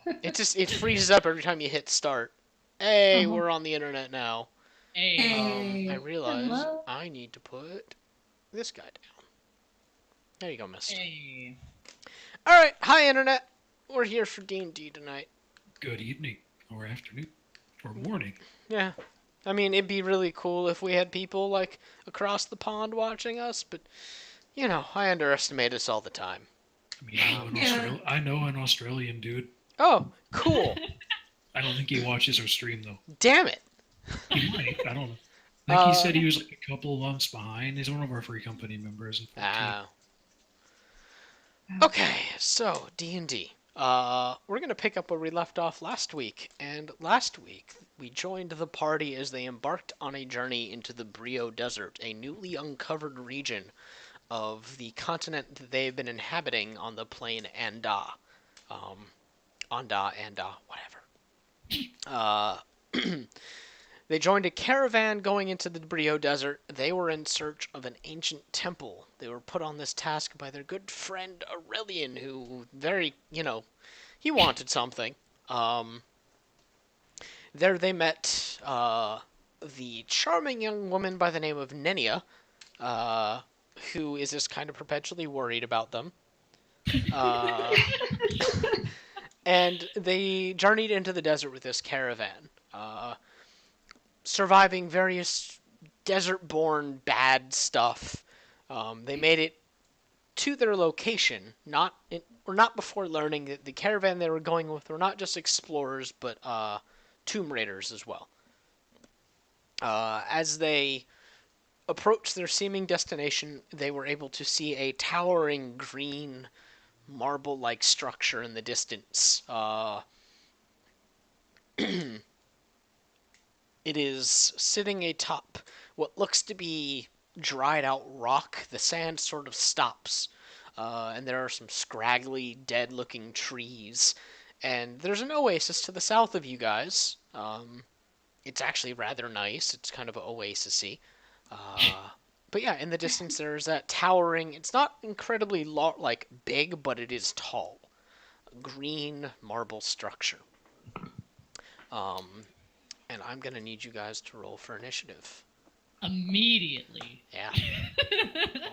It freezes up every time you hit start. Hey, Uh-huh. we're on the internet now. Hey. I Hey. realize Hello. I need to put this guy down. There you go, Mist. Hey. All right, hi internet. We're here for D&D tonight. Good evening, or afternoon, or morning. Yeah. I mean, it'd be really cool if we had people like across the pond watching us, but you know, I underestimate us all the time. I mean, Yeah. I know an Australian dude. Oh, cool. I don't think he watches our stream though. Damn it. He might. I don't know. I think he Uh, said he was like a couple of months behind. He's one of our free company members. Unfortunately. ah. Okay, so D&D. We're gonna pick up where we left off last week, and last week we joined the party as they embarked on a journey into the Brio Desert, a newly uncovered region of the continent that they've been inhabiting on the plain Anda. Anda, whatever. Uh, they joined a caravan going into the Brio Desert. They were in search of an ancient temple. They were put on this task by their good friend Aurelian, who he wanted something. Um, there they met the charming young woman by the name of Nenia, uh, who is just kind of perpetually worried about them. Uh, and they journeyed into the desert with this caravan, surviving various desert-born bad stuff. They made it to their location, not before learning that the caravan they were going with were not just explorers, but tomb raiders as well. As they approached their seeming destination, they were able to see a towering green marble-like structure in the distance. It is sitting atop what looks to be dried out rock. The sand sort of stops, and there are some scraggly, dead looking trees. And there's an oasis to the south of you guys. It's actually rather nice. It's kind of oasis-y. But yeah, in the distance there's that towering. It's not incredibly like big, but it is tall. Green marble structure. Um, and I'm gonna need you guys to roll for initiative. Immediately. Yeah.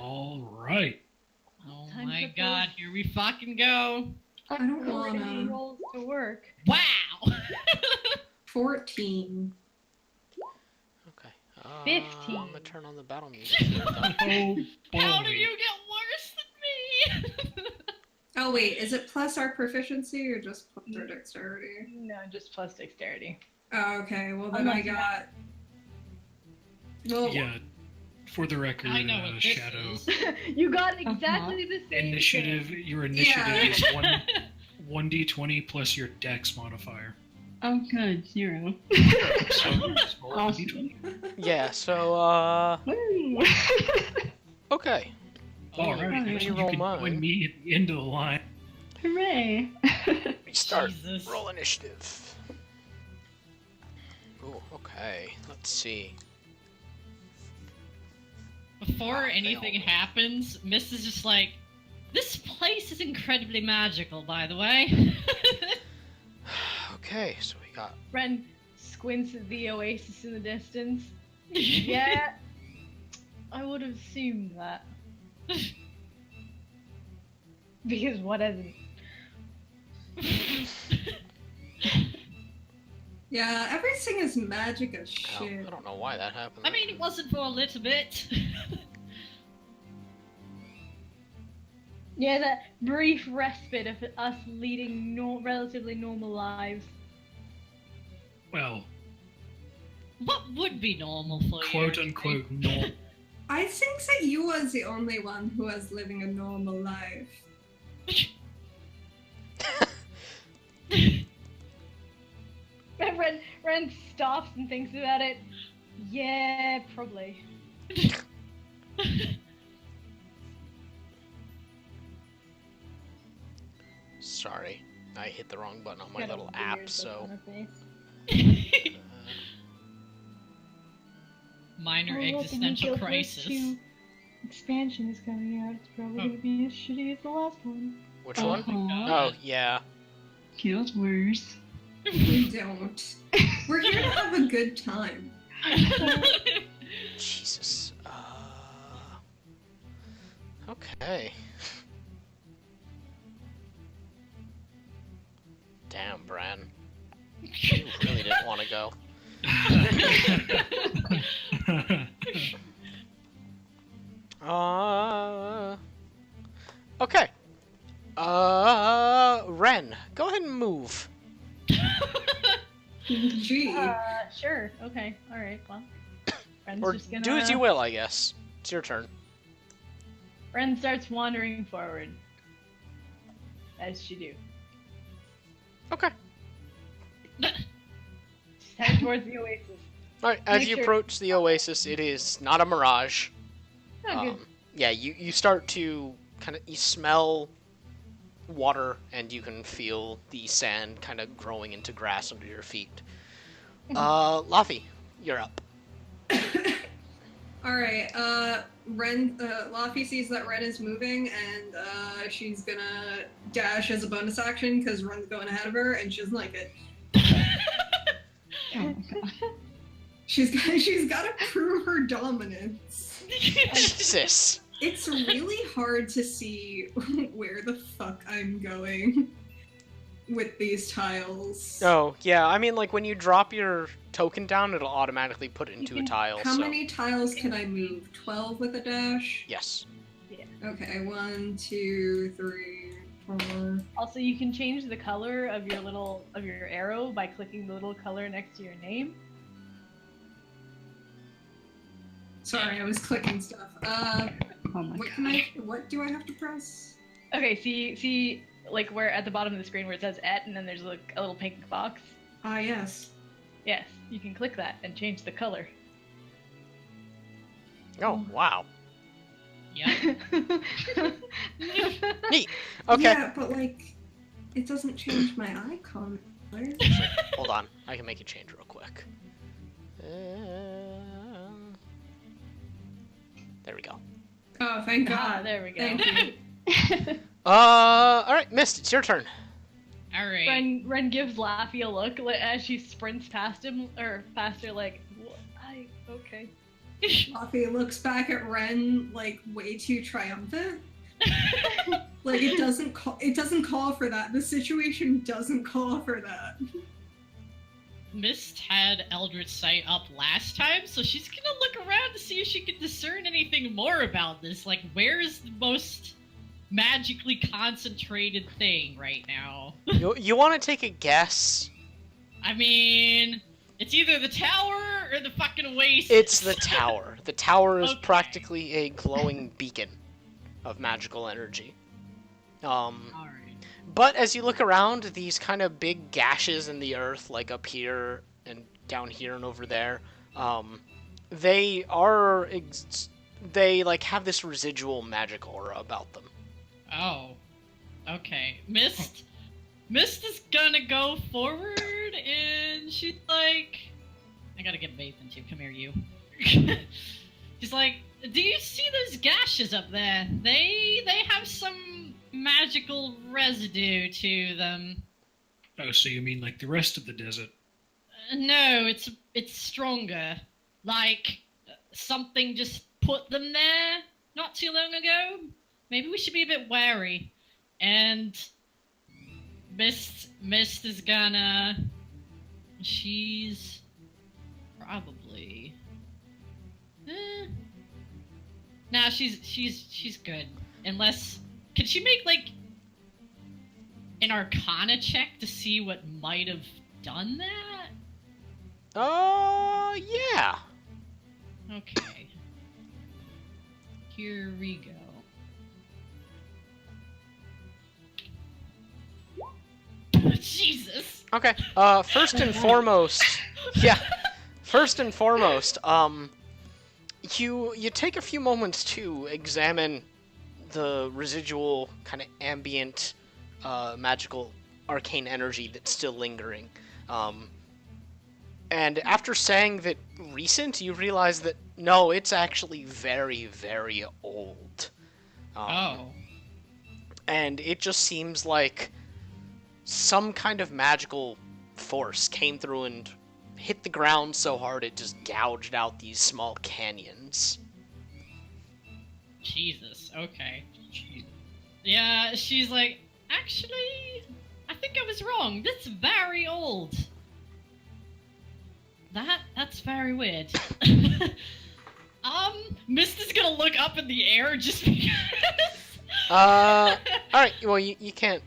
All right. Oh Time my to god, here we fucking go. I don't Putting wanna. rolls to work. Wow! 14. Okay. 15. I'm gonna turn on the battle music. Here, though. Oh How do boy. you get worse than me? Oh wait, is it plus our proficiency or just plus our dexterity? No, just plus dexterity. Oh, okay, well then I Unless you got. Well, Yeah. For the record, I know what this Shadow. is. You got exactly the same Initiative. thing. Your initiative Yeah. is 1d20 plus your dex modifier. Oh, good. 0. So just roll a Awesome. d20. Yeah. So Woo! okay. All Oh, right. let me You roll can mine. join me at the end of the line. Hooray! We start. Jesus. Roll initiative. Oh, okay. Let's see. Before Wow, anything failed. happens, Miss is just like, this place is incredibly magical, by the way. Okay, so we got. Ren squints at the oasis in the distance. Yeah, I would have assumed that. Because what hasn't? yeah, everything is magic as Oh, shit. I don't know why that happened. I mean, it wasn't for a little bit. Yeah, that brief respite of us leading relatively normal lives. Well, What would be normal for you? quote unquote normal. I think that you are the only one who is living a normal life. Ren stops and thinks about it. Yeah, probably. Sorry, I hit the wrong button on my Got a little app. weird So. look on her face. Minor Oh, look, a new existential Guild Wars crisis. 2 expansion is coming out. It's probably Oh. gonna be as shitty as the last one. Which one? Uh-huh. Oh yeah. Feels worse. We don't. We're here to have a good time. Jesus. Okay. Damn, Bran. You really didn't want to go. Okay. Ren, go ahead and move. Gee. Sure. Okay. All right. Well, Ren's Or just gonna do as you will, I guess. It's your turn. Ren starts wandering forward, as you do. Okay. She's heading towards the oasis. Alright, as Make you sure- approach the oasis, it is not a mirage. Oh, good. Yeah, you start to you smell water, and you can feel the sand kind of growing into grass under your feet. Laffy, you're up. Alright, Laffy sees that Ren is moving, and she's gonna dash as a bonus action because Ren's going ahead of her, and she doesn't like it. Oh my god. She's got to prove her dominance. Jesus. It's really hard to see where the fuck I'm going with these tiles. Oh, yeah, I mean, like, when you drop your token down, it'll automatically put it into a tile, How so... many tiles can I move? 12 with a dash? Yes. Okay, 1, 2, 3, 4. Also, you can change the color of your arrow by clicking the little color next to your name. Sorry, I was clicking stuff. Oh my What god. what do I have to press? Okay, see, like where at the bottom of the screen where it says "et" and then there's like a little pink box. Ah, yes. Yes, you can click that and change the color. Oh, wow. Yep. Neat. Okay. Yeah, but like, it doesn't change my icon. Where? Hold on. I can make a change real quick. There we go. Oh, thank God. Ah, there we go. Thank you. Alright, Mist, it's your turn. All right. Ren gives Laffy a look as she sprints past him, or past her, like, okay. Laffy looks back at Ren like way too triumphant. Like it doesn't call for that. The situation doesn't call for that. Mist had Eldritch Sight up last time, so she's gonna look around to see if she can discern anything more about this. Like, where's the most magically concentrated thing right now? You want to take a guess? I mean, it's either the tower or the fucking oasis. It's the tower. The tower is Okay. practically a glowing beacon of magical energy. Alright. But as you look around, these kind of big gashes in the earth, like up here and down here and over there, they like have this residual magic aura about them. Oh. Okay. Mist is gonna go forward and she's like, I gotta get bathed into. Come here, you. She's like, do you see those gashes up there? They have some magical residue to them. Oh, so you mean like the rest of the desert? No, it's stronger. Like something just put them there not too long ago. Maybe we should be a bit wary. And Mist is gonna. She's probably. Nah, she's good. Unless, can she make like an Arcana check to see what might have done that? Oh, yeah. Okay. Here we go. Jesus. Okay. First and foremost, yeah. First and foremost, you take a few moments to examine the residual kind of ambient magical arcane energy that's still lingering. And after saying that recent, you realize that no, it's actually very, very old. Oh. And it just seems like some kind of magical force came through and hit the ground so hard it just gouged out these small canyons. Jesus. Okay. Jeez. Yeah, she's like, actually, I think I was wrong. That's very old. That's very weird. Mist is gonna look up in the air just because. Alright, well, you can't.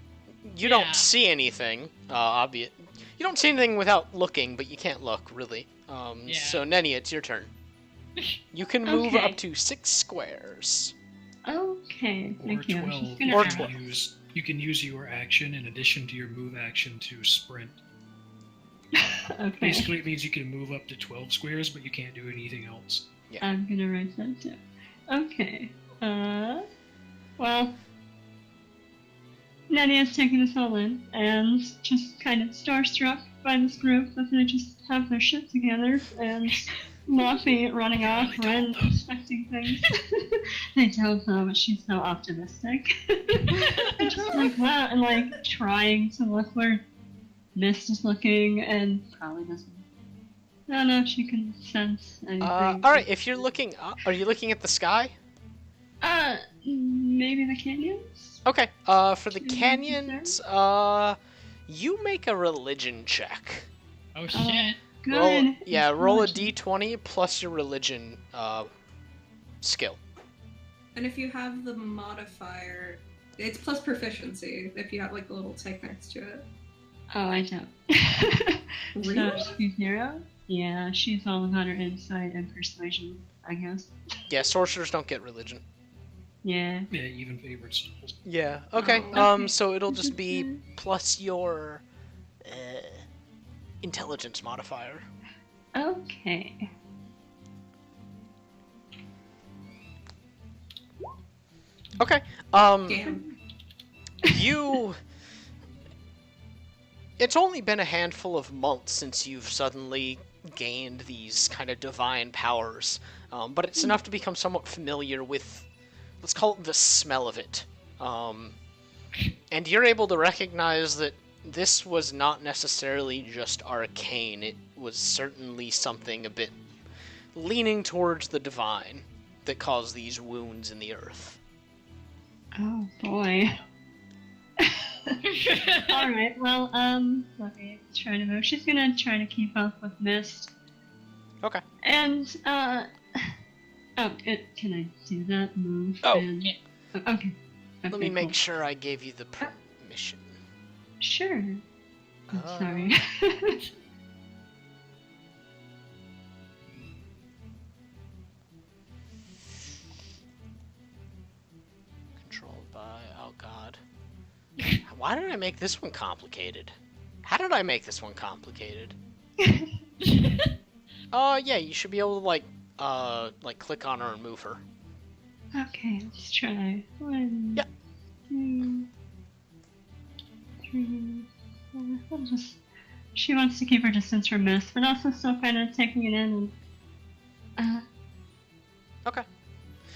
You Yeah. don't see anything, obvious. You don't see anything without looking, but you can't look, really. Yeah. So, Nenny, it's your turn. You can move Okay. up to 6 squares. Okay, Or thank you. I'm 12. just gonna Or ask. 12. You can use your action in addition to your move action to sprint. Okay, Basically, it means you can move up to 12 squares, but you can't do anything else. I'm gonna write that down. Okay. Well, Nadia is taking this all in and just kind of starstruck by this group that they just have their shit together and Muffy running off and expecting things. They don't know, but she's so optimistic. And just like, wow, and like trying to look where Mist is looking and probably doesn't. I don't know if she can sense anything. Alright, if you're looking up, are you looking at the sky? Maybe the canyons? Okay, for the Can you canyons, you make a religion check. Oh shit. Good. Roll a Intelligence. d20 plus your religion, skill. And if you have the modifier, it's plus proficiency if you have like a little tick next to it. Oh, I don't. Really? So she's 0? Yeah, she's all about her insight and persuasion, I guess. Yeah, sorcerers don't get religion. Yeah. Yeah, even favorite souls. Yeah, okay, Oh. Okay. so it'll just be plus your, intelligence modifier. Okay. Okay, Damn. you... It's only been a handful of months since you've suddenly gained these kind of divine powers, but it's enough to become somewhat familiar with, let's call it the smell of it. And you're able to recognize that this was not necessarily just arcane, it was certainly something a bit leaning towards the divine that caused these wounds in the earth. Oh, boy. Alright, well, let me try to move. She's gonna try to keep up with Mist. Okay. And, can I do that move? Oh. And... Yeah. Okay. Let Okay, me make cool. sure I gave you the permission. Sure. I'm Uh, sorry. Controlled by... Oh, God. Why did I make this one complicated? How did I make this one complicated? Yeah, you should be able to, like click on her and move her. Okay, let's try. 1, Yeah. 2, 3, 4. I'll just. She wants to keep her distance from Mist, but also still kind of taking it in and. Okay.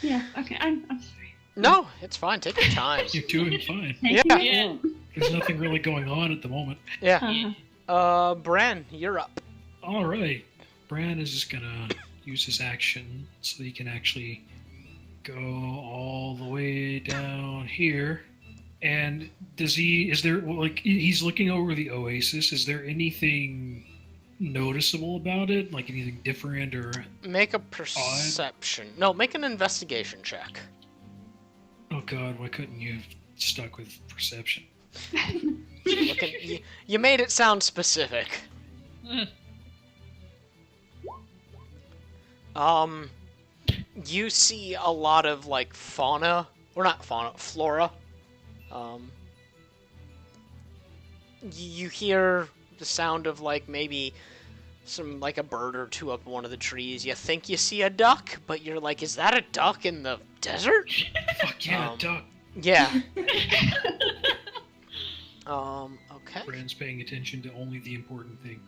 Yeah. Okay. I'm sorry. No, it's fine. Take your time. You're doing fine. Taking Yeah. it in. There's nothing really going on at the moment. Yeah. Uh-huh. Bran, you're up. Alright. Bran is just gonna use his action so he can actually go all the way down here. And is there, like, he's looking over the oasis. Is there anything noticeable about it? Like anything different or. Make a perception. No, make an investigation check. Oh god, why couldn't you have stuck with perception? You made it sound specific. You see a lot of, like, fauna. Or not fauna, flora. You hear the sound of, like, maybe like a bird or two up one of the trees. You think you see a duck, but you're like, is that a duck in the desert? Fuck yeah, duck. Yeah. Okay. Bran's paying attention to only the important thing.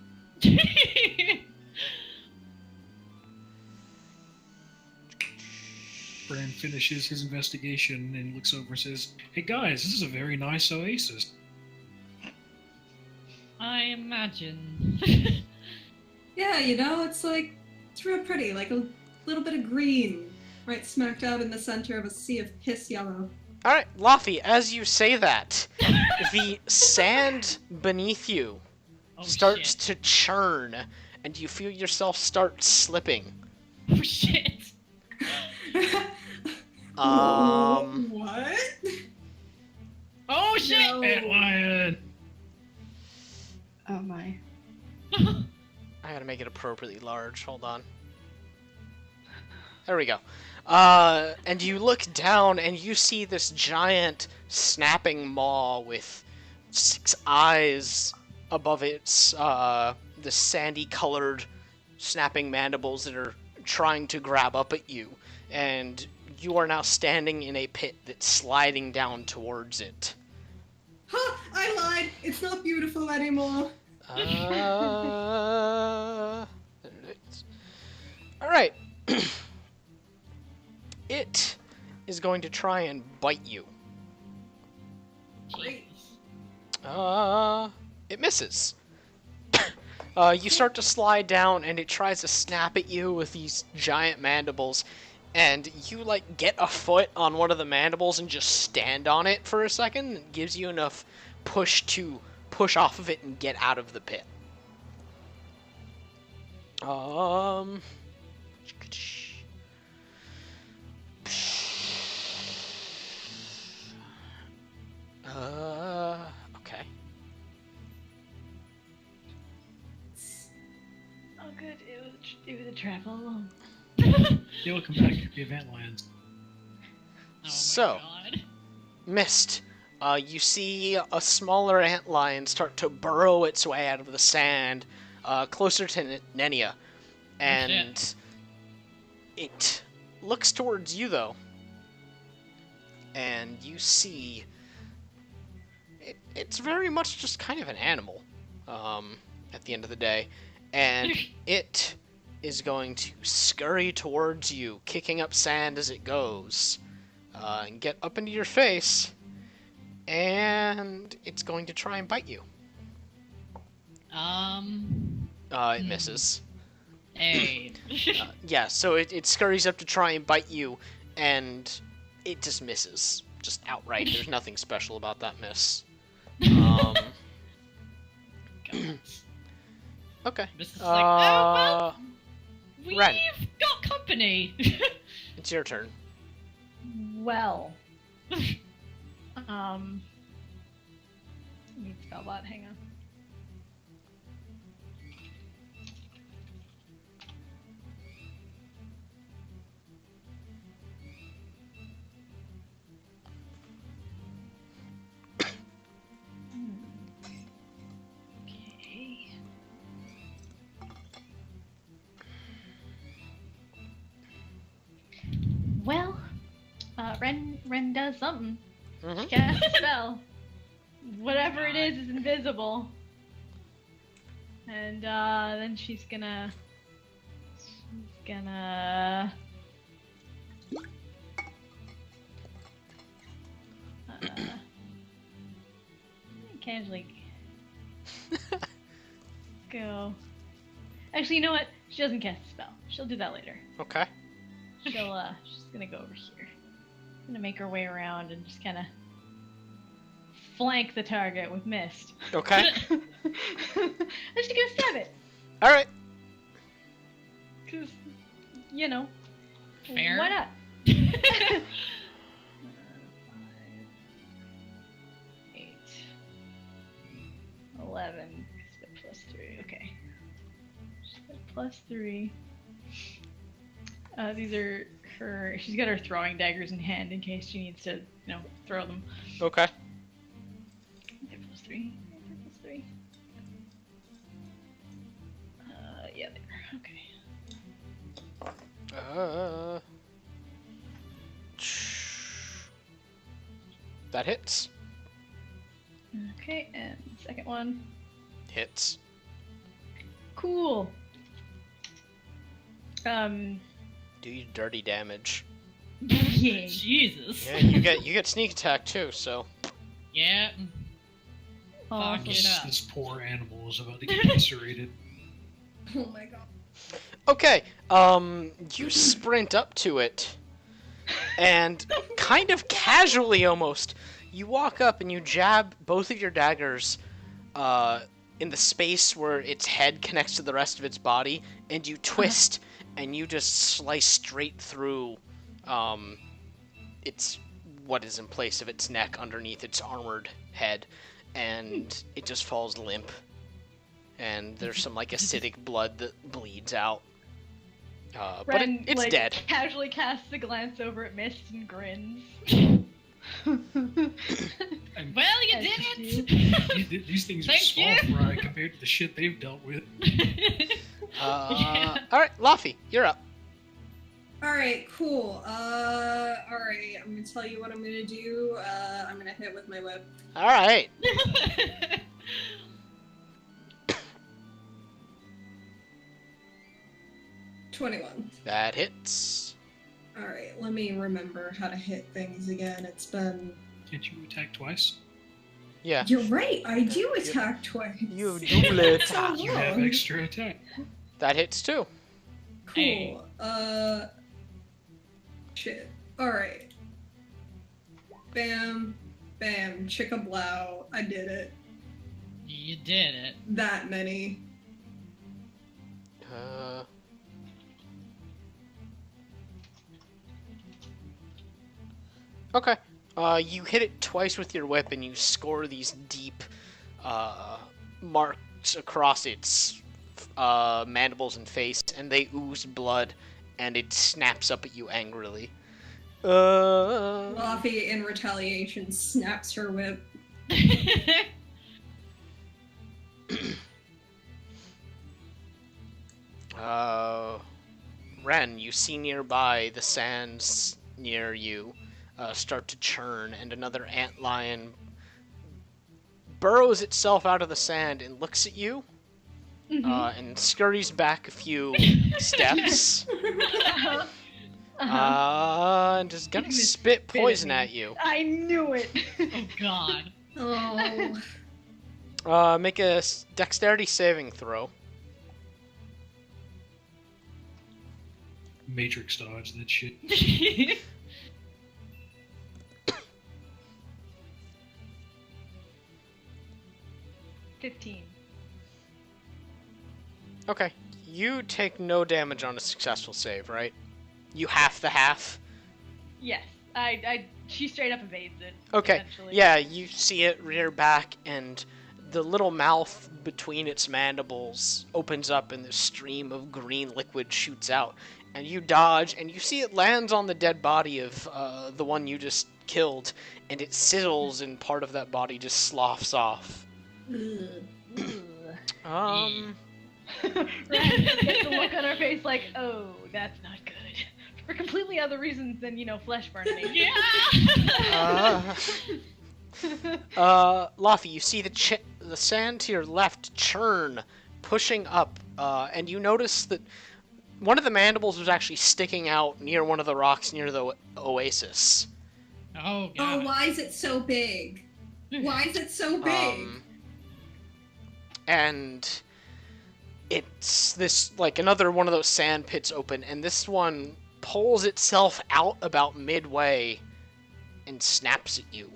Bran finishes his investigation and looks over and says, "Hey guys, this is a very nice oasis." I imagine. Yeah, it's real pretty, like a little bit of green, right smack dab in the center of a sea of piss yellow. Alright, Laffy, as you say that, the sand beneath you Oh, starts shit. to churn, and you feel yourself start slipping. Oh, shit. What? Oh, shit. No. Antlion! Oh my. I gotta make it appropriately large. Hold on. There we go. And you look down and you see this giant snapping maw with 6 eyes above its the sandy colored snapping mandibles that are trying to grab up at you. And you are now standing in a pit that's sliding down towards it. Huh, I lied. It's not beautiful anymore. There it is. Alright. It is going to try and bite you. Great. It misses. You start to slide down and it tries to snap at you with these giant mandibles. And you, get a foot on one of the mandibles and just stand on it for a second. It gives you enough push to push off of it and get out of the pit. Okay. Oh, good. It was a travel alone. Yeah, welcome back to the event lands. Oh, my So. God. Missed. You see a smaller antlion start to burrow its way out of the sand, closer to Nenia. And it looks towards you, though. And you see... It's very much just kind of an animal, at the end of the day. And it is going to scurry towards you, kicking up sand as it goes. And get up into your face, and it's going to try and bite you. It misses. Hey. Yeah, so it scurries up to try and bite you, and it just misses. Just outright. There's nothing special about that miss. God. Okay. This is like, oh, well, we've Ren. got company. It's your turn. Well. Need spellbot, hang on. Okay. Well, Ren does something. Mm-hmm. Cast a spell. Whatever it is invisible. And then she's gonna casually go. Actually, you know what? She doesn't cast a spell. She'll do that later. Okay. She's gonna go over here. Gonna make her way around and just kind of flank the target with mist. Okay. I'm just gonna stab it, Alright. cause Fair. why not? 5, 8, 11. Plus 3. Okay. Plus 3. These are her. She's got her throwing daggers in hand in case she needs to, throw them. Okay. Okay, plus 3. Plus 3. Yeah, there. Okay. That hits. Okay, and second one. Hits. Cool. Do you dirty damage. Yeah. Jesus. Yeah, you get sneak attack too, so Yeah. Fuck it up. This poor animal is about to get eviscerated. Oh my god. Okay, you sprint up to it, and kind of casually almost, you walk up and you jab both of your daggers in the space where its head connects to the rest of its body, and you twist, and you just slice straight through its what is in place of its neck underneath its armored head, and it just falls limp. And there's some like acidic blood that bleeds out. But Ren, it's like, dead. casually casts a glance over at Mist and grins. Well, you As did you it! These things are Thank small you. fry compared to the shit they've dealt with. Yeah. Alright, Laffy, you're up. Alright, cool. Alright, I'm gonna tell you what I'm gonna do. I'm gonna hit with my whip. Alright. 21. That hits. Alright, let me remember how to hit things again. It's been... Can't you attack twice? Yeah. You're right, I do attack twice. You double attack. So You have long. extra attack. That hits too. Cool. Shit. Alright. Bam. Bam. Chicka blow. I did it. You did it. That many. Okay. You hit it twice with your whip, and you score these deep marks across its mandibles and face, and they ooze blood, and it snaps up at you angrily. Laffy, in retaliation, snaps her whip. Ren, you see nearby the sands near you start to churn, and another antlion burrows itself out of the sand and looks at you, and scurries back a few steps, and is gonna spit poison at you. I knew it. Oh god. Oh. Make a dexterity saving throw. Matrix dodge that shit. 15. Okay. You take no damage on a successful save, right? You half the half? Yes. She straight up evades it. Okay. Essentially. Yeah, you see it rear back, and the little mouth between its mandibles opens up, and the stream of green liquid shoots out. And you dodge, and you see it lands on the dead body of the one you just killed, and it sizzles, and part of that body just sloughs off. Ugh. Um, Ren gets a look on her face like, oh, that's not good. For completely other reasons than, flesh burning. Yeah. Laffy, you see the sand to your left churn, pushing up, and you notice that one of the mandibles was actually sticking out near one of the rocks near the oasis. Oh Oh, god. why is it so big? Why is it so big? And it's this, like, another one of those sand pits open, and this one pulls itself out about midway and snaps at you.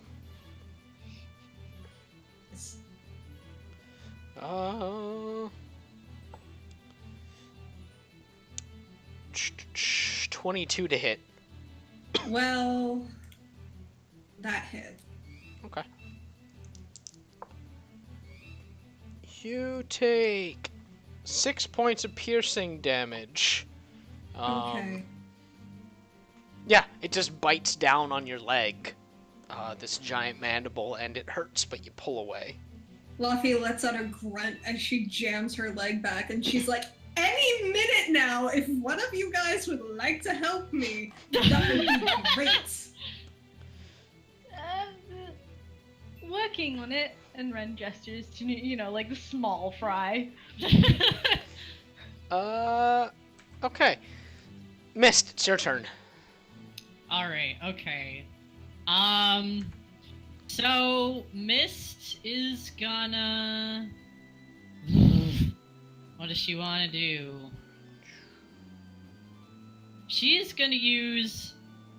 22 to hit. Well, that hit. Okay. You take 6 points of piercing damage. Okay. Yeah, it just bites down on your leg, this giant mandible, and it hurts, but you pull away. Laffy lets out a grunt as she jams her leg back, and she's like, any minute now, if one of you guys would like to help me, that would be great. Working on it. And Ren gestures to, like the small fry. Okay. Mist, it's your turn. Alright, okay. So, Mist is gonna... What does she want to do? She's gonna use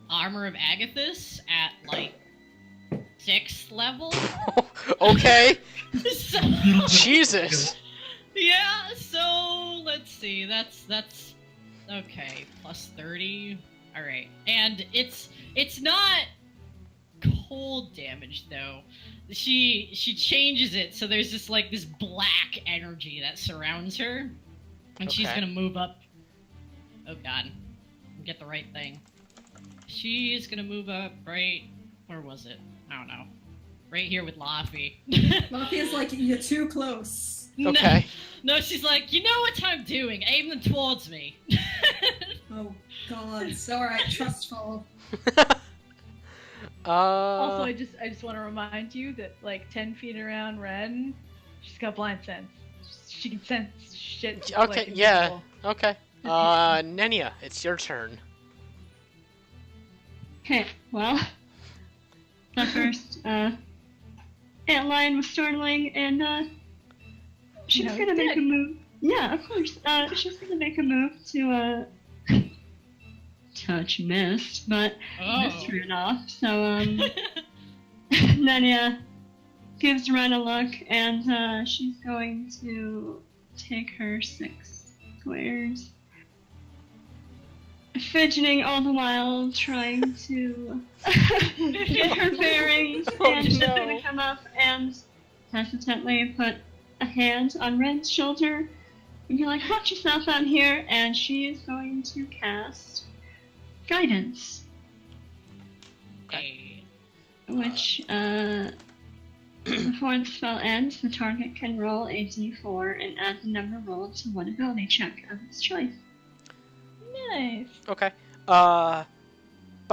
Armor of Agathis at, like, 6th level. Okay. So, Jesus. yeah, so, let's see, that's, okay, plus 30. Alright, and it's not cold damage, though. She changes it, so there's just, like, this black energy that surrounds her. And she's Okay. gonna move up. Oh god. Get the right thing. She's gonna move up right... Where was it? I don't know. Right here with Laffy. Mafia's like, you're too close. Okay. No, she's like, you know what I'm doing. Aim them towards me. Oh god. Alright, trustful. Also, I just want to remind you that like 10 feet around Ren, she's got blind sense. She can sense shit. Okay, like, yeah. invisible. Okay. Nenia, it's your turn. Okay, well, the first antlion was startling, and she's No, gonna it's make dead. a move. Yeah, of course. She's gonna make a move to touch Mist, but Mist ran off. So Nanya gives Ren a look, and she's going to take her 6 squares. Fidgeting all the while, trying to get her bearings, Oh, and she's no. gonna come up and hesitantly put a hand on Ren's shoulder and be like, watch yourself out here, and she is going to cast Guidance, Hey. which, before the spell ends, the target can roll a d4 and add the number rolled to one ability check of its choice. Nice. Okay. By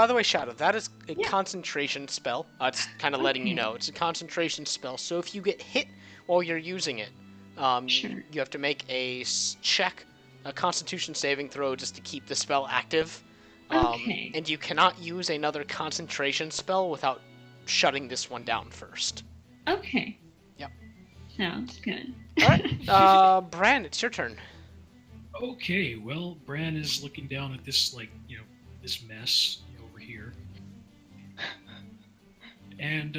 the way, Shadow, that is a Yeah. concentration spell. It's kind of letting you Okay. know. It's a concentration spell, so if you get hit while you're using it, Sure. you have to make a check, a constitution saving throw just to keep the spell active. Okay. And you cannot use another concentration spell without shutting this one down first. Okay. Yep. Sounds good. Alright, Bran, it's your turn. Okay, well, Bran is looking down at this, like, this mess over here. And,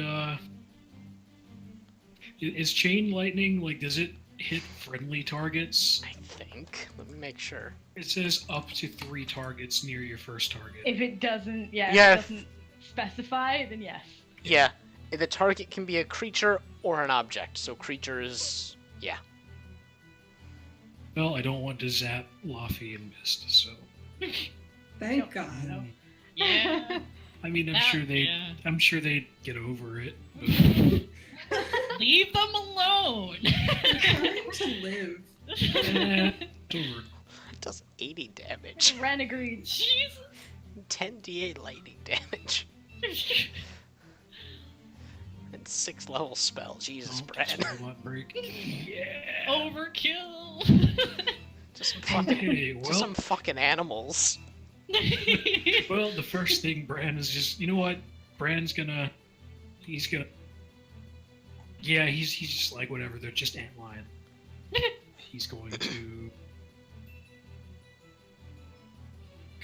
is chain lightning, like, does it hit friendly targets? I think. Let me make sure. It says up to 3 targets near your first target. If it doesn't, if Yeah. it doesn't specify, then yes. Yeah, the target can be a creature or an object, so creature is... yeah. Well, I don't want to zap Laffy and Mist, so... Thank God. No. Yeah. I mean, I'm Yeah. sure they'd get over it. But... Leave them alone. Trying to live. eh, it's over. It does 80 damage. Ren agreed. Jesus. 10d8 lightning damage. And 6 level spell. Jesus, Oh, that's Bran. a robot break. Yeah. Overkill. Just some fucking, Okay, just well, some fucking animals. well, the first thing Bran is just, you know what? Bran's gonna, he's gonna, yeah, he's just like, whatever, they're just antlion. He's going to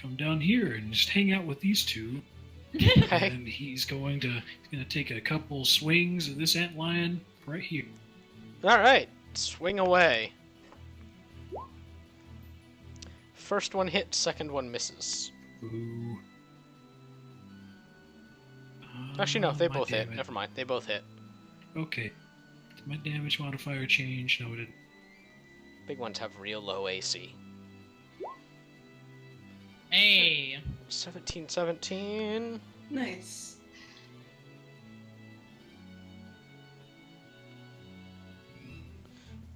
come down here and just hang out with these two. Okay. And he's gonna take a couple swings at this antlion right here. Alright, swing away. First one hit, second one misses. Ooh. Actually, no, they My both hit. damage. Never mind, they both hit. Okay. Did my damage modifier change? No, it didn't. Big ones have real low AC. Hey. 17. Nice.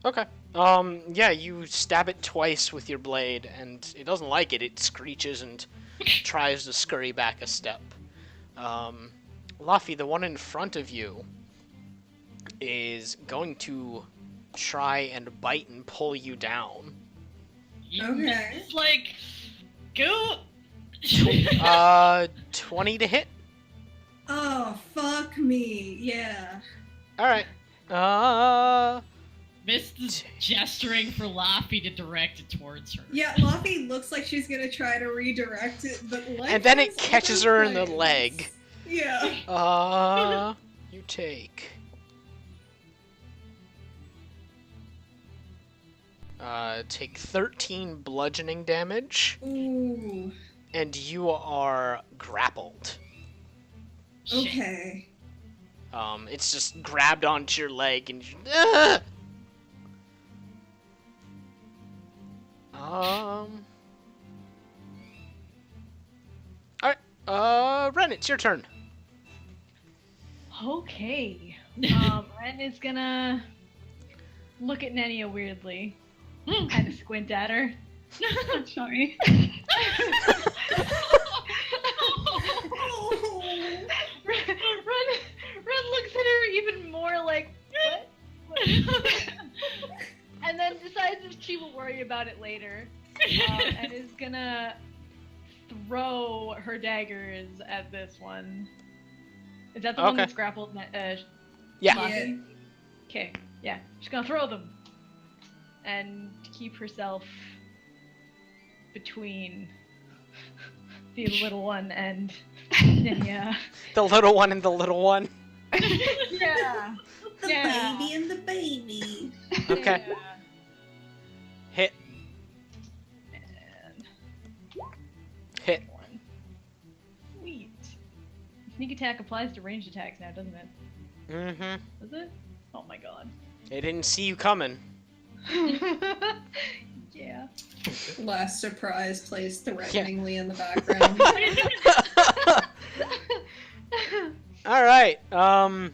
Okay. Yeah, you stab it twice with your blade, and it doesn't like it. It screeches and tries to scurry back a step. Luffy, the one in front of you, is going to try and bite and pull you down. Okay. It's like, go. 20 to hit. Oh, fuck fuck me. Yeah. All right. Mist is gesturing for Laffy to direct it towards her. Yeah, Luffy looks like she's gonna try to redirect it, but life And then it has catches other her in the plans. leg. Yeah. You take. Take 13 bludgeoning damage, Ooh. and you are grappled. Shit. Okay. It's just grabbed onto your leg and Alright, Ren, it's your turn. Okay. Ren is gonna look at Nenia weirdly. Kind of squint at her. I'm sorry. Ren looks at her even more like, what? And then decides that she will worry about it later. And is gonna throw her daggers at this one. Is that the one Okay. that's grappled? Yeah. Yeah. Okay, yeah. She's gonna throw them. And keep herself between the little one and Nenia. The little one and the little one. Yeah. The Yeah. baby and the baby. Okay. Yeah. Hit. And Hit. one. Sweet. Sneak attack applies to ranged attacks now, doesn't it? Mm-hmm. Does it? Oh my god. They didn't see you coming. Yeah. Last surprise plays threateningly in the background. Alright, Alright,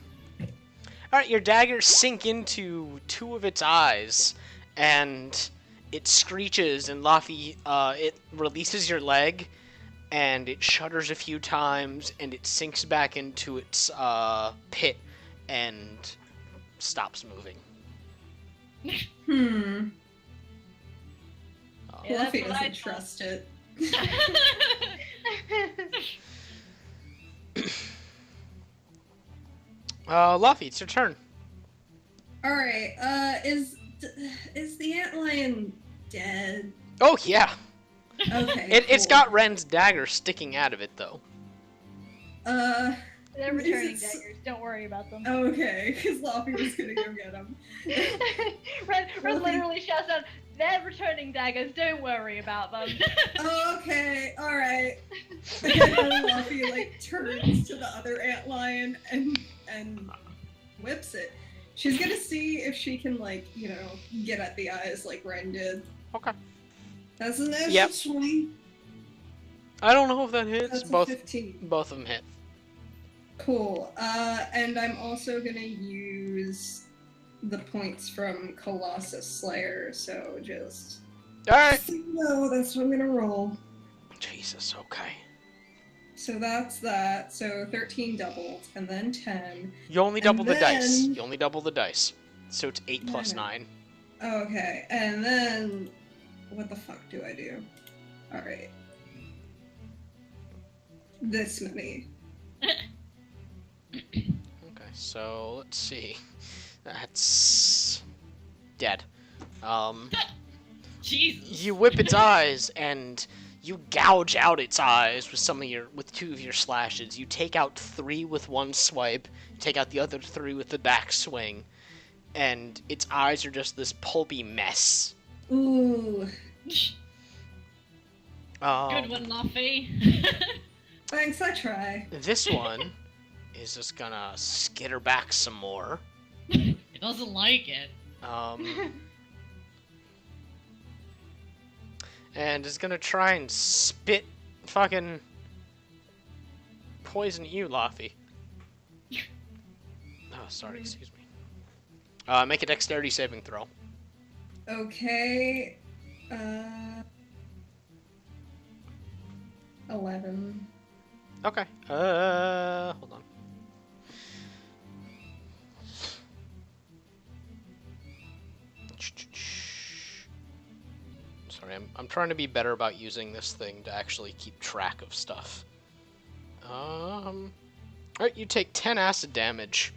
your daggers sink into two of its eyes, and it screeches, and Laffy, it releases your leg, and it shudders a few times, and it sinks back into its, pit, and stops moving. Hmm. Yeah, that's Fluffy what I doesn't thought. trust it. Luffy, it's your turn. Alright, is the antlion dead? Oh, yeah. Okay. It's cool. got Ren's dagger sticking out of it, though. They're returning Is it s- daggers. Don't worry about them. Okay, because Luffy was gonna go get him. Ren literally shouts out, "They're returning daggers. Don't worry about them." Okay, alright. And then Luffy like turns to the ant antlion and whips it. She's gonna see if she can get at the eyes like Ren did. Okay. That's a natural Yep. 20. I don't know if that hits. That's a Both 15. of them hit. Cool. And I'm also gonna use the points from Colossus Slayer, so just Alright. no, that's what I'm gonna roll. Jesus, okay. So that's that. So 13 doubled, and then 10. You only double the dice. then- You only double the dice. So it's 8 plus No. 9. Okay, and then what the fuck do I do? Alright. This many. Okay, so let's see. That's dead. Jesus. You whip its eyes and you gouge out its eyes with two of your slashes. You take out 3 with one swipe, take out the other 3 with the back swing, and its eyes are just this pulpy mess. Ooh. Good one, Laffy. Thanks, I try. This one is just gonna skitter back some more. It doesn't like it. And is gonna try and spit fucking poison at you, Laffy. Oh, sorry, excuse me. Make a dexterity saving throw. Okay. 11. Okay. Hold on. Sorry, I'm trying to be better about using this thing to actually keep track of stuff. Alright, you take 10 acid damage.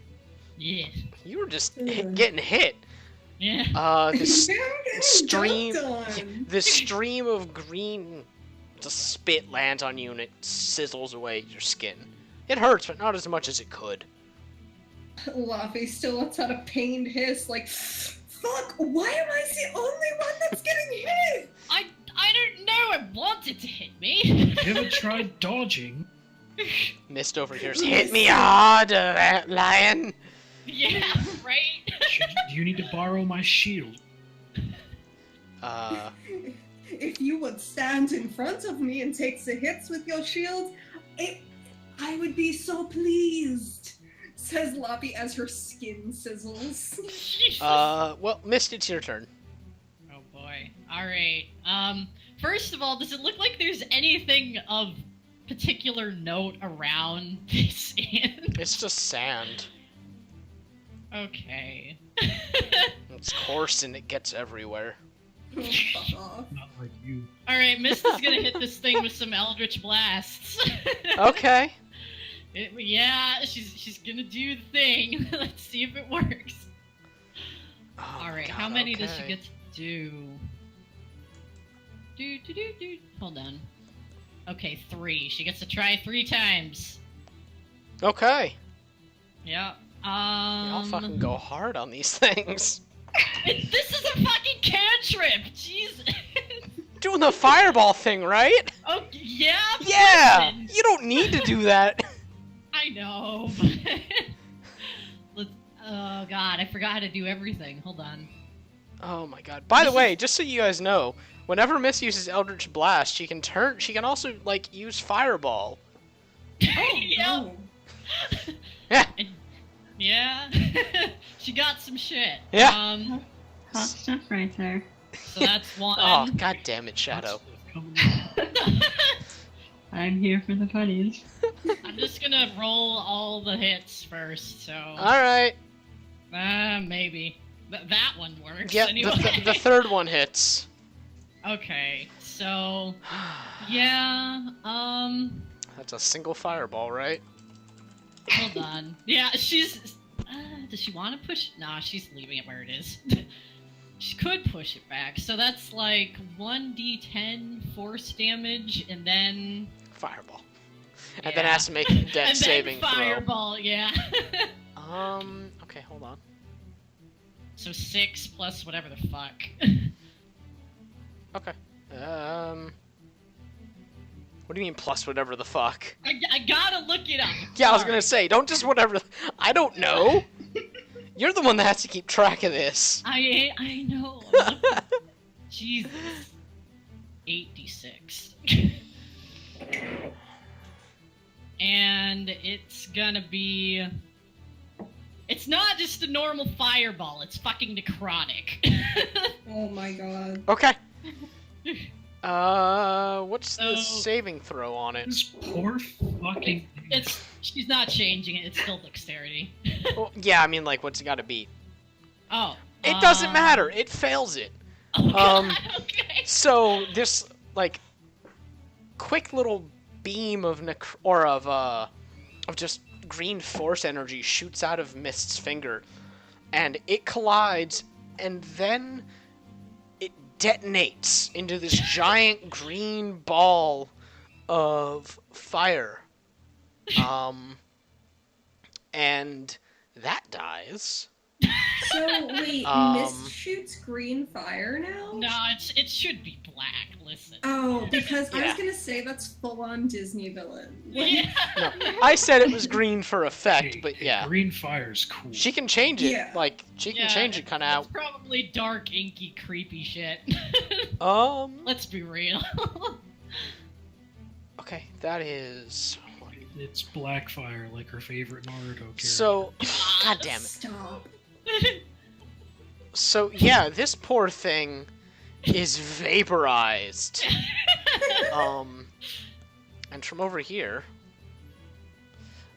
Yeah. You were just Ugh. getting hit. Yeah. This I'm getting stream, dunked on. this stream of green just spit lands on you and it sizzles away your skin. It hurts, but not as much as it could. Luffy still lets out a pained hiss, like, fuck, why am I the only one that's getting hit? I don't know. I wanted to hit me. You ever tried dodging? Mist overhears, hit me harder, lion! Yeah, right? Do you need to borrow my shield? If you would stand in front of me and take the hits with your shield, I would be so pleased, says Luffy as her skin sizzles. Jesus. Well, Mist, it's your turn. Oh boy. Alright. First of all, does it look like there's anything of particular note around this inn? It's just sand. Okay. It's coarse and it gets everywhere. Oh, fuck off. Not like you. Alright, Mist is gonna hit this thing with some Eldritch Blasts. Okay. Yeah, she's gonna do the thing. Let's see if it works. Oh my Alright, God, how many does she okay. get to do? Do. Hold on. Okay, 3. She gets to try 3 times. Okay. Yeah. I'll fucking go hard on these things. This is a fucking cantrip! Jesus! Doing the fireball thing, right? Oh, yeah? Yeah! listen. You don't need to do that. I know, but... Oh god, I forgot how to do everything. Hold on. Oh my God. By the way, just so you guys know, whenever Miss uses Eldritch Blast, she can also, like, use Fireball. Oh, Yep. no. Yeah. Yeah. She got some shit. Yeah. Hot stuff right there. So that's 1. Oh, God damn it, Shadow. Coming I'm here for the funnies. I'm just gonna roll all the hits first, so... Alright. Maybe. That one works, Yeah, anyway. the third one hits. Okay, so... Yeah, That's a single fireball, right? hold on. Yeah, she's... does she want to push? Nah, she's leaving it where it is. She could push it back, so that's like 1d10 force damage, and then... Fireball. And then has to make a and dex saving then fireball, yeah. throw. Okay, hold on. So 6 plus whatever the fuck. Okay. What do you mean plus whatever the fuck? I gotta look it up. Yeah, I was Sorry. gonna say, don't just whatever. I don't know. You're the one that has to keep track of this. I know. Jesus. 8d6. And it's gonna be... It's not just a normal fireball, it's fucking necrotic. Oh my god. Okay. What's the So- saving throw on it? This poor fucking. She's not changing it, it's still dexterity. Well, yeah, I mean, like, what's it got to beat? Oh. It doesn't matter. It fails it. Oh god, okay. So this like quick little beam of just green force energy shoots out of Mist's finger, and it collides, and then it detonates into this giant green ball of fire. And that dies. So, wait, Um, Mist shoots green fire now? No, it should be black, listen. Oh, because I Yeah. was gonna say that's full-on Disney villain. Like, Yeah. No, I said it was green for effect, Hey, but hey, yeah. Green fire's cool. She can change it. Yeah. Like, she can Yeah, change it kind of It's probably dark, inky, creepy shit. out. Let's be real. Okay, that is... It's Blackfire, like her favorite Naruto character. So, god damn it. Stop. So, yeah, this poor thing is vaporized. And from over here,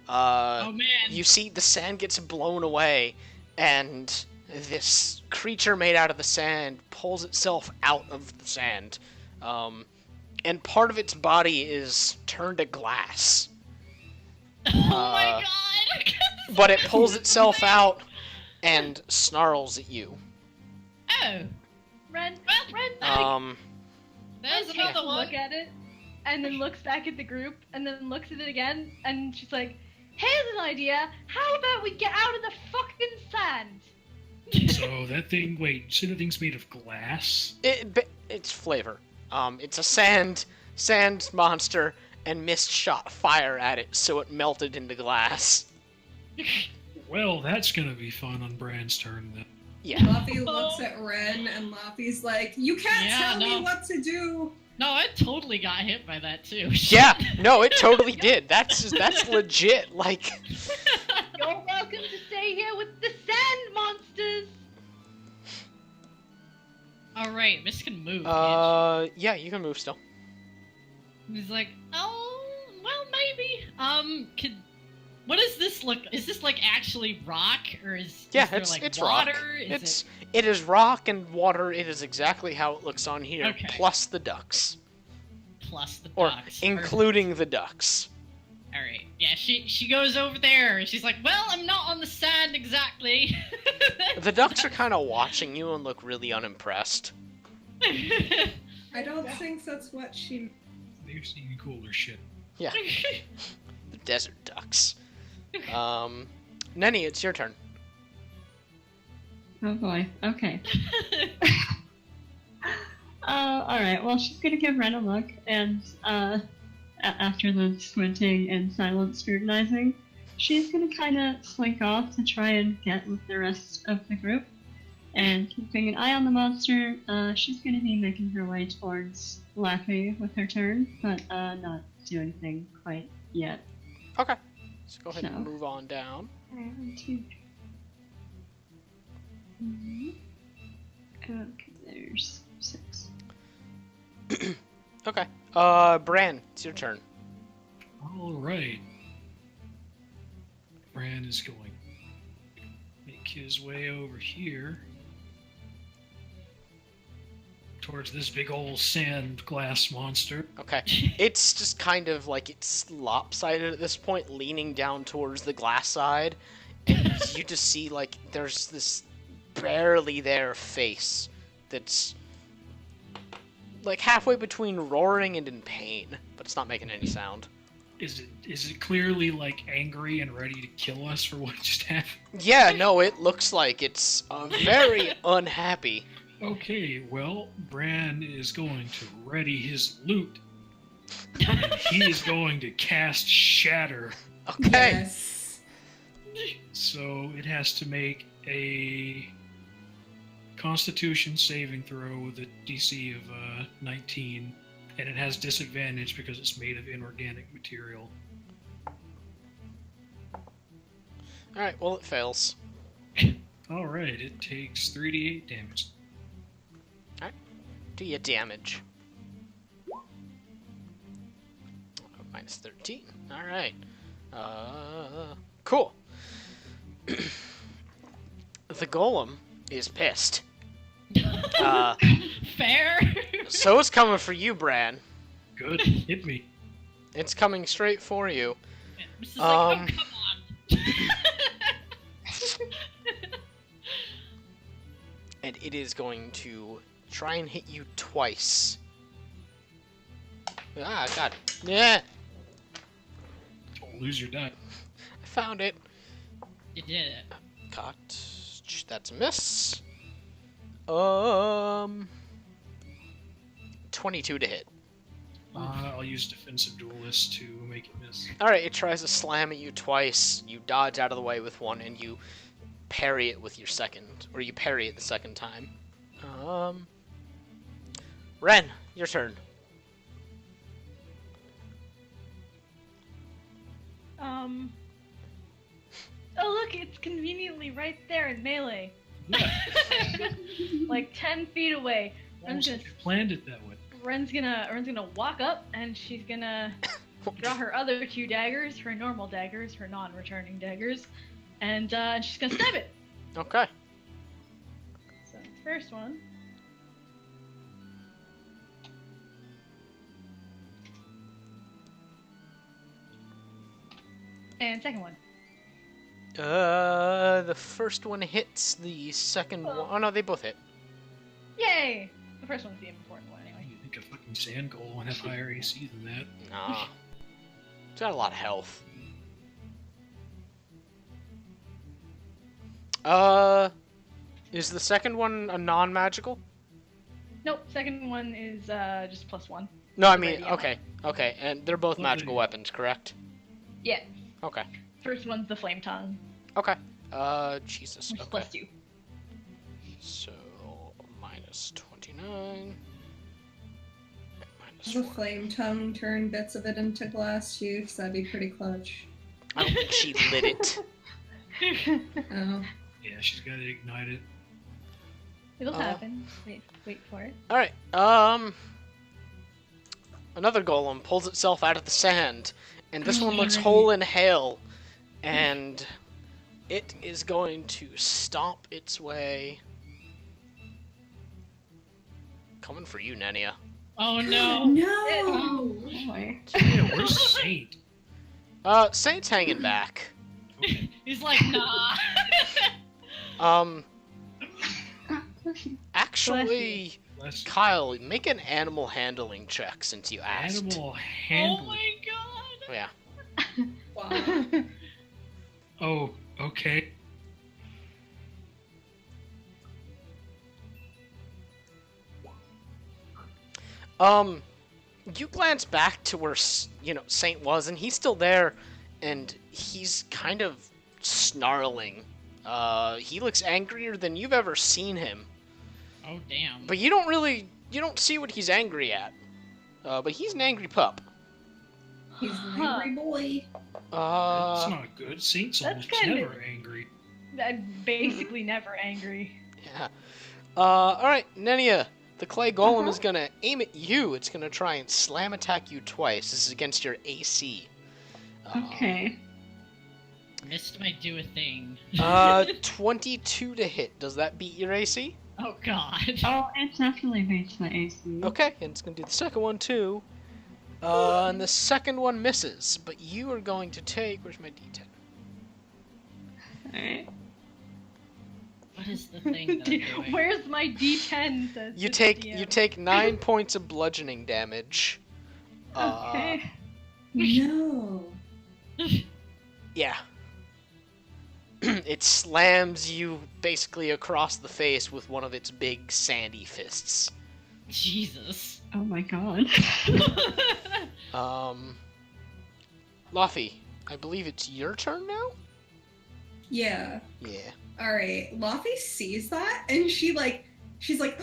Oh man. you see the sand gets blown away, and this creature made out of the sand pulls itself out of the sand. And part of its body is turned to glass. Oh my god! but it pulls itself out and snarls at you. Oh, Ren, well, Um, there's takes another a one. look at it, and then looks back at the group, and then looks at it again, and she's like, "Here's an idea. How about we get out of the fucking sand?" So that thing, wait, so the thing's made of glass? it's flavor. It's a sand monster, and Mist shot fire at it, so it melted into glass. Well, that's gonna be fun on Bran's turn then. Yeah. Laffy looks at Ren, and Laffy's like, "You can't Yeah, tell no. me what to do." No, I totally got hit by that too. Yeah, no, it totally did. That's legit. Like, You're welcome to stay here with the sand monsters. All right, Miss can move. yeah, you can move still. He's like, oh, well, maybe. What does this look? Is this like actually rock, or is Yeah, there, it's like it's water? rock. Is It is rock and water. It is exactly how it looks on here, Okay. plus the ducks, plus the or ducks? including the ducks. All right, yeah. She goes over there, and she's like, well, I'm not on the sand exactly. The ducks are kind of watching you and look really unimpressed. I don't think that's what she. They've seen cooler shit. The desert ducks. Nenny, it's your turn. Oh boy. Okay. Alright, well, she's gonna give Ren a look, and after the squinting and silent scrutinizing, she's gonna kind of slink off to try and get with the rest of the group. And keeping an eye on the monster, she's gonna be making her way towards Laffy with her turn, but not do anything quite yet. Okay. So go ahead and So. move on down. 1, 2. Okay, there's 6. Okay. Bran, it's your turn. Alright. Bran is going to make his way over here towards this big old sand glass monster. Okay. It's just kind of like it's lopsided at this point, leaning down towards the glass side. And you just see, like, there's this barely there face that's, like, halfway between roaring and in pain, but it's not making any sound. Is it clearly like angry and ready to kill us for what just happened? Yeah, no, it looks like it's very unhappy. Okay, well, Bran is going to ready his loot. And he is going to cast Shatter. Okay. Yes. So it has to make a Constitution saving throw with a DC of 19, and it has disadvantage because it's made of inorganic material. Alright, well, it fails. Alright, it takes 3d8 damage. Do you damage? Minus 13. Alright. Cool. The golem is pissed. Fair. So it's coming for you, Bran. Good, hit me. It's coming straight for you. This is like, oh, Um, come on. And it is going to try and hit you twice. Ah, God. Yeah, Don't lose your die. I found it. You did it. Cocked. That's a miss. 22 to hit. I'll use Defensive Duelist to make it miss. Alright, it tries to slam at you twice. You dodge out of the way with one, and you parry it with your second. Or you parry it the second time. Ren, your turn. Oh look, it's conveniently right there in melee. Yeah, Like 10 feet away. almost like you planned it that way. Ren's gonna walk up and she's gonna draw her other 2 daggers, her normal daggers, her non-returning daggers, and she's gonna stab it. Okay. So first one. And second one. The first one hits. The second one. Oh no, they both hit. Yay! The first one's the important one anyway. You think a fucking sand golem would have higher AC than that? Nah. It's got a lot of health. Is the second one a non-magical? Nope, second one is just +1. No, I mean, Radio. okay, and they're both magical weapons, correct? Yeah. Okay, First one's the flame tongue, okay. Jesus, which is okay. +2. So, minus 29. Minus The 4. flame tongue turn bits of it into glass tubes. That'd be pretty clutch. I don't think she lit it. Oh. Yeah, she's got to ignite it. It'll happen. Wait for it. Alright, another golem pulls itself out of the sand, and this one looks whole in hail, and it is going to stomp its way. Coming for you, Nenia. Oh no! No! Oh boy. Yeah, where's Saint? Saint's hanging back. Okay. He's like, nah. Actually, Less Kyle, make an animal handling check since you asked. animal Oh handling. my god! Yeah. Wow. Oh, okay. You glance back to where, Saint was, and he's still there, and he's kind of snarling. He looks angrier than you've ever seen him. Oh damn. But you don't see what he's angry at. But he's an angry pup. He's an angry boy. That's not good. Saint's That's almost kinda- never angry. I'm basically never angry. Yeah. Alright, Nenia. The clay golem is gonna aim at you. It's gonna try and slam attack you twice. This is against your AC. Okay. Mist might do a thing. 22 to hit. Does that beat your AC? Oh god. Oh, it definitely beats the AC. Okay, and it's gonna do the second one too. And the second one misses, but you are going to take. Where's my D10? Alright. What is the thing that I'm doing? Where's my D10? Says You the take DM. 9 points of bludgeoning damage. Okay. No. Yeah. It slams you basically across the face with one of its big sandy fists. Jesus. Oh my god. Luffy, I believe it's your turn now? Yeah. Yeah. Alright. Luffy sees that and she's like, offendedly?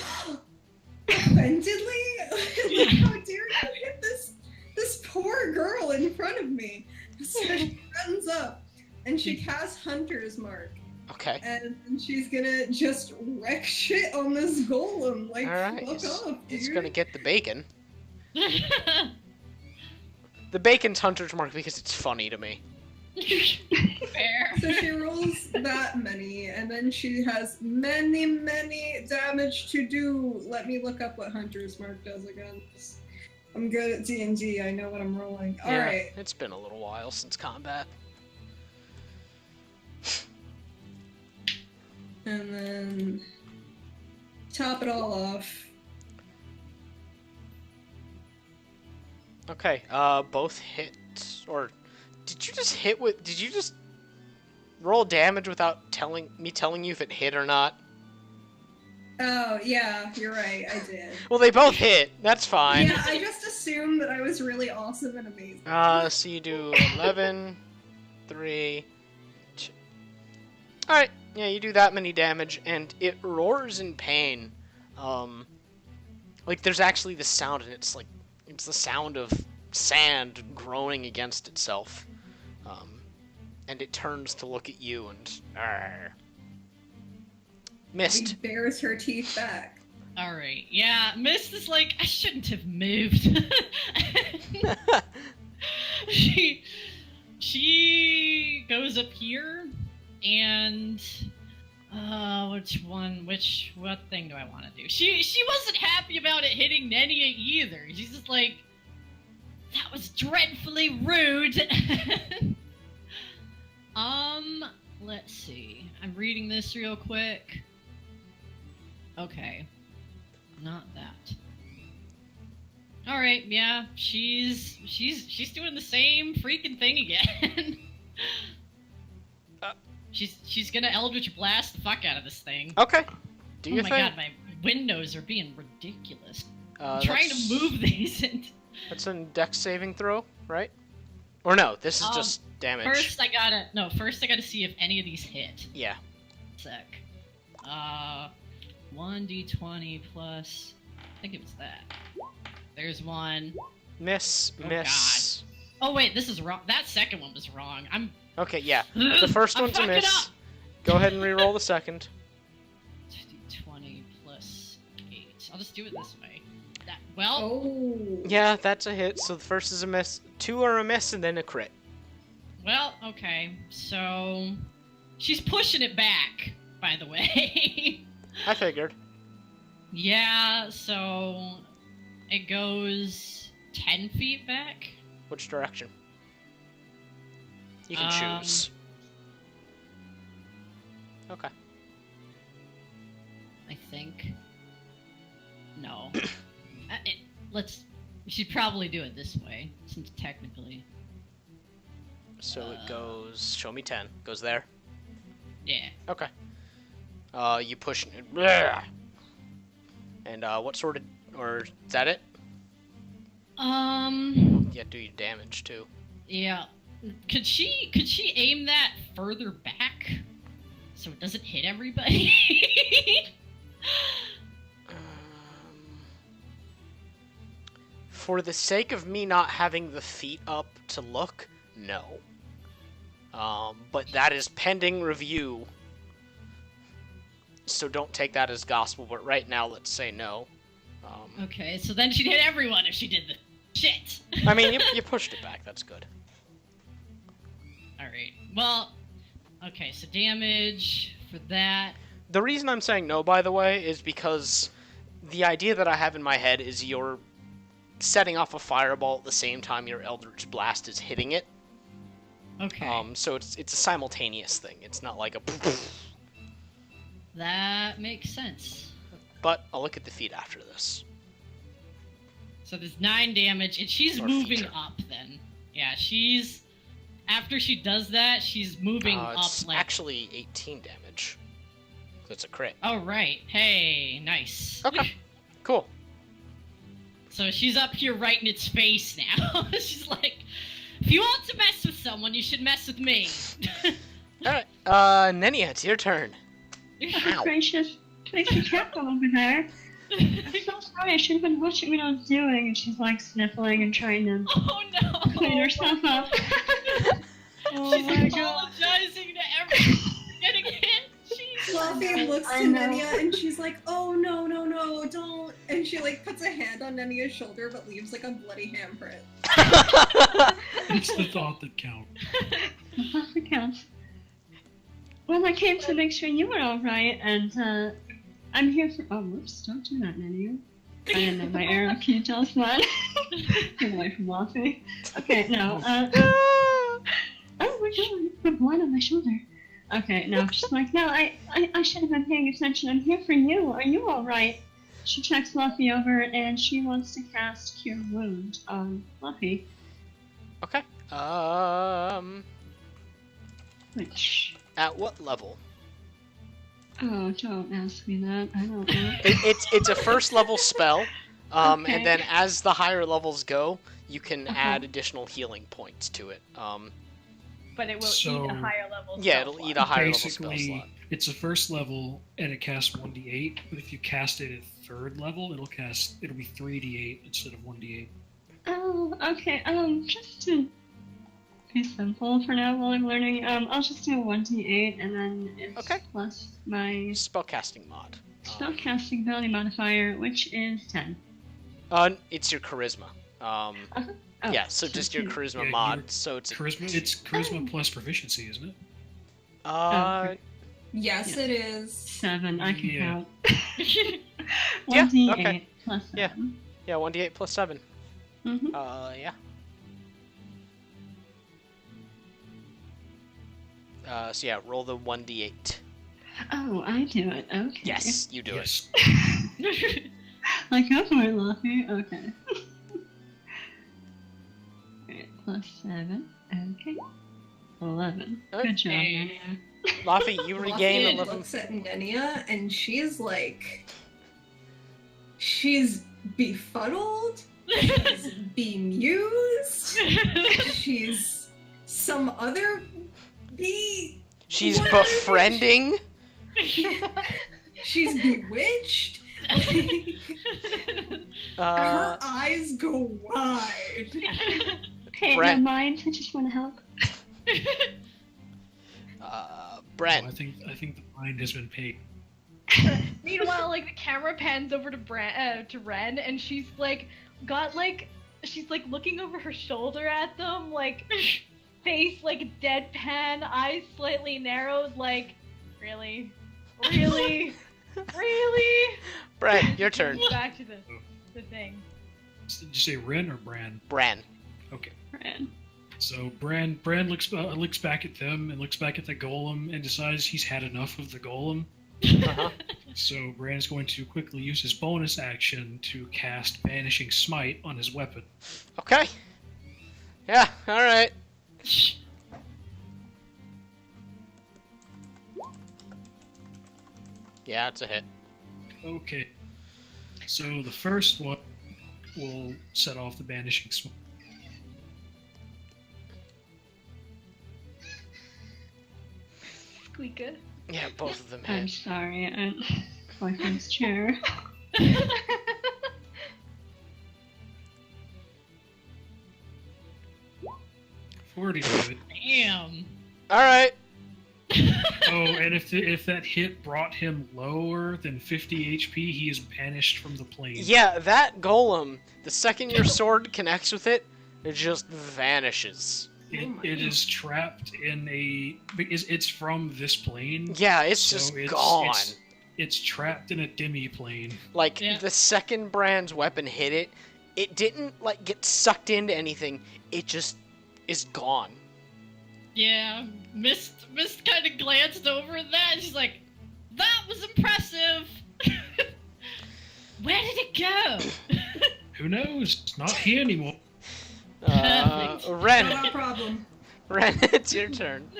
Like, how dare you hit this poor girl in front of me? So she runs up and she casts Hunter's Mark. Okay. And she's gonna just wreck shit on this golem. Like, Alright. fuck off, dude. It's gonna get the bacon. The bacon's Hunter's Mark because it's funny to me. Fair. So she rolls that many, and then she has many, many damage to do. Let me look up what Hunter's Mark does again. I'm good at D&D. I know what I'm rolling. Yeah, Alright. it's been a little while since combat. And then top it all off. Okay, both hit, or did you just roll damage without telling you if it hit or not? Oh, yeah, you're right. I did. Well, they both hit. That's fine. Yeah, I just assumed that I was really awesome and amazing. So you do 11, 3, 2. Alright, yeah, you do that many damage, and it roars in pain. Like, there's actually the sound, and it's the sound of sand groaning against itself. And it turns to look at you, and... Arr. She Missed. bares her teeth back. Alright, yeah, Mist is like, I shouldn't have moved. she goes up here, and what thing do I want to do? She wasn't happy about it hitting Nenia either. She's just like, that was dreadfully rude. Let's see. I'm reading this real quick. Okay. Not that. Alright, yeah, she's doing the same freaking thing again. She's gonna Eldritch Blast the fuck out of this thing. Okay. Do Oh your my thing. god, my windows are being ridiculous. I'm Uh, trying to that's- move these and That's a dex saving throw, right? Or no, this is just damage. first I gotta see if any of these hit. Yeah. Sec. 1d20 plus I think it was that. There's one. Miss, Oh, miss. Oh wait, this is wrong. That second one was wrong. I'm Okay, yeah. The first I'm one's a fucking miss. up. Go ahead and re-roll the second. 20 plus 8. I'll just do it this way. That, well, Oh. Yeah, that's a hit. So the first is a miss. 2 are a miss, and then a crit. okay. So she's pushing it back, by the way. I figured. Yeah, so it goes 10 feet back. Which direction? You can choose. Okay. I think. No. We should probably do it this way, since technically. So it goes. Show me 10. Goes there. Yeah. Okay. You push it. Bleh. And what sort of, or is that it? Yeah, do your damage too. Yeah. Could she aim that further back so it doesn't hit everybody? For the sake of me not having the feet up to look, no. But that is pending review. So don't take that as gospel, but right now let's say no. Okay, so then she'd hit everyone if she did the shit. I mean, you pushed it back, that's good. Alright. Well, okay, so damage for that. The reason I'm saying no, by the way, is because the idea that I have in my head is you're setting off a fireball at the same time your Eldritch Blast is hitting it. Okay. So it's a simultaneous thing. It's not like a... That makes sense. But I'll look at the feet after this. So there's 9 damage, and she's Or moving feature. up then. Yeah, she's... After she does that, she's moving It's up like... actually 18 damage. That's a crit. Oh, right. Hey, nice. Okay. Cool. So she's up here right in its face now. She's like, if you want to mess with someone, you should mess with me. Alright, Nenia, it's your turn. Ow. Gracious, please be careful over there. I'm so sorry, I should have been watching what I was doing. And she's like sniffling and trying to Oh no! clean herself up. Oh She's my god. apologizing to everyone for getting hit. Jeez. Fluffy looks I to know. Nenia and she's like, oh no, no, no, don't. And she like puts a hand on Nenia's shoulder but leaves like a bloody handprint. It's the thought that counts. That counts. Well, I came to make sure you were alright, and I'm here for. Oh, whoops, don't do that, Nenia. I didn't know my arrow, can you tell us that? Get away from Luffy. Okay, no, oh my god, the blood on my shoulder. Okay, no, she's like, no, I should have been paying attention. I'm here for you. Are you alright? She checks Luffy over and she wants to cast Cure Wound on Luffy. Okay. Which. At what level? Oh, don't ask me that. I don't know. It's a first level spell. Okay. And then as the higher levels go, you can Uh-huh. add additional healing points to it. But it will So- eat a higher level. Yeah, spell it'll eat slot. a higher level spell Basically, slot. it's a first level and it casts 1d8, but if you cast it at third level, it'll be 3d8 instead of 1d8. Oh, okay. Just to be simple for now while I'm learning, I'll just do 1d8 and then it's Okay. plus my Spellcasting mod. spellcasting ability modifier, which is 10. It's your charisma. Oh, Yeah, so just your 10. charisma Yeah, mod. your So it's It's charisma plus proficiency, isn't it? Yes, Yeah. it is. 7, I can Yeah. count. Yeah, 1d8 okay. plus 7. Yeah. yeah, 1d8 plus 7. Mm-hmm. Yeah. So yeah, roll the 1d8. Oh, I do it. Okay. Yes, you do Yes. Like, go for it, Luffy. Okay. Alright, +7. Okay. 11. Okay. Good job, Hey. Nania. it. Laffy, you regain Lafayette 11. looks at Nenia and she's like, she's befuddled, she's bemused, she's some other bee. She's What? befriending. She's bewitched. Her eyes go wide. Hey, Brent. no mind. I just want to help. Brent. I think the mind has been paid. Meanwhile, like the camera pans over to Ren, and she's like, she's like looking over her shoulder at them, like face like deadpan, eyes slightly narrowed, like, really, really, really. Brent, your turn. Back to the thing. Did you say Ren or Bran? Bran. Okay. Ren. So Bran looks back at them and looks back at the golem and decides he's had enough of the golem. Uh-huh. So Bran is going to quickly use his bonus action to cast Vanishing Smite on his weapon. Okay. Yeah, alright. Yeah, it's a hit. Okay. So the first one will set off the Vanishing Smite. Squeaker. Yeah, both of them I'm hit. sorry. Boyfriend's chair. 40 to it. Damn. Alright. Oh, and if that hit brought him lower than 50 HP, he is banished from the plane. Yeah, that golem, the second your sword connects with it, it just vanishes. It is trapped in a because it's from this plane. Yeah, it's so just gone. It's trapped in a demi plane. Like, Yeah. the second Brand's weapon hit it, it didn't, like, get sucked into anything. It just is gone. Yeah, Mist kind of glanced over at that, and she's like, "That was impressive." Where did it go? Who knows? It's not here anymore. Perfect. Ren, Not a problem. Ren, it's your turn.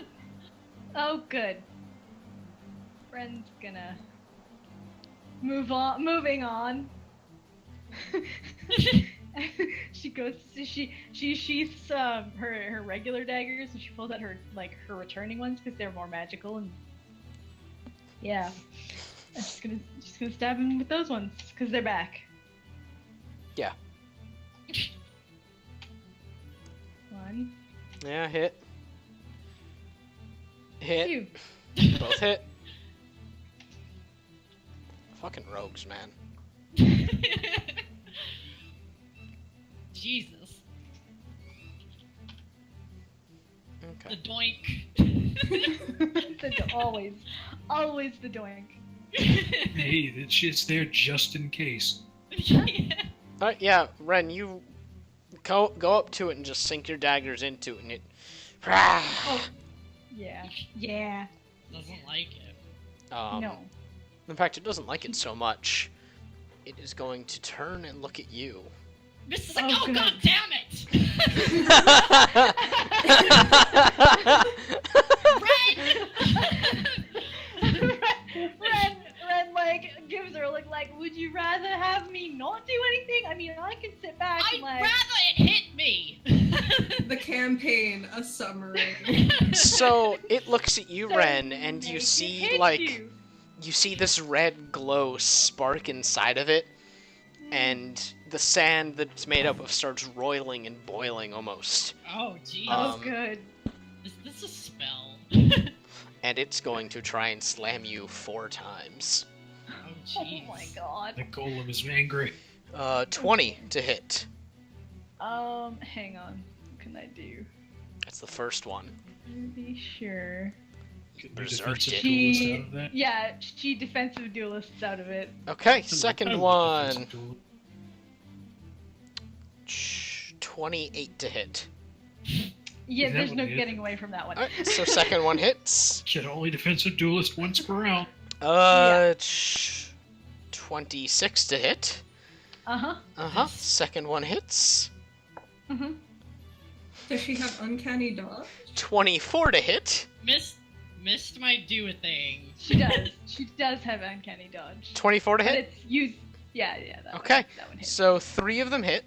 Oh, good. Ren's gonna moving on. She goes. She sheaths her regular daggers, and she pulls out her returning ones because they're more magical, and yeah, I'm just gonna stab him with those ones because they're back. Yeah. 1, Yeah, hit. Hit. 2. Both hit. Fucking rogues, man. Jesus. Okay. The doink. always the doink. Hey, it's there just in case. Alright, yeah, Ren, you go up to it and just sink your daggers into it, and it. Oh, yeah. Doesn't like it. No. In fact, it doesn't like it so much. It is going to turn and look at you. Mist is like, Oh, "Oh, good. god damn it!" Ren like gives her a look like, would you rather have me not do anything? I mean, I can sit back I'd and like. rather it hit me. The campaign, a summary. So it looks at you, So Ren, and make you it see hit like you. you see this red glow spark inside of it, and the sand that's made up of starts roiling and boiling almost. Oh, jeez. Oh, Um, good. Is this a spell? And it's going to try and slam you 4 times. Oh, Oh jeez. my god. The golem is angry. 20 to hit. Hang on. What can I do? That's the first one. To be sure. Could Berserked defensive it. duelist out of that. Yeah, she defensive duelists out of it. Okay, second I would one. defensive duel. 28 to hit. Yeah, That there's would no be it. getting away from that one. Alright, so second one hits. Get only defensive duelist once per round. 26 to hit. Uh-huh. Second one hits. Mm-hmm. Does she have uncanny dodge? 24 to hit. Missed might do a thing. She does. She does have uncanny dodge. 24 to But hit. it's used. Yeah, that Okay. One, that one hits. So 3 of them hit.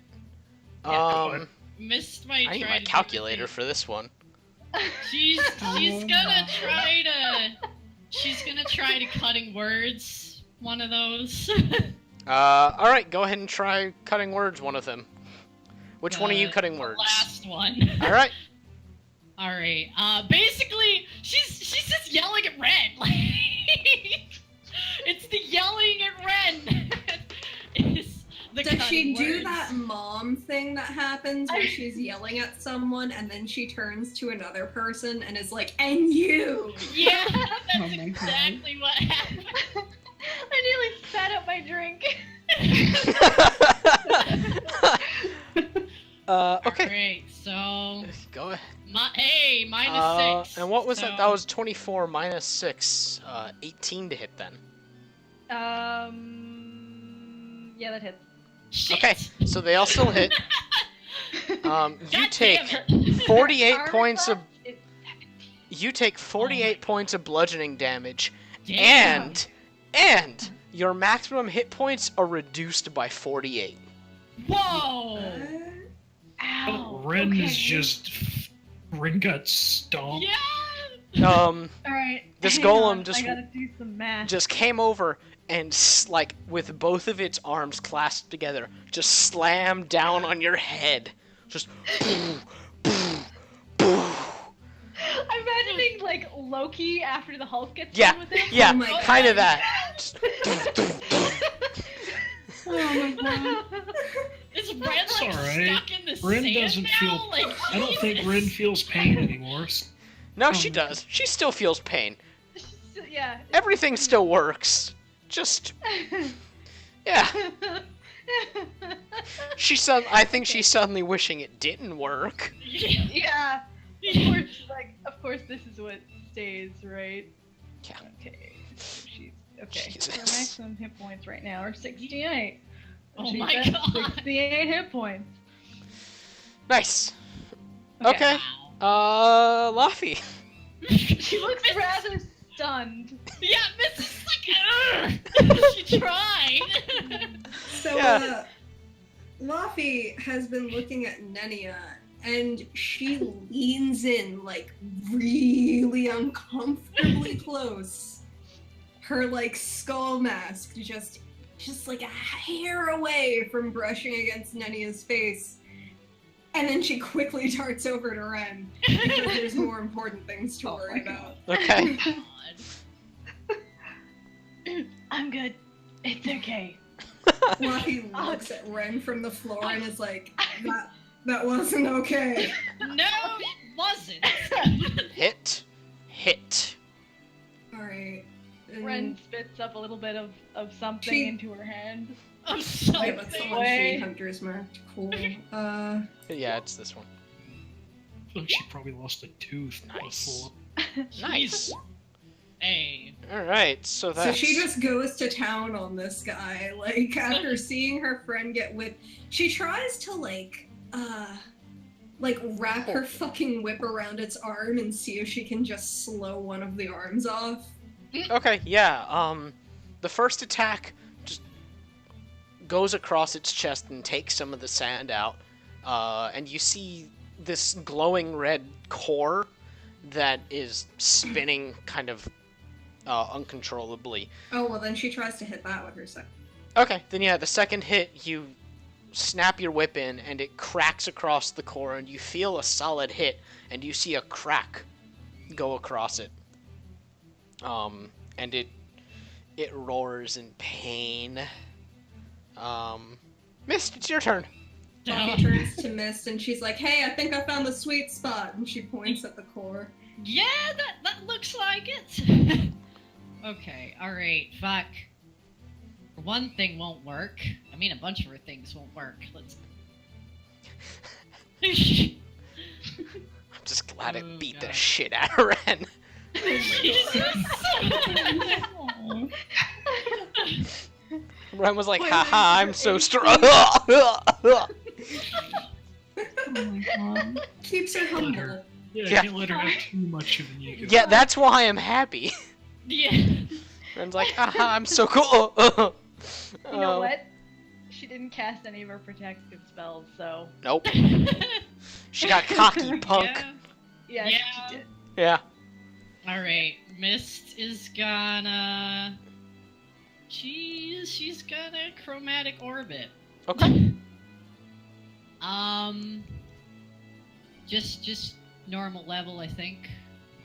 Yeah. Missed might I need try my to do calculator a for this one. thing. She's gonna try to. She's gonna try to cutting words. One of those. Alright, go ahead and try cutting words, one of them. Which one are you cutting The words? last one. Alright. Alright, basically, she's just yelling at Ren. Like, it's the yelling at Ren. It's the Does she cutting do words. that mom thing that happens where she's yelling at someone and then she turns to another person and is like, and you! Yeah, Oh that's my God. exactly what happened. I nearly spat out my drink. Okay. Alright, so, Go ahead. minus 6. And what was that? So- That was 24 minus 6. 18 to hit then. Yeah, that hits. Shit. Okay, so they all still hit. You God take damn it. 48 Armor points of class is 17. you take 48 points of bludgeoning damage, Damn. and your maximum hit points are reduced by 48. Whoa! Ow. Ren okay. is just. Ren got stomped. Yeah! Alright. This hang golem on, just- I gotta do some math. just came over and like with both of its arms clasped together, just slammed down on your head. Just boom, boom, boom. I'm imagining like Loki after the Hulk gets Yeah, done with him. yeah, Oh my kind of God. that. Just Oh my god. Is Ren It's like alright. stuck in the Ren sand doesn't now? feel- Like, I don't think Jesus. Ren feels pain anymore. No, she does. She still feels pain. Yeah. Everything still works. Just yeah. I think she's suddenly wishing it didn't work. Yeah. Yeah. Of course this is what stays, right? Yeah. Okay. She's okay. Jesus. Her maximum hit points right now are 68. Oh She's my at God. 68 hit points. Nice. Okay. Wow. Laffy. She looks rather stunned. Yeah, Miss is like, she tried. So, Yeah. Laffy has been looking at Nenia, and she leans in, like, really uncomfortably close. Her, like, skull mask just like a hair away from brushing against Nenia's face. And then she quickly darts over to Ren, because there's more important things to worry about. Okay. I'm good. It's okay. Laffy looks at Ren from the floor and is like, that wasn't okay. No, it wasn't. Hit. Alright. Ren spits up a little bit of something She- into her hand. I'm Wait, sorry. but someone Way. she Hunter's marked. Cool. Yeah, it's this one. Look, she probably lost a tooth. Nice. before. Nice. Hey. All right, so So that's she just goes to town on this guy. Like, after seeing her friend get whipped, she tries to, like, wrap her fucking whip around its arm and see if she can just slow one of the arms off. okay. Yeah. The first attack just goes across its chest and takes some of the sand out, and you see this glowing red core that is spinning kind of uncontrollably. Oh, well, then she tries to hit that with her second. Okay, then yeah, the second hit, you snap your whip in, and it cracks across the core, and you feel a solid hit, and you see a crack go across it. And it roars in pain. Mist, it's your turn. Buffy turns to Mist and she's like, hey, I think I found the sweet spot. And she points at the core. Yeah, that looks like it. Okay, alright, fuck. One thing won't work. I mean, a bunch of her things won't work. Let's. I'm just Vladik Oh, beat the God. shit out of Ren. Oh, Ren was like, Wait, haha, wait, I'm so wait, strong. oh my god. Keeps her Let humble. her. Yeah, Yeah. can't let her have too much of an ego. Yeah, that's why I'm happy. Yeah. Ren's like, haha, I'm so cool. You know what? She didn't cast any of her protective spells, so Nope. She got cocky, punk. Yeah. yeah, Yeah. she did. Yeah. Alright, Mist is gonna... She's gonna chromatic orbit. Okay. Just normal level, I think.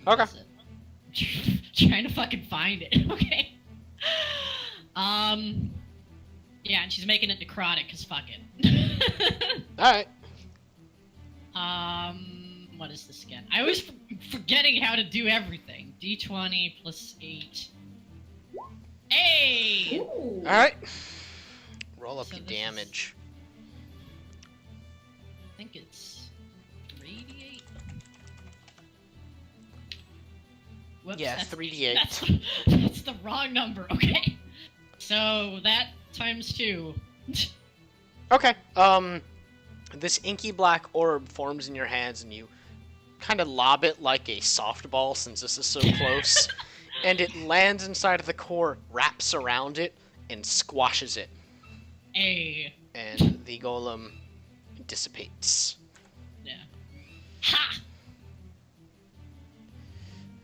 Okay. What is it? Trying to fucking find it. Okay. Yeah, and she's making it necrotic, cause fuck it. Alright. What is this again? I always forgetting how to do everything. D20 plus 8. Hey! Ooh. Alright. Roll up So your this is- damage. I think it's 3d8. Whoops, Yeah, that's 3d8. That's the wrong number. Okay. So that times 2. Okay. This inky black orb forms in your hands, and you kind of lob it like a softball, since this is so close. And it lands inside of the core, wraps around it, and squashes it. Hey. And the golem dissipates. Yeah. Ha!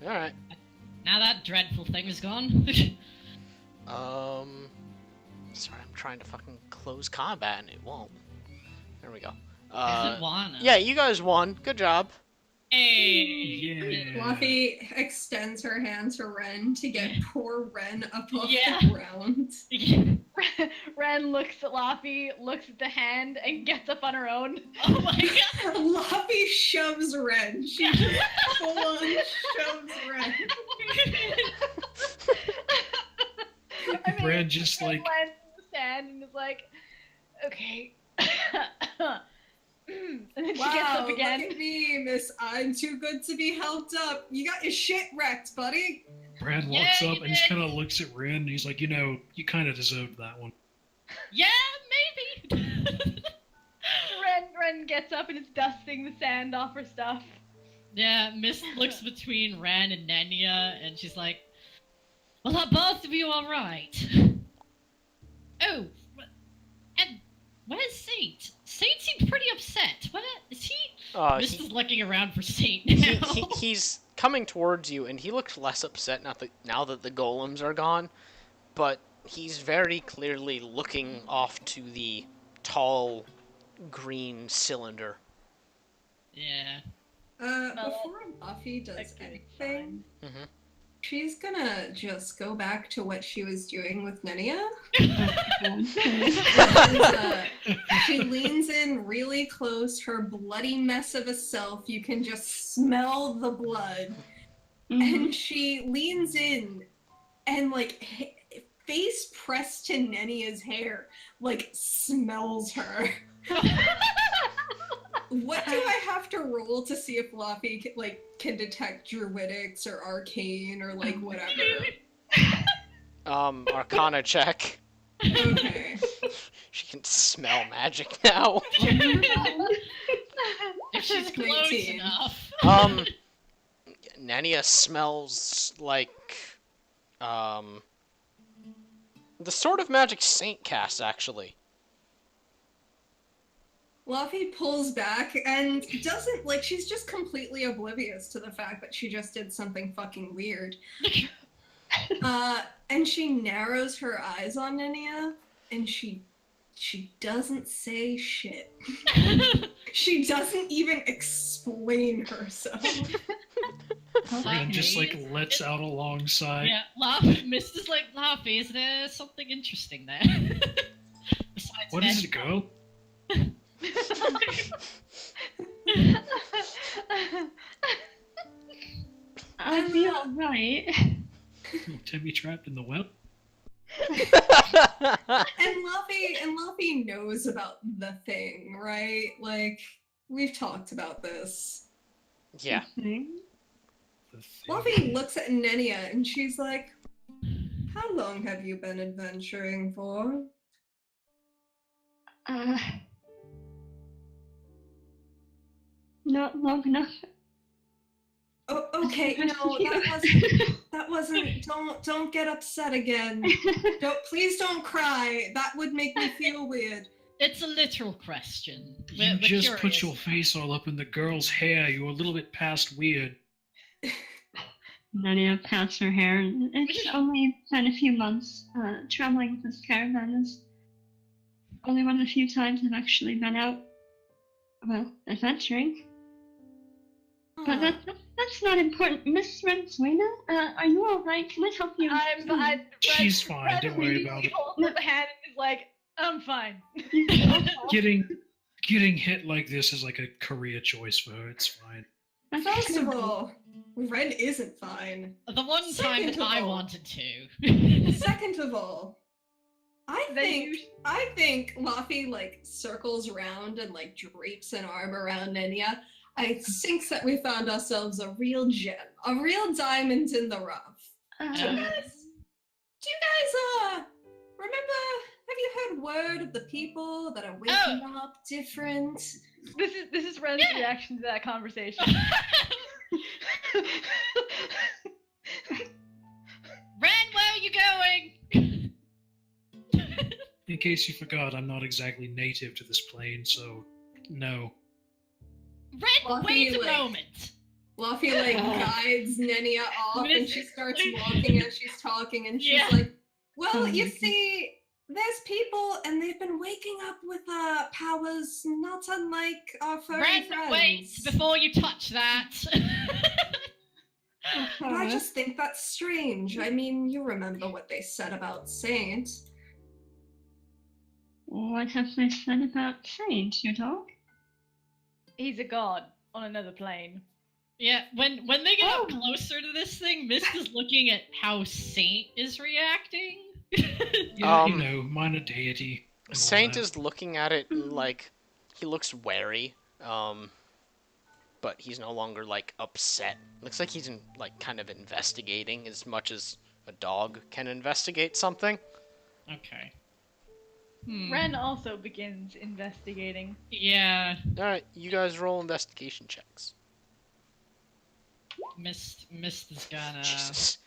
Alright. Now that dreadful thing is gone. Sorry, I'm trying to fucking close combat, and it won't. There we go. Doesn't wanna. Yeah, you guys won. Good job. Hey. Yeah. Fluffy extends her hand to Ren to get poor Ren up off Yeah. the ground. Ren looks at Laffy, looks at the hand, and gets up on her own. Oh my god. Luffy shoves Ren. She just full on shoves Ren. I mean, Brad just Ren like lands in the sand and is like, okay. And then she gets Wow, up again. look at me, Miss I'm too good to be helped up. You got your shit wrecked, buddy. Brad Yeah, walks you up and just did. kind of looks at Ren and he's like, you know, you kind of deserved that one. Yeah, maybe. Ren gets up and is dusting the sand off her stuff. Yeah, Mist looks between Ren and Nenya, and she's like, "Well, are both of you all right?" Oh, and where's Saint? Saint seemed pretty upset. What is he? Mist is looking around for Saint now. He's coming towards you, and he looks less upset now that the golems are gone, but he's very clearly looking off to the tall green cylinder. Yeah. Before Buffy does That could be anything, Mhm. she's gonna just go back to what she was doing with Nenia. And, she leans in really close, her bloody mess of a self. You can just smell the blood. And she leans in and, like, face pressed to Nenia's hair, like, smells her. What do I have to roll to see if Laffy can detect druidics or arcane or like whatever? Arcana check. Okay. She can smell magic now. If she's close 19. enough. Nania smells like, the sort of magic Saint casts, actually. Laffy pulls back and doesn't, like, she's just completely oblivious to the fact that she just did something fucking weird. And she narrows her eyes on Nenia, and she doesn't say shit. She doesn't even explain herself. Ren just like lets out a long sigh. Yeah, Mist is like, Laffy, is there something interesting there? Besides What does magic. it go? I'll be alright. Timmy trapped in the web? And Luffy knows about the thing, right? Like, we've talked about this. Yeah. Okay. The thing. Fluffy looks at Nenia and she's like, how long have you been adventuring for? Uh, not long enough. Oh, okay, no, that wasn't, don't get upset again. Please don't cry. That would make me feel weird. It's a literal question. You We're just put curious. your face all up in the girl's hair. You're a little bit past weird. Nadia pats her hair. It's only been a few months. Traveling with this caravan is only one of the few times I've actually been out, well, adventuring. But that's not important. Miss Renzuela, are you alright? Can I help you? She's fine. Don't worry about it. Holds up a hand and is like, I'm fine. Getting hit like this is like a career choice for her. It's fine. First of all, Ren isn't fine. The one time Second that of I all- wanted to. Second of all, I think Luffy like circles around and like drapes an arm around Nenia. I think that we found ourselves a real gem, a real diamond in the rough. Do you guys remember? Have you heard word of the people that are waking up different? This is Ren's reaction to that conversation. Ren, where are you going? In case you forgot, I'm not exactly native to this plane, so no. Ren, Luffy, wait a like- moment. Luffy like guides Nenia off and she starts walking as she's talking and she's Yeah. like, well, you see, there's people and they've been waking up with powers not unlike our furry Ren, friends. wait before you touch that. But I just think that's strange. I mean, you remember what they said about Saint. What have they said about Saint, you dog? He's a god on another plane. Yeah, when they get up closer to this thing, Mist is looking at how Saint is reacting. Yeah, you know, minor deity. and all Saint that. is looking at it like he looks wary, but he's no longer like upset. Looks like he's like kind of investigating as much as a dog can investigate something. Okay. Ren also begins investigating. Yeah, All right, you guys roll investigation checks. Mist is gonna. Jesus.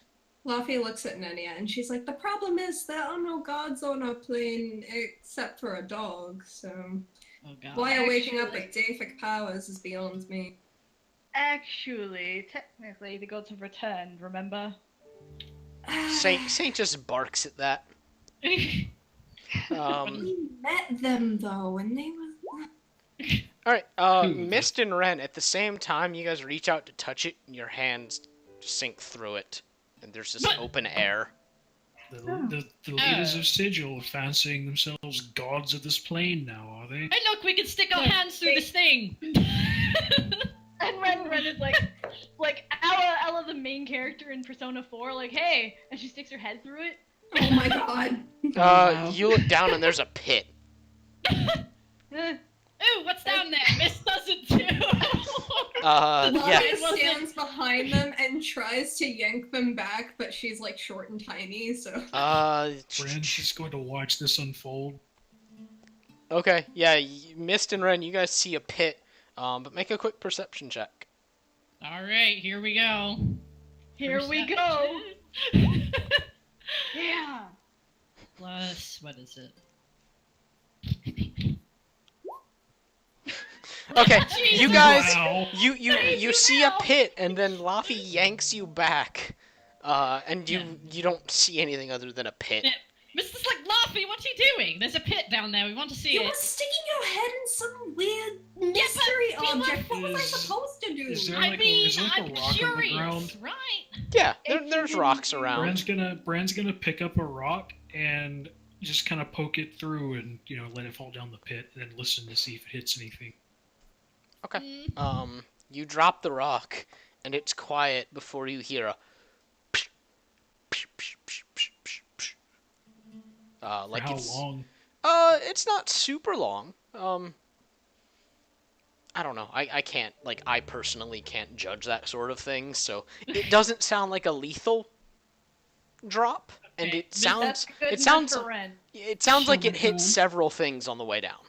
Luffy looks at Nenia and she's like, the problem is there are no gods on our plane except for a dog, so Oh god. why are waking up with deific powers is beyond me. Actually, technically, the gods have returned, remember? Saint just barks at that. We met them though, and they were. All right, Who? Mist and Ren, at the same time, you guys reach out to touch it, and your hands sink through it, and there's this What? open air. The leaders of Sigil are fancying themselves gods of this plane now, are they? Hey, look, we can stick our hands through this thing. And Ren is like Ella, the main character in Persona 4, like, hey, and she sticks her head through it. Oh my god. wow. You look down, and there's a pit. Eh. Ooh, what's down there? Mist does it too. Yeah. Luffy It wasn't- stands behind them and tries to yank them back, but she's like short and tiny, so. Brand's just going to watch this unfold. Okay, yeah, Mist and Ren, you guys see a pit, but make a quick perception check. All right, here we go. Here we go. Yeah. Plus, what is it? Okay, Jesus. you guys, Wow. you see a pit, and then Luffy yanks you back, and you don't see anything other than a pit. Yeah. Mist is like, Luffy, what's he doing? There's a pit down there. We want to see You it. were sticking your head in some weird mystery we were- object. What was I Is- supposed to do? is there- I like mean, is there like a I'm rock on the curious, ground? right? Yeah, If there's you- rocks around. Brand's gonna pick up a rock and just kind of poke it through and let it fall down the pit and then listen to see if it hits anything. Okay. You drop the rock, and it's quiet before you hear a. For Like how it's. long? It's not super long. I don't know. I can't, like, I personally can't judge that sort of thing, so it doesn't sound like a lethal drop, and Okay, it Miss- sounds, That's good it enough sounds, for Ren. it sounds like Oh it my hits God. several things on the way down.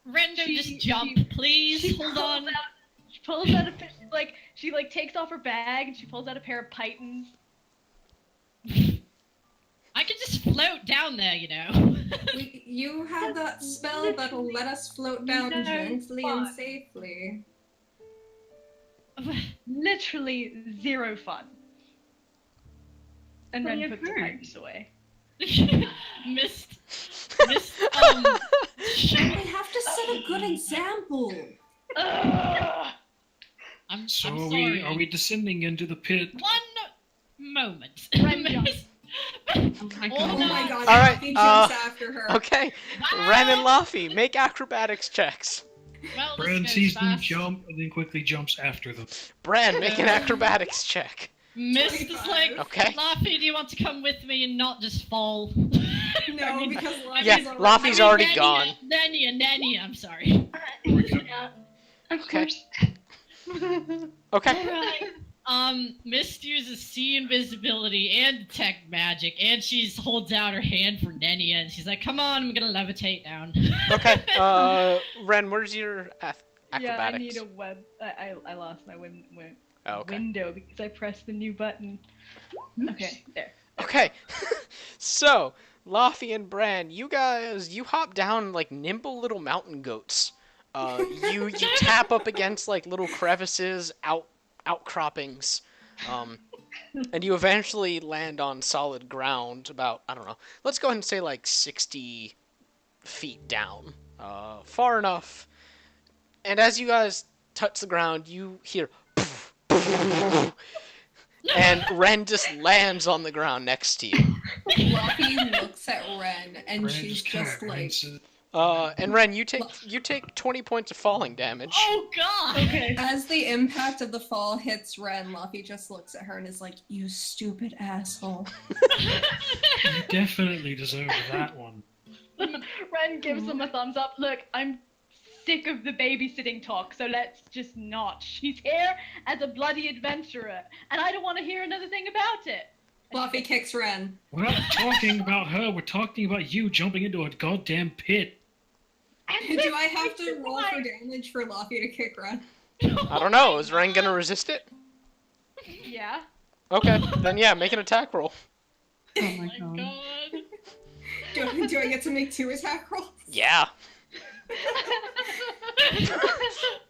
Rendo, just jump, please. She Hold pulls on. She pulls out a she takes off her bag and she pulls out a pair of pythons. I can just float down there, you know. You have that spell that'll let us float down No gently fun. and safely. Literally 0 fun. And Well, Ren you've puts the heard. pythons away. Missed. We have to set a good example. I'm So I'm are sorry. we descending into the pit? One moment. Ren jumps. Oh my Oh Oh god. my god, All right, he jumps after her. Okay, Ren and Luffy, make acrobatics checks. Well, this Bran goes sees them fast. jump and then quickly jumps after them. Bran, make an acrobatics check. Mist is 25. like, Okay. Laffy, do you want to come with me and not just fall? No, because Yeah, Laffy's Laffy's already Nania, gone. Nania, I'm sorry. Yeah, of Okay. course. Okay. Mist uses sea invisibility and detect magic, and she holds out her hand for Nenia, and she's like, "Come on, I'm gonna levitate down." Okay. Ren, where's your acrobatics? Yeah, I need a web. I lost my Oh, okay. window because I pressed the new button. Okay, there. Okay. So, Laffy and Bran, you guys, you hop down like nimble little mountain goats. You tap up against like little crevices, outcroppings, and you eventually land on solid ground. About, I don't know. Let's go ahead and say like 60 feet down, far enough. And as you guys touch the ground, you hear, and Ren just lands on the ground next to you. Luffy looks at Ren and Bran she's kinda just like, glances. And Ren, you take 20 points of falling damage. Oh God! Okay. as the impact of the fall hits Ren, Luffy just looks at her and is like, "You stupid asshole." You definitely deserve that one. Ren gives him a thumbs up. Look, I'm sick of the babysitting talk, so let's just not. She's here as a bloody adventurer, and I don't want to hear another thing about it. Luffy kicks Ren. We're not talking about her, we're talking about you jumping into a goddamn pit. And Do I have to roll for damage for Luffy to kick Ren? I don't know. Is Ren gonna resist it? Yeah. Okay, then yeah, make an attack roll. Oh Oh my my god. God! Do I get to make 2 attack rolls? Yeah.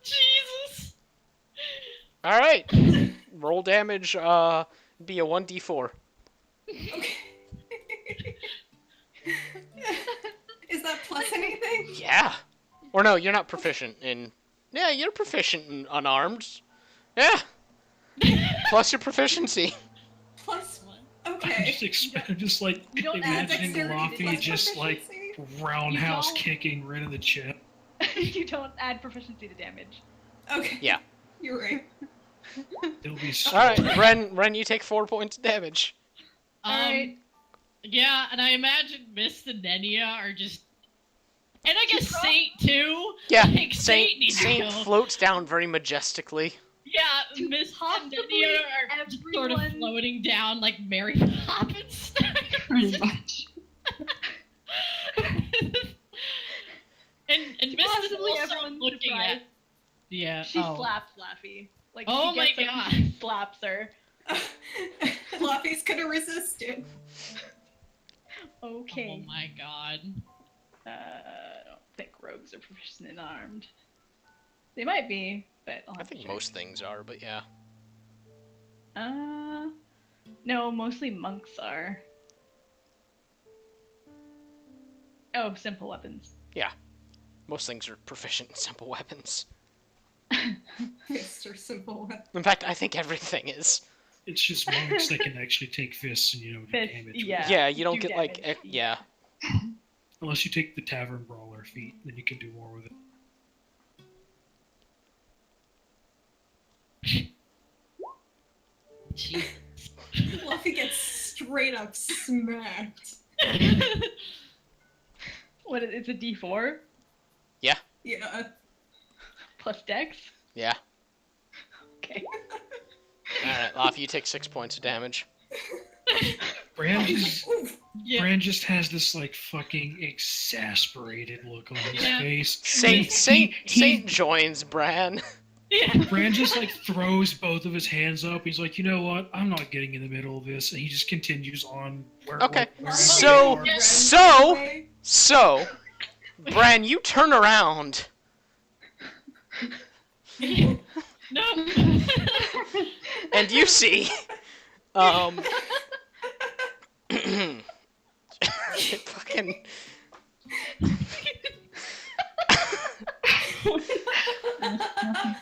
Jesus! All right. Roll damage. Be a 1d4. Okay. Is that plus anything? Yeah. Or no, you're not proficient in. Yeah, you're proficient in unarmed. Yeah. Plus your proficiency. Plus. I'm Okay. I'm just like You don't add imagining dexterity Luffy plus just like proficiency? roundhouse You don't- kicking Ren in the chest. You don't add proficiency to damage. Okay. Yeah. You're right. It'll be All right, Ren, you take 4 points of damage. Alright. Yeah, and I imagine Mist and Nenia are just. And I guess Drop- Saint too. Yeah. Like, Saint needs to Saint go. floats down very majestically. Yeah, Mist and Nenia are just sort of everyone- floating down like Mary Poppins. Pretty much. and Mist is Possibly also everyone's looking surprised. at. Yeah. She oh. slaps Laffy. Like, Oh she my gets her, God. She slaps her. Luffy's gonna resist it. Okay. Oh my God. I don't think rogues are proficient in armed. They might be, but I'll I have to think check. most things are, but yeah. No, mostly monks are. Oh, simple weapons. Most things are proficient in simple weapons. Fists are simple weapons. In fact, I think everything is. It's just monks that can actually take fists and do Fists, damage. yeah. Yeah, you don't do get like damage. yeah. Unless you take the tavern brawler feat, then you can do more with it. Jesus. Luffy gets straight up smacked. What? It's a D4. Yeah. plus Dex. Yeah. Okay. Alright, Laffy, you take 6 points of damage. Bran just, Oof. Yeah. Bran just has this like fucking exasperated look on his Yeah. face. Saint joins Bran. Yeah. Bran just like throws both of his hands up. He's like, you know what? I'm not getting in the middle of this, and he just continues on. Okay, wherever so- they are. So, Bran, you turn around. No. And you see, fucking,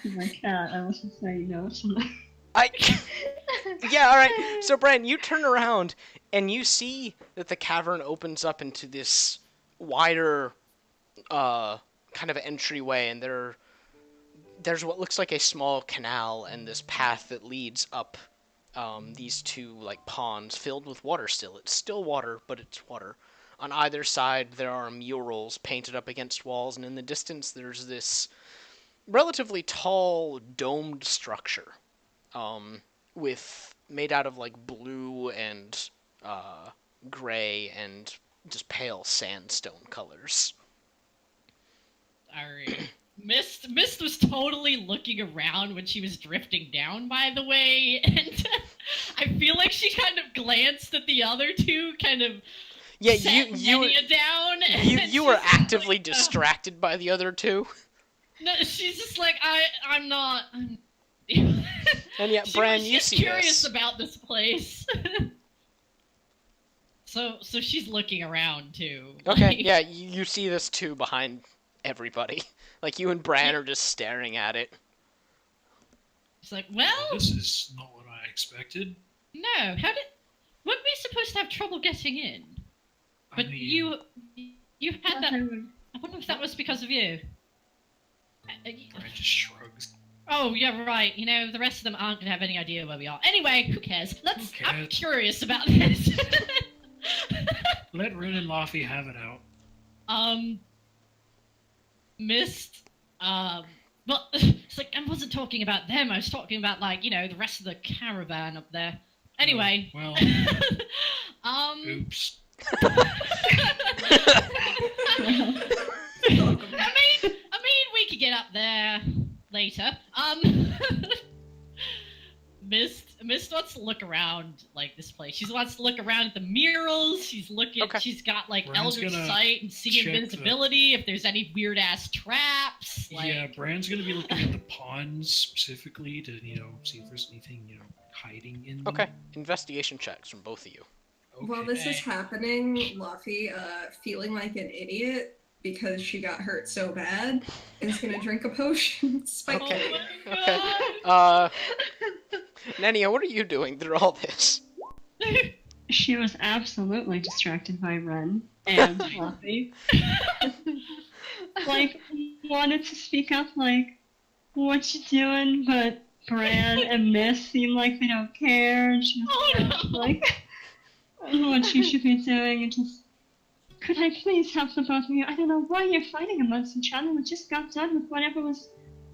My cat, I wasn't saying no. yeah, alright, so Bran, you turn around, and you see that the cavern opens up into this wider, kind of entryway, and there's what looks like a small canal, and this path that leads up, these two, like, ponds filled with water still. It's still water, but it's water. On either side, there are murals painted up against walls, and in the distance, there's this relatively tall, domed structure, made out of, like, blue and, gray and just pale sandstone colors. Alright. Mist was totally looking around when she was drifting down, by the way, and I feel like she kind of glanced at the other two, kind of Yeah, set Nenia down. And you were she's just actively like, distracted by the other two. No, she's just like, I'm not. And yeah, Bran, you she's see curious this. about this place. So she's looking around too. Okay, Like, yeah, you see this too behind everybody. Like, you and Bran are just staring at it. It's like, well, This is not what I expected. no. Weren't we supposed to have trouble getting in? But I mean, you had that. I wonder if that was because of you. Bran just shrugs. Oh yeah, right. You know, the rest of them aren't gonna have any idea where we are. Anyway, who cares? I'm cares? curious about this. Let Rin and Laffy have it out. Mist. Well, it's like I wasn't talking about them. I was talking about, like, you know, the rest of the caravan up there. Anyway. Well, oops. I mean, we could get up there later. Mist wants to look around, like, this place. She wants to look around at the murals. She's looking. Okay. She's got, like, Bran's Elder gonna Sight and see check invisibility. If there's any weird ass traps. Like, Yeah, Bran's gonna be looking at the ponds specifically to, see if there's anything, hiding in them. Okay, investigation checks from both of you. Okay. While this is happening, Luffy, feeling like an idiot because she got hurt so bad, is gonna drink a potion. Spike Okay. Oh my Okay. God. Nenia, what are you doing through all this? She was absolutely distracted by Ren and Fluffy. Like, wanted to speak up, like, what you doing? But Bran and Miss seem like they don't care, and she's Oh, no. like, what she should be doing, and just, could I please help the both of you? I don't know why you're fighting amongst each other. We just got done with whatever was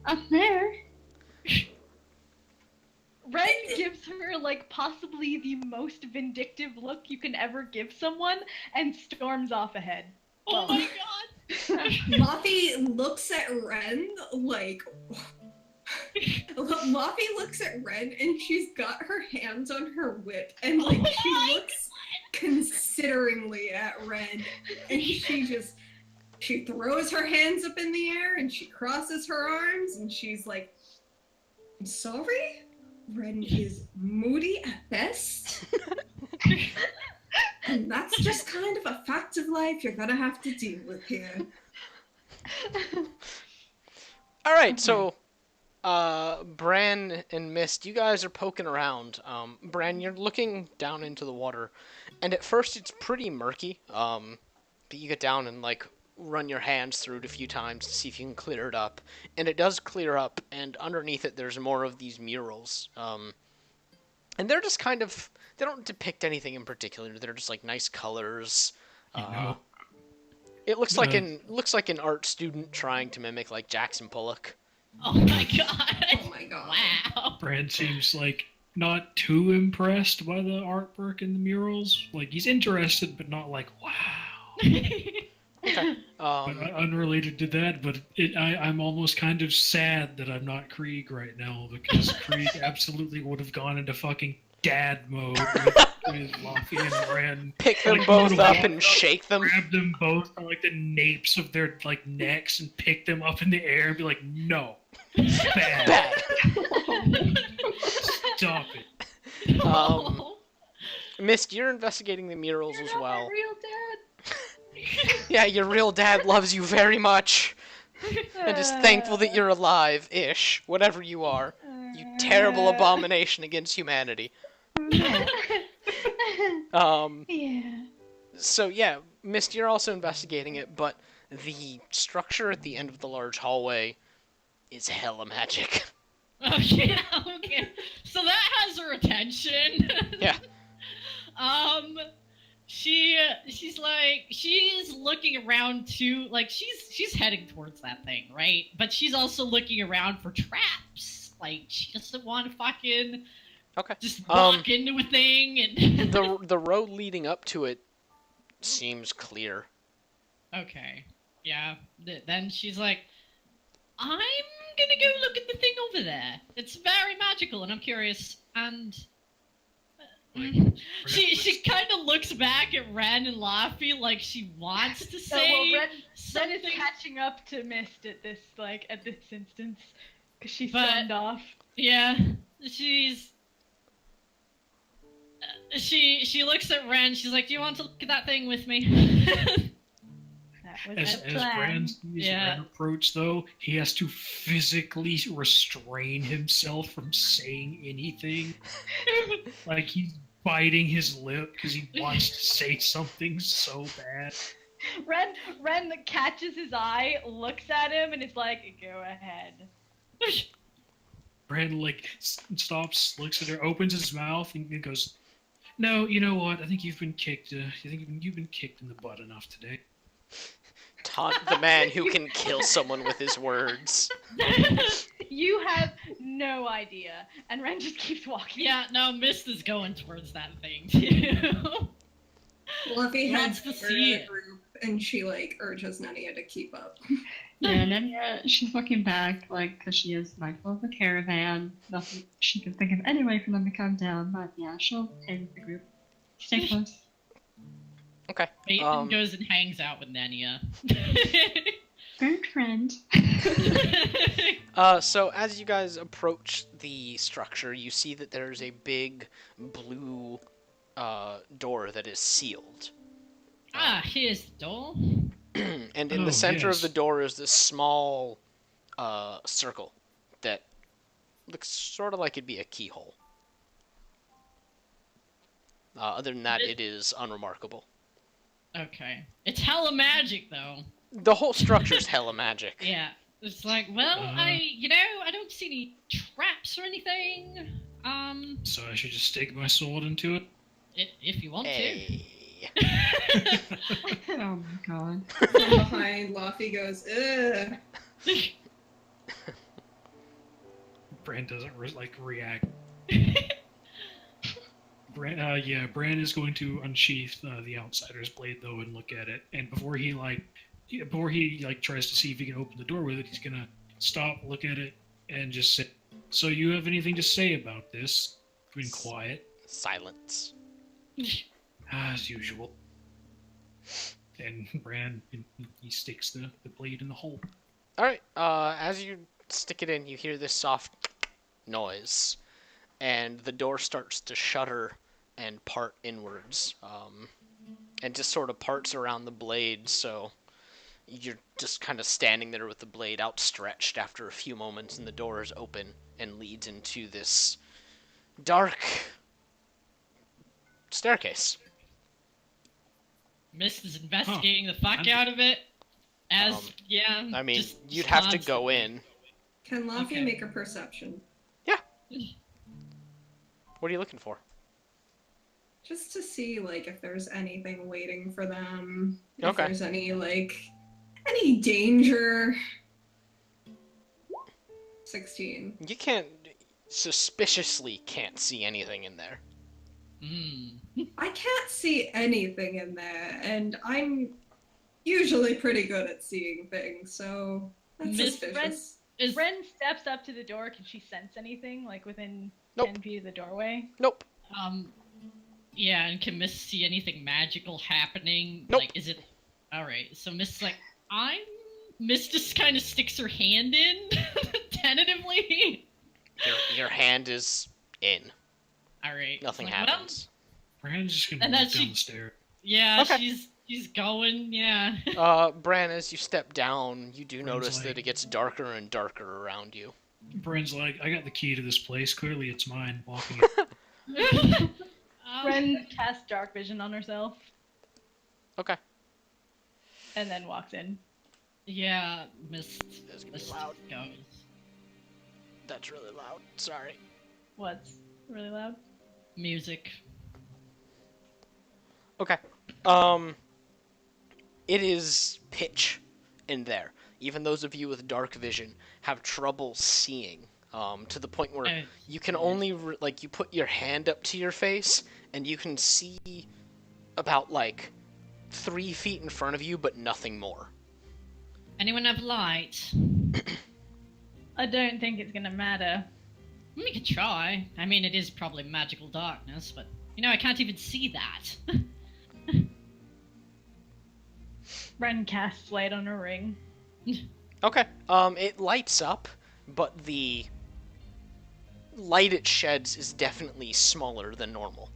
up there. Ren gives her, like, possibly the most vindictive look you can ever give someone and storms off ahead. Oh my god. Luffy looks at Ren like. Luffy looks at Ren and she's got her hands on her whip and like Oh she my looks consideringly at Ren and she throws her hands up in the air and she crosses her arms and she's like, I'm sorry? Ren is moody at best. And that's just kind of a fact of life you're gonna have to deal with here. Alright, so, Bran and Mist, you guys are poking around. Bran, you're looking down into the water, and at first it's pretty murky, but you get down and, like, run your hands through it a few times to see if you can clear it up, and it does clear up, and underneath it there's more of these murals, and they're just kind of, they don't depict anything in particular, they're just, like, nice colors. It looks like an art student trying to mimic, like, Jackson Pollock. Oh my god. Oh my god. Wow. Brand seems like not too impressed by the artwork and the murals. Like he's interested, but not like wow. Okay. But unrelated to that, but I'm almost kind of sad that I'm not Krieg right now because Krieg absolutely would have gone into fucking dad mode with Luffy and Ren. Pick them Like, both he up would've and shake them. Grab them both by like the napes of their like necks and pick them up in the air and be like, no, bad. Bad. Stop it. Mist, you're investigating the murals You're as not well. my real dad. Yeah, your real dad loves you very much and is thankful that you're alive-ish, whatever you are. You terrible abomination against humanity. Yeah. So yeah, Mist, you're also investigating it, but the structure at the end of the large hallway is hella magic. Oh yeah, okay. So that has her attention. Yeah. She's looking around too, like she's heading towards that thing, right? But she's also looking around for traps. Like she doesn't want to fucking Okay. just walk into a thing and The road leading up to it seems clear. Okay. Yeah. Then she's like, I'm gonna go look at the thing over there. It's very magical, and I'm curious. And she kind of looks back at Ren and Laffy like she wants to say Ren something. is catching up to Mist at this instance because she's But- turned off. Yeah, she looks at Ren. She's like, "Do you want to look at that thing with me?" That was As the plan. Ren Yeah. approach, though, he has to physically restrain himself from saying anything. Like he's biting his lip because he wants to say something so bad. Ren catches his eye, looks at him, and is like, "Go ahead." Ren like stops, looks at her, opens his mouth, and goes, "No, you know what? I think you've been kicked. I think you've been kicked in the butt enough today." Taunt the man who can kill someone with his words. You have no idea, and Ren just keeps walking. Yeah, no, Mist is going towards that thing too. Fluffy Wants heads to over see the it. group, and she like urges Nania to keep up. Yeah, and then she's looking back, like, because she is mindful of the caravan. Nothing she can think of any way for them to come down, but yeah, she'll stay with the group. Stay close. Okay. Nathan goes and hangs out with Nania. Good friend. So as you guys approach the structure, you see that there's a big blue door that is sealed. Here's the door. And in Oh, the center yes. of the door is this small circle that looks sort of like it'd be a keyhole. Other than that, it is unremarkable. Okay. It's hella magic, though. The whole structure's hella magic. Yeah. It's like, well, Uh-huh. I don't see any traps or anything. So I should just stick my sword into it. If you want Hey. Oh my god. From behind, Luffy goes, ugh. to. Bran doesn't react. Bran is going to unsheath the outsider's blade though and look at it. And before he tries to see if he can open the door with it, he's gonna stop, look at it, and just say, "So you have anything to say about this?" Been quiet Silence. as usual. And Bran, he sticks the blade in the hole. Alright, as you stick it in, you hear this soft noise. And the door starts to shudder and part inwards. And just sort of parts around the blade, so you're just kind of standing there with the blade outstretched after a few moments, and the door is open and leads into this dark staircase. Mist is investigating the fuck out of it. I mean, just you'd have to constantly. go in. Can Luffy Okay. make a perception? What are you looking for? Just to see, like, if there's anything waiting for them. If Okay. there's any danger. 16. You can't suspiciously can't see anything in there. I can't see anything in there, and I'm usually pretty good at seeing things, so that's Miss suspicious. Is Ren steps up to the door. Can she sense anything, like within Nope. 10 feet of the doorway? Nope. yeah, and can Miss see anything magical happening? Nope. Like, is it alright? So Miss is like, Miss just kind of sticks her hand in tentatively. Your hand is in. Alright. Nothing Like, happens. Brand's just gonna And walk then down she- the stairs. Yeah, Okay. she's going. Yeah. Bran, as you step down, you do Bran's notice like- that it gets darker and darker around you. Brand's like, I got the key to this place. Clearly, it's mine. Walking Ren casts dark vision on herself Okay. and then walks in. Yeah, Miss That's gonna be loud. goes. That's really loud. Sorry. What's really loud? Music. Okay. It is pitch in there. Even those of you with dark vision have trouble seeing. To the point where you can only you put your hand up to your face and you can see about 3 feet in front of you, but nothing more. Anyone have light? I don't think it's gonna matter. We could try. I mean, it is probably magical darkness, but I can't even see that. Ren casts light on her ring. Okay. It lights up, but the light it sheds is definitely smaller than normal.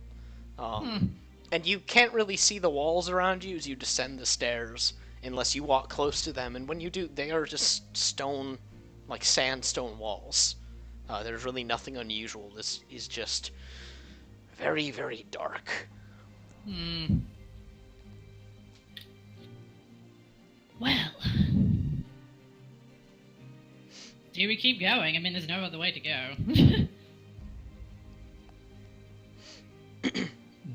And you can't really see the walls around you as you descend the stairs unless you walk close to them. And when you do, they are just stone, sandstone walls. There's really nothing unusual. This is just very, very dark. Well, do we keep going? I mean, there's no other way to go.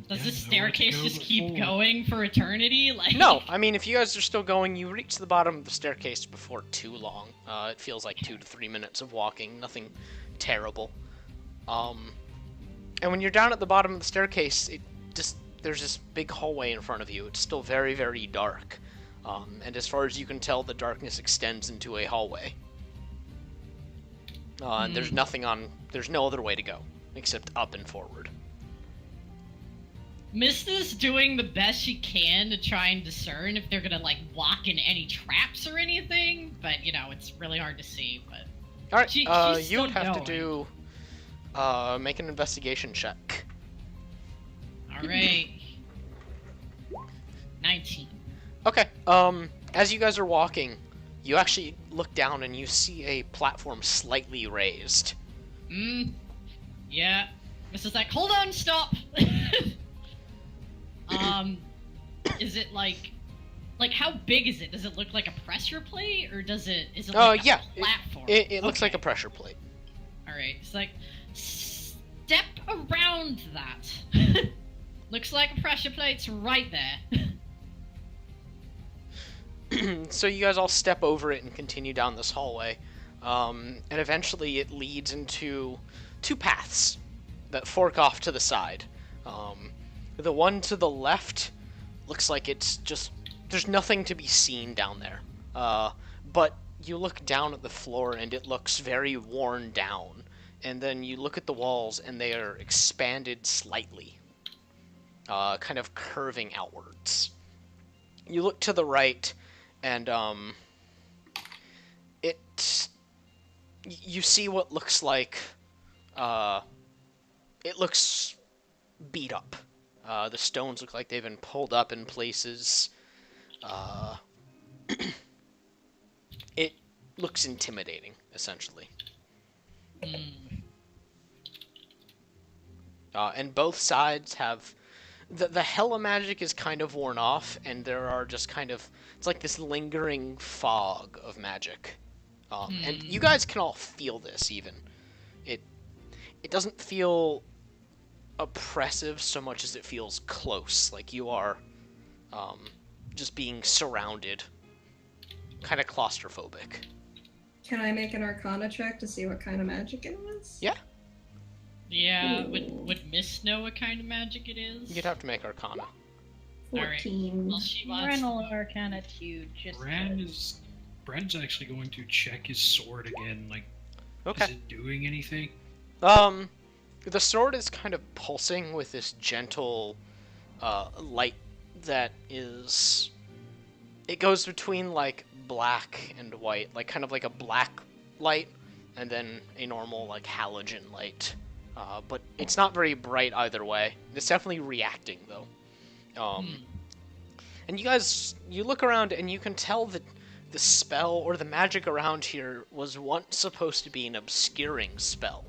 Does Yeah, this nowhere to staircase go just but keep forward. going for eternity? No, I mean, if you guys are still going, you reach the bottom of the staircase before too long. It feels like 2 to 3 minutes of walking, nothing terrible. And when you're down at the bottom of the staircase, there's this big hallway in front of you. It's still very, very dark. And as far as you can tell, the darkness extends into a hallway. And there's no other way to go, except up and forward. Mista's doing the best she can to try and discern if they're gonna walk in any traps or anything, but it's really hard to see. But Alright, she's you would still have to do, make an investigation check. all right, 19. Okay, as you guys are walking, you actually look down and you see a platform slightly raised. Yeah. Mista's like, hold on, stop. Is it how big is it? Does it look like a pressure plate, or is it yeah, a platform? It looks Okay. like a pressure plate. Alright, it's step around that. Looks like a pressure plate's right there. So you guys all step over it and continue down this hallway. And eventually it leads into 2 paths that fork off to the side. The one to the left looks like there's nothing to be seen down there. But you look down at the floor and it looks very worn down. And then you look at the walls and they are expanded slightly, kind of curving outwards. You look to the right and you see what looks like it looks beat up. The stones look like they've been pulled up in places. It looks intimidating, essentially. And both sides have... The Hella magic is kind of worn off, and there are just it's like this lingering fog of magic. And you guys can all feel this, even. It doesn't feel oppressive so much as it feels close, like you are just being surrounded, kind of claustrophobic. Can I make an Arcana check to see what kind of magic it was? Yeah. Yeah, Ooh. would Miss know what kind of magic it is? You'd have to make Arcana. 14. Well, she wants. Renal Arcana too, just Brand's actually going to check his sword again. Like, Okay. is it doing anything? The sword is kind of pulsing with this gentle light that is. It goes between like black and white, like kind of like a black light, and then a normal like halogen light. But it's not very bright either way. It's definitely reacting though. And you look around and you can tell that the spell or the magic around here was once supposed to be an obscuring spell.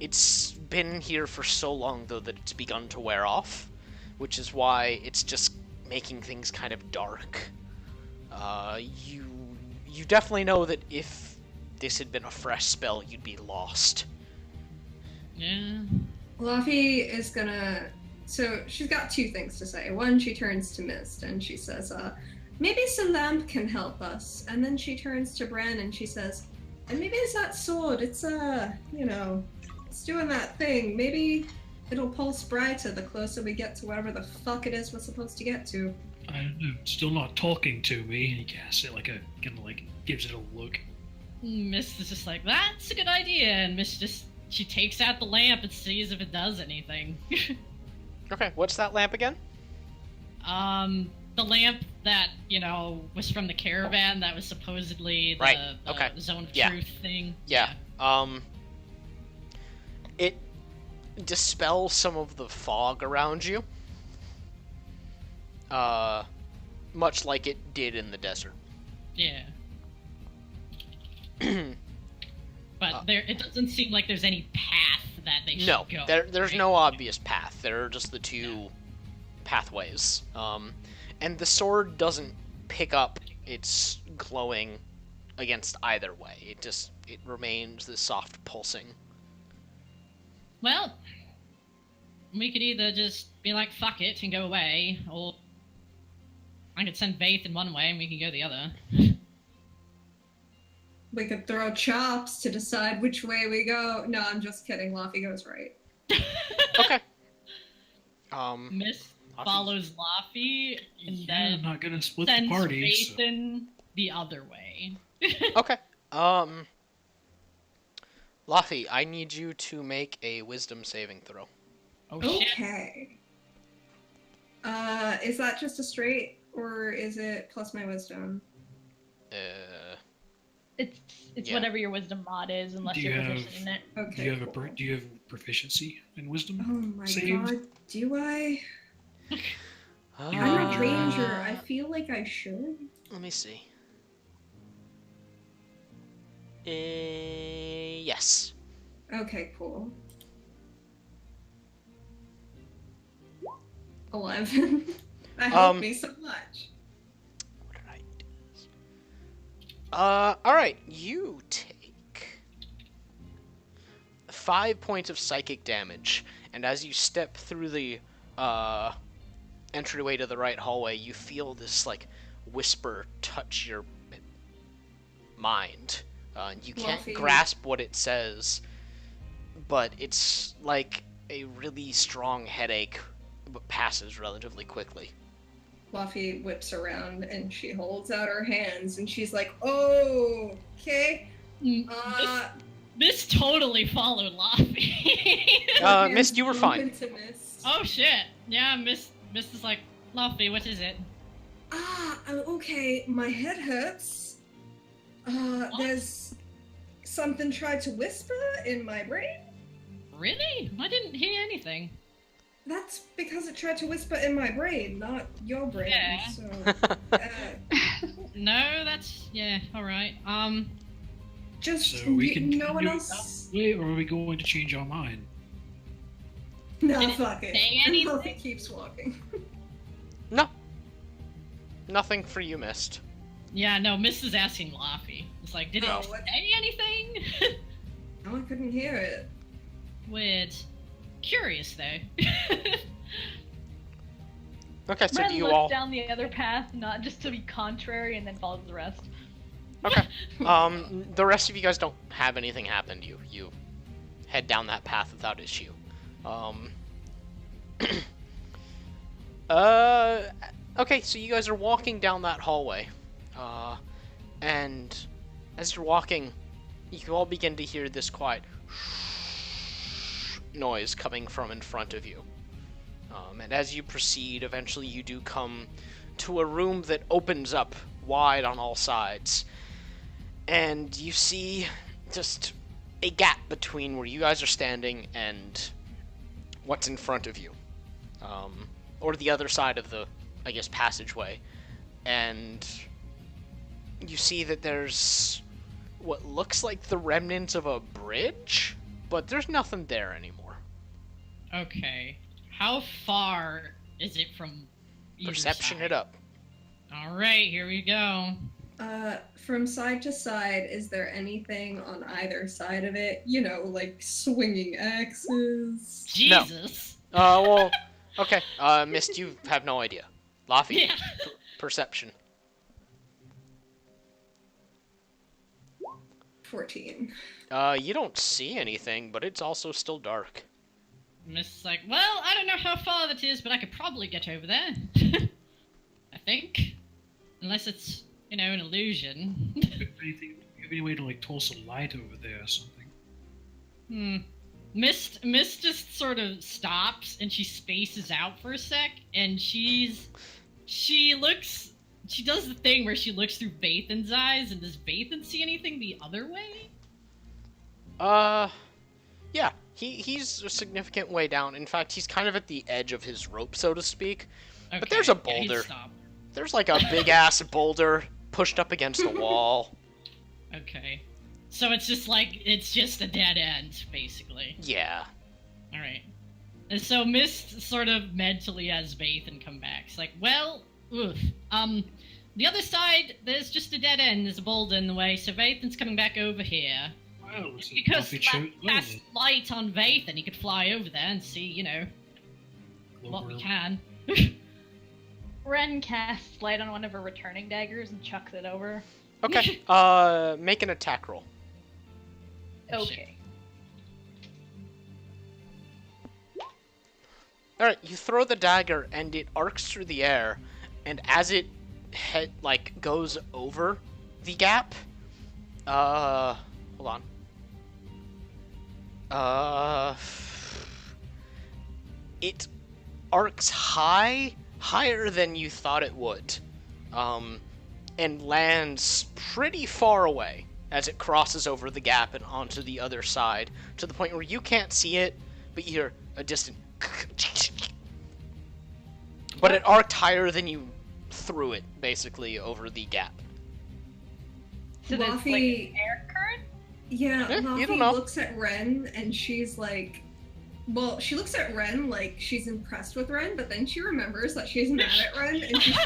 It's been here for so long though that it's begun to wear off, which is why it's just making things kind of dark. You definitely know that if this had been a fresh spell, you'd be lost. Yeah. Luffy is gonna. So she's got two things to say. One, she turns to Mist and she says, maybe some lamp can help us. And then she turns to Bran and she says, and maybe it's that sword. It's, it's doing that thing. Maybe it'll pulse brighter the closer we get to whatever the fuck it is we're supposed to get to. I don't know. It's still not talking to me. And he casts it like kind of like gives it a look. Miss is just like, that's a good idea, and Miss she takes out the lamp and sees if it does anything. Okay, what's that lamp again? The lamp that, was from the caravan that was supposedly the, Right, the okay. Zone of Yeah. Truth thing. Yeah. It dispels some of the fog around you. Much like it did in the desert. Yeah. But it doesn't seem like there's any path that they should No, go. there's right? no obvious path. There are just the two pathways. And the sword doesn't pick up its glowing against either way. It remains this soft pulsing. Well, we could either just be like, fuck it, and go away, or I could send Vaith in one way and we can go the other. We could throw chops to decide which way we go. No, I'm just kidding. Luffy goes right. Okay. Miss Laffy. follows Laffy, and Yeah, then I'm not gonna split the sends party. So. Vaithan the other way. Okay. Laffy, I need you to make a wisdom saving throw. Oh shit. Okay. Is that just a straight, or is it plus my wisdom? it's Yeah. whatever your wisdom mod is, unless Do you you're have- proficient in it. Okay. Do you have cool. do you have proficiency in wisdom? Oh my saves? god, do I? I'm a ranger. I feel like I should. Let me see. Yes. Okay, cool. 11. That helped me so much. What did I do? Alright, you take 5 points of psychic damage, and as you step through the entryway to the right hallway, you feel this like whisper touch your mind. You can't Fluffy. grasp what it says, but it's like a really strong headache, but passes relatively quickly. Fluffy whips around and she holds out her hands and she's like, "Oh, okay." Miss totally followed Laffy. Her Mist, hands you were bump fine. into Mist. Oh shit. Yeah, Miss is like, Laffy, what is it? Okay, my head hurts. There's something tried to whisper in my brain. Really? I didn't hear anything. That's because it tried to whisper in my brain, not your brain. Yeah. So, No, that's alright. just So we can no one do it else. that way, or are we going to change our mind? No, Did it fuck it. say And anything? Luffy keeps walking. No. Nothing for you, Mist. Yeah, no, Miss is asking Laffy. It's like, did Oh, it what? say anything? No, I couldn't hear it. Weird. Curious though. Okay, so Ren do you looks all... down the other path, not just to be contrary, and then follows the rest. Okay. The rest of you guys don't have anything happen to you. You head down that path without issue. Um, uh, okay, so you guys are walking down that hallway. And as you're walking, you all begin to hear this quiet noise coming from in front of you. And as you proceed, eventually you do come to a room that opens up wide on all sides. And you see just a gap between where you guys are standing and what's in front of you. Or the other side of the, I guess, passageway. And you see that there's what looks like the remnants of a bridge, but there's nothing there anymore. Okay. How far is it from either Perception side? it up. Alright, here we go. From side to side, is there anything on either side of it? You know, like swinging axes. Jesus. Well, okay. Mist, you have no idea. Laffy, Yeah. perception. 14. You don't see anything, but it's also still dark. Mist's like, well, I don't know how far that is, but I could probably get over there. I think. Unless it's, you know, an illusion. Anything, you have any way to like toss a light over there or something? Mist just sort of stops and she spaces out for a sec, and she does the thing where she looks through Vathan's eyes, and does Vathan see anything the other way? Yeah. He's a significant way down. In fact, he's kind of at the edge of his rope, so to speak. Okay, But there's a yeah, he'd boulder. stop. There's like a big-ass boulder pushed up against the wall. Okay. So it's just a dead end, basically. Yeah. Alright. And so Mist sort of mentally has Vathan come back. It's like, well, oof. The other side, there's just a dead end, there's a boulder in the way, so Vathan's coming back over here. Well, it's a Because coffee show. cast light on Vathan, he could fly over there and see, you know, what we can. Ren casts light on one of her returning daggers and chucks it over. Okay. Make an attack roll. Okay. Alright, you throw the dagger and it arcs through the air, and as it goes over the gap, hold on. It arcs higher than you thought it would, and lands pretty far away as it crosses over the gap and onto the other side, to the point where you can't see it, but you hear a distant but it arced higher than you threw it, basically, over the gap. So there's like Laffy- an air current? Yeah, Yeah, you Laffy don't know. looks at Ren and she's like, well, she looks at Ren like she's impressed with Ren, but then she remembers that she's mad at Ren and she's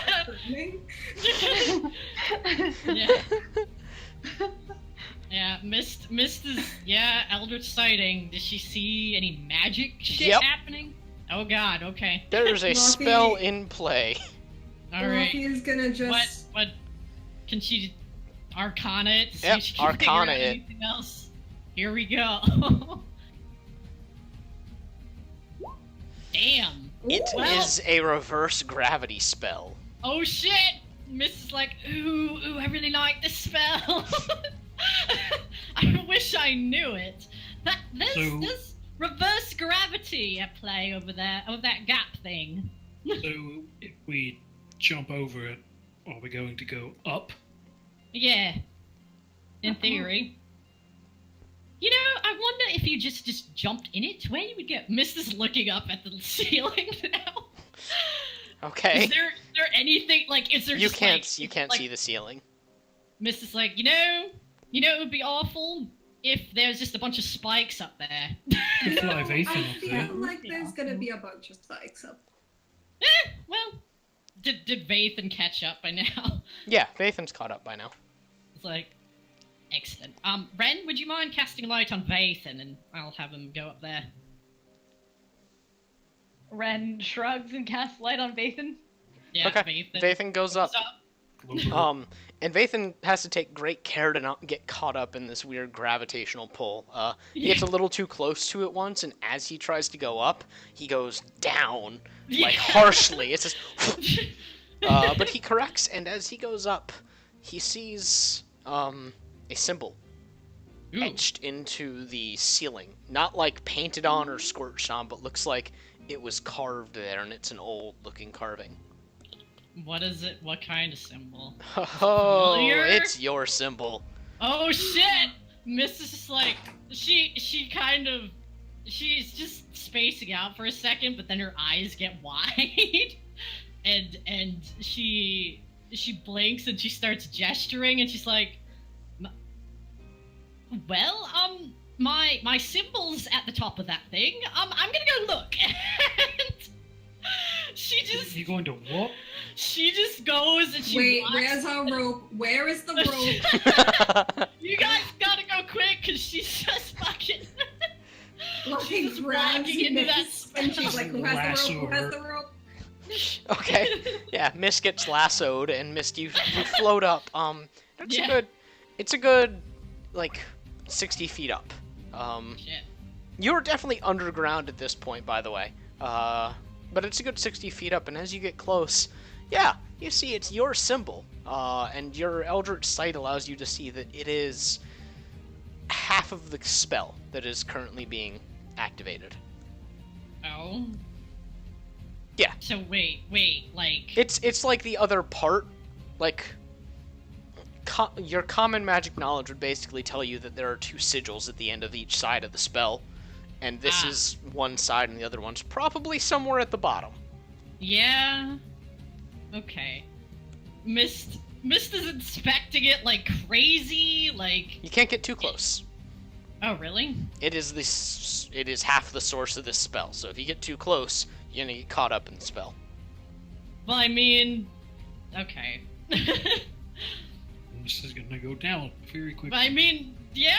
screaming. Yeah. Yeah, Mist is, Eldritch Sighting. Does she see any magic shit Yep. happening? Oh god, okay. There's a Laffy- spell in play. Alright. Laffy is gonna just. What, can she Arcana it to see Yep, if she can figure Arcana out it. anything else? Here we go. Damn. It Well- is a reverse gravity spell. Oh shit! Miss is like, ooh, I really like this spell. I wish I knew it. There's reverse gravity at play over there, over that gap thing. So if we jump over it, are we going to go up? Yeah. In theory. You know, I wonder if you just jumped in it, where you would get. Miss is looking up at the ceiling now. Okay. Is there anything like? Is there? You just, can't like, you can't like, see the ceiling. Miss is like, you know, it would be awful if there's just a bunch of spikes up there. We could fly I Vathan up feel there. like there's gonna be a bunch of spikes up. Well, did Vathan catch up by now? Yeah, Vathan's caught up by now. It's like, excellent. Ren, would you mind casting light on Vathan, and I'll have him go up there. Ren shrugs and casts light on Vathan. Yeah, Okay, Vathan. Vathan goes up. Global. And Vathan has to take great care to not get caught up in this weird gravitational pull. He gets a little too close to it once, and as he tries to go up, he goes down, like, harshly. It's just... but he corrects, and as he goes up, he sees a symbol Ooh. etched into the ceiling. Not, like, painted on or scorched on, but looks like it was carved there, and it's an old-looking carving. What is it? What kind of symbol? Oh, Familiar? it's your symbol. Oh shit! Miss is just like she's just spacing out for a second, but then her eyes get wide, and she blinks and she starts gesturing and she's like, well, my symbol's at the top of that thing. I'm gonna go look. And she just You going to what? she just goes and she Wait, walks. where's our rope? Where is the rope? You guys gotta go quick because she's just fucking. Lucky just grabs walking into that Miss, and she's like, who has the rope? Who has Lasso the rope? Okay. Yeah, Mist gets lassoed, and Mist, you float up. It's a good, like, 60 feet up. Shit. You're definitely underground at this point, by the way. But it's a good 60 feet up, and as you get close, yeah, you see it's your symbol. And your Eldritch Sight allows you to see that it is half of the spell that is currently being activated. Oh. Yeah. So wait, like. It's like the other part, like, your common magic knowledge would basically tell you that there are two sigils at the end of each side of the spell, and this is one side and the other one's probably somewhere at the bottom. Yeah. Okay. Mist is inspecting it like crazy, like. You can't get too close. Oh really? It is half the source of this spell, so if you get too close, you're gonna get caught up in the spell. Well, I mean, okay. This is gonna go down very quickly. But I mean, yeah,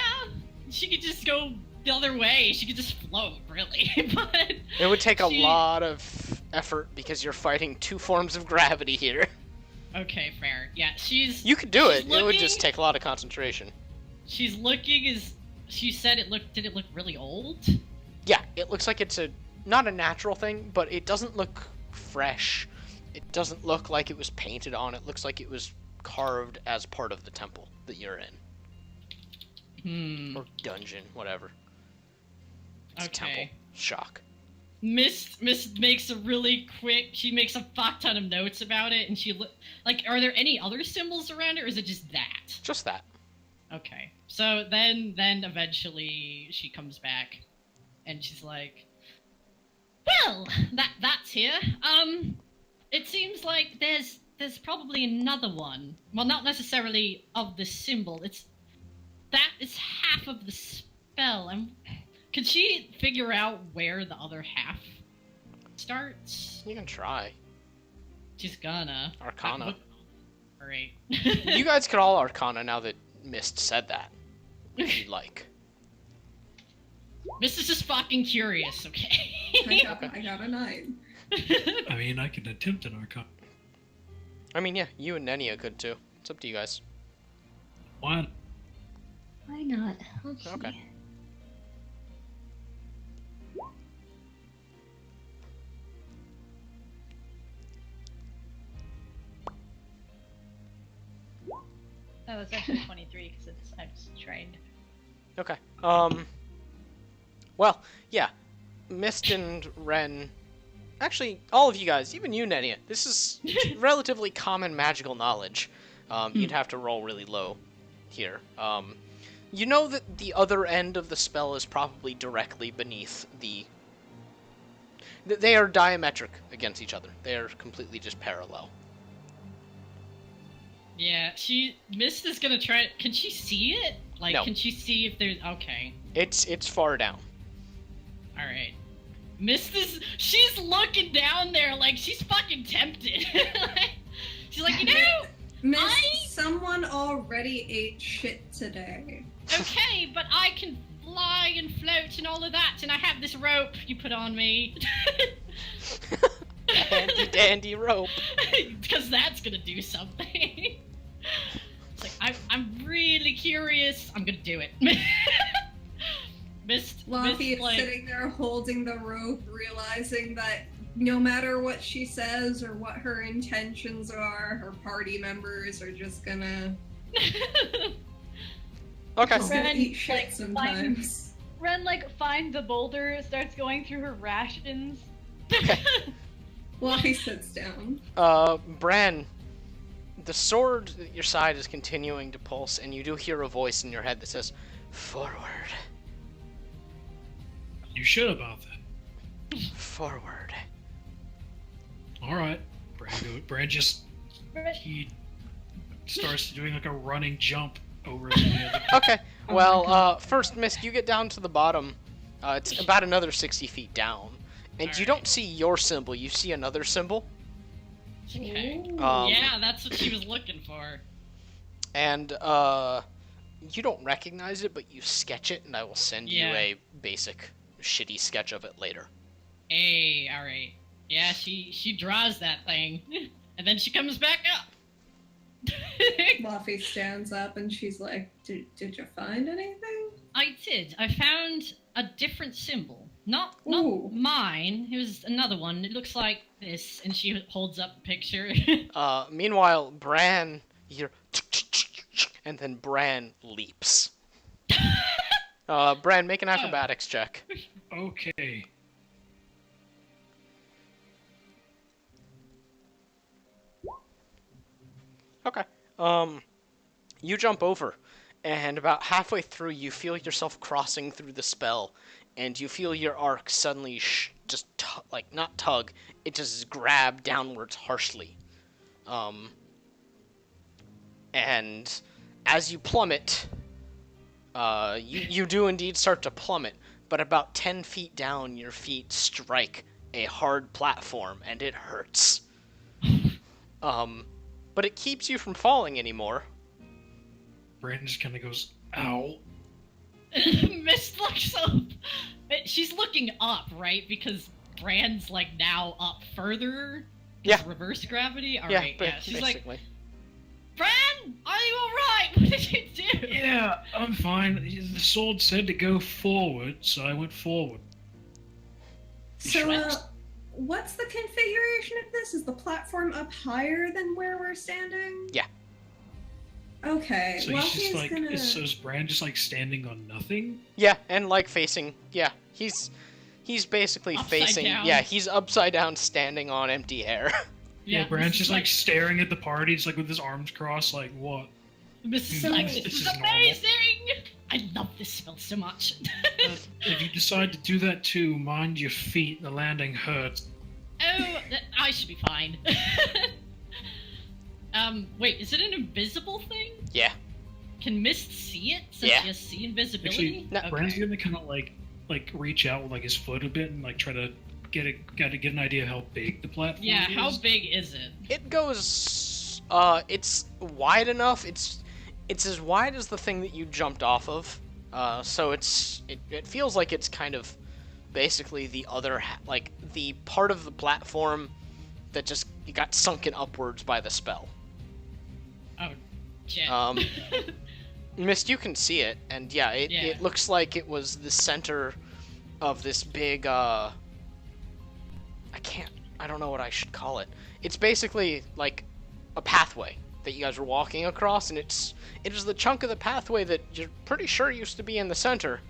she could just go the other way. She could just float, really. But It would take a lot of effort because you're fighting two forms of gravity here. Okay, fair. Yeah, You could do it. she's It would just looking- take a lot of concentration. She's looking as she said. Did it look really old? Yeah, it looks like it's not a natural thing, but it doesn't look fresh. It doesn't look like it was painted on. It looks like it was carved as part of the temple that you're in. Or dungeon, whatever. It's a temple. Okay. Shock. Mist makes a really quick. She makes a fuck ton of notes about it, and like, are there any other symbols around it, or is it just that? Just that. Okay. So then eventually she comes back, and she's like, "Well, that's here. It seems like there's probably another one. Well, not necessarily of the symbol. That is half of the spell. And could she figure out where the other half starts? You can try. She's gonna. Arcana. Alright. You guys could all Arcana now that Mist said that. If you'd like. Mist is just fucking curious, okay? I got a 9. I mean, I could attempt an Arcana. I mean, yeah, you and Nenia could too. It's up to you guys. Why? Why not? Let's see. Okay. Oh, it's actually 23 because I'm just trained. Okay. Well, yeah. Mist and Ren. Actually, all of you guys, even you, Nenia. This is relatively common magical knowledge. You'd have to roll really low here. You know that the other end of the spell is probably directly beneath the. They are diametric against each other. They are completely just parallel. Yeah, Mist is gonna try. Can she see it? Like, No. Can she see if there's? Okay, It's far down. all right. Mist she's looking down there like she's fucking tempted. She's like, Miss, I- someone already ate shit today. okay, but I can fly and float and all of that, and I have this rope you put on me. handy dandy rope. Because that's gonna do something. It's like, I'm really curious. I'm gonna do it. Luffy is like, sitting there holding the rope, realizing that no matter what she says or what her intentions are, her party members are just gonna Okay. Ren, eat shit like, sometimes. Ren, like, finds the boulder, starts going through her rations. Luffy sits down. Bran, the sword at your side is continuing to pulse, and you do hear a voice in your head that says, "Forward, You should about that. forward." All right. Bran just Ren, he starts doing like a running jump over to the other. Okay. Oh Well, my God. first, Mist, you get down to the bottom. It's about another 60 feet down, and you Alright. don't see your symbol. You see another symbol. okay. Ooh. Yeah, that's what she was looking for. And you don't recognize it, but you sketch it, and I will send you Yeah. a basic, shitty sketch of it later. Hey, alright. Yeah, she draws that thing. And then she comes back up. Luffy stands up and she's like, did you find anything? I did. I found a different symbol. Not Ooh. mine. It was another one. It looks like this, and she holds up a picture. Meanwhile, Bran, you hear, and then Bran leaps. Bran, make an acrobatics check. Okay. Okay. You jump over, and about halfway through, you feel yourself crossing through the spell, and you feel your arc suddenly not tug, it just grab downwards harshly. And as you plummet, you do indeed start to plummet, but about 10 feet down, your feet strike a hard platform, and it hurts. But it keeps you from falling anymore. Bran just kind of goes, "Ow." Mist looks up. She's looking up, right? Because Bran's like now up further. 'Cause Yeah. Reverse gravity. All Yeah, right. but Yeah. She's like, basically. Bran, are you all right? What did you do? Yeah, I'm fine. The sword said to go forward, so I went forward. So, what's the configuration of this? Is the platform up higher than where we're standing? Yeah. Okay. So he's Luffy's just like, gonna... so is Bran just like standing on nothing? Yeah, and like facing. Yeah, he's basically Upside facing. down. Yeah, he's upside down, standing on empty air. Yeah, Bran's Mist is just like staring at the party, just like with his arms crossed, like what? Mist is So- like, This this is is normal. amazing. I love this spell so much. If you decide to do that too, mind your feet. The landing hurts. I should be fine. Wait, is it an invisible thing? Yeah. Can Mist see it since Yeah. she has see invisibility? Actually, No. Bran's gonna kind of like reach out with like his foot a bit and like try to get an idea of how big the platform Yeah, is. how big is it? It goes. It's wide enough. It's as wide as the thing that you jumped off of. So it feels like it's kind of basically the other like the part of the platform that just got sunken upwards by the spell. Oh, shit. Mist, you can see it, and yeah, Yeah. it looks like it was the center of this big, I don't know what I should call it. It's basically like a pathway that you guys were walking across, and it is the chunk of the pathway that you're pretty sure used to be in the center,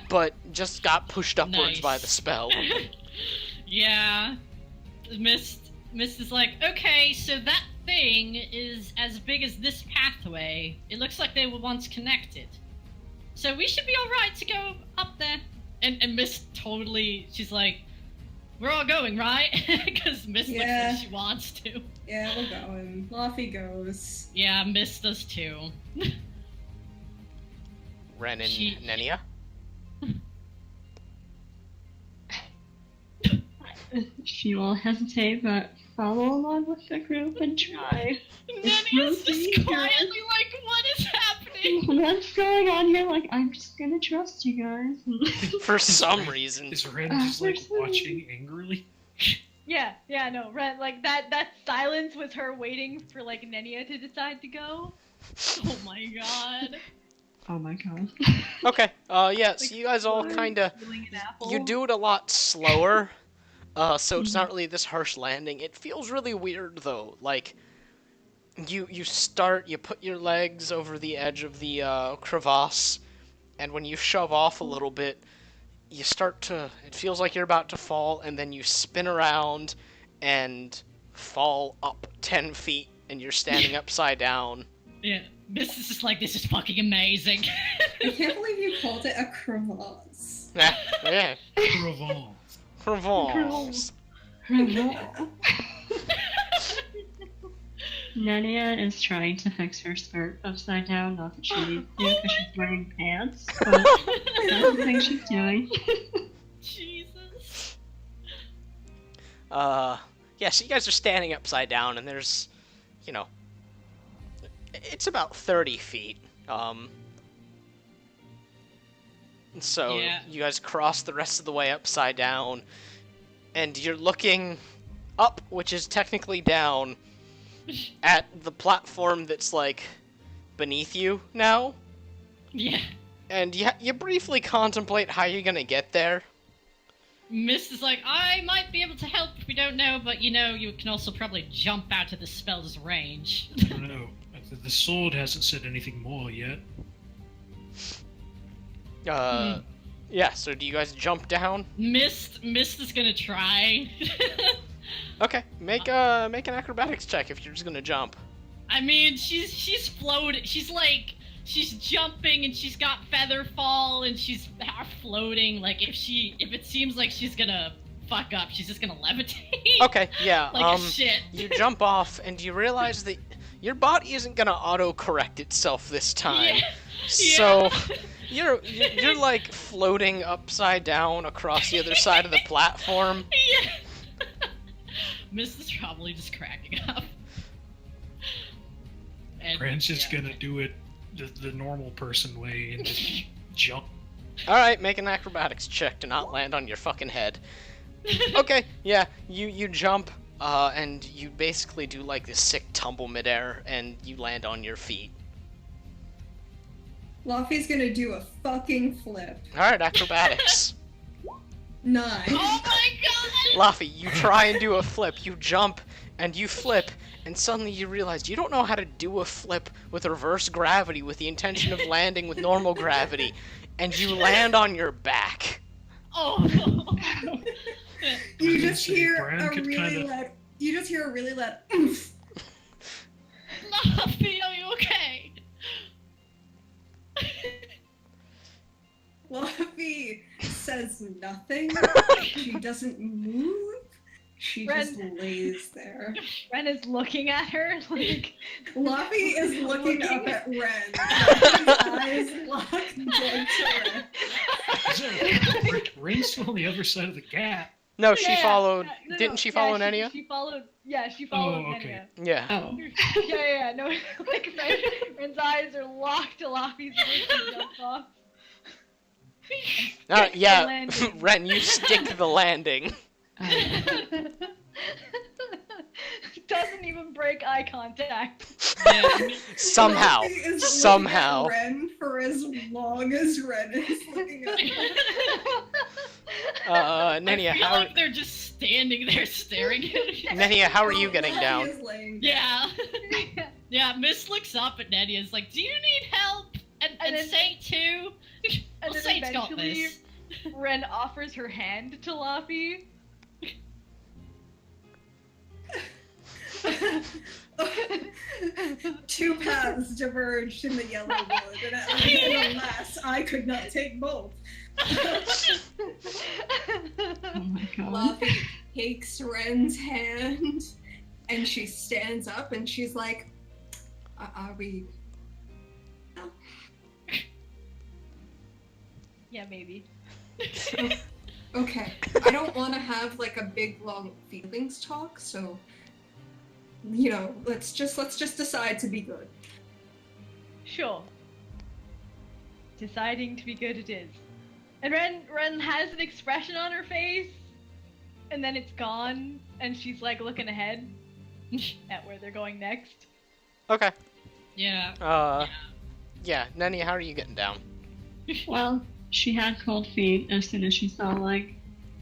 but just got pushed upwards by Nice. the spell. Yeah. Mist is like, okay, so that thing is as big as this pathway. It looks like they were once connected. So we should be alright to go up there. And Mist totally, she's like, we're all going, right? Because Mist looks Yeah. like she wants to. Yeah, we're going. Luffy goes. Yeah, Mist does too. Ren and She- Nenia. She will hesitate, but follow along with the group and try. Nenia's just really quietly like, what is happening? What's going on here? Like, I'm just gonna trust you guys. For some reason. Is Ren just like watching angrily? No, Ren, like that silence was her waiting for like Nenia to decide to go. Oh my god. Oh my god. Okay. Yeah. So Like, you guys all slow kind of peeling an apple. you do it a lot slower. So it's Mhm. not really this harsh landing. It feels really weird though. Like you put your legs over the edge of the crevasse, and when you shove off a little bit, you start to. It feels like you're about to fall, and then you spin around and fall up 10 feet, and you're standing upside down. Yeah, this is just like, this is fucking amazing. I can't believe you called it a crevasse. Yeah. Provence. Crevasse. Nania is trying to fix her skirt upside down, not that she needs to because she's wearing pants, but that's the thing she's doing. Jesus. Yeah, so you guys are standing upside down, and there's, it's about 30 feet. So Yeah. you guys cross the rest of the way upside down, and you're looking up, which is technically down, at the platform that's, like, beneath you now. Yeah. And you briefly contemplate how you're gonna get there. Mist is like, I might be able to help if we don't know, but you can also probably jump out of the spell's range. I don't know. The sword hasn't said anything more yet. Yeah, so do you guys jump down? Mist is gonna try. Okay, make an acrobatics check if you're just gonna jump. I mean, she's floating. She's jumping and she's got feather fall and she's half floating. Like if it seems like she's gonna fuck up, she's just gonna levitate. Okay, yeah. Like a shit. You jump off and you realize that your body isn't gonna auto-correct itself this time. Yeah. So you're like floating upside down across the other side of the platform. Yeah. Mist is probably just cracking up. And, Brand's just gonna do it the normal person way and just jump. Alright, make an acrobatics check to not land on your fucking head. Okay, yeah, you jump, and you basically do like this sick tumble midair, and you land on your feet. Luffy's gonna do a fucking flip. Alright, acrobatics. 9. Oh my god! Luffy, you try and do a flip, you jump, and you flip, and suddenly you realize you don't know how to do a flip with reverse gravity with the intention of landing with normal gravity, and you land on your back. Oh no. You just So hear Bran a could really kinda- loud. You just hear a really loud oomph. Luffy, are you okay? Luffy says nothing. She doesn't move. She just lays there. Ren is looking at her like Luffy is looking up at Ren. Luffy's eyes lock dead to Ren. Ren's still on the other side of the gap. No, she Yeah, followed. no, Didn't she follow Nenia? She followed. Yeah, she followed Oh, okay. Nenia. Yeah. Oh. Yeah. No, like Ren's eyes are locked to Luffy's wrist and jumps off. Alright, yeah. landing. Ren, you stick the landing. Doesn't even break eye contact. Yeah, Somehow. Luffy is Somehow. looking at Ren for as long as Ren is looking at her. Nenia, I feel how like they're just standing there staring at me. Nenia, how are you getting Luffy down? is laying Yeah. Yeah, Miss looks up at Nettie and is like, do you need help? And then- Saint too? And Well, then Saint's got eventually, this. Ren offers her hand to Luffy. Two paths diverged in the yellow wood, and alas, I could not take both. Oh my god. Luffy takes Ren's hand, and she stands up, and she's like, "Are we?" No. Yeah, maybe. Okay. I don't want to have like a big long feelings talk, so let's just decide to be good. Sure. Deciding to be good it is. And Ren has an expression on her face and then it's gone, and she's like looking ahead at where they're going next. Okay. Yeah. Yeah, Nenny, how are you getting down? Well, she had cold feet as soon as she saw, like,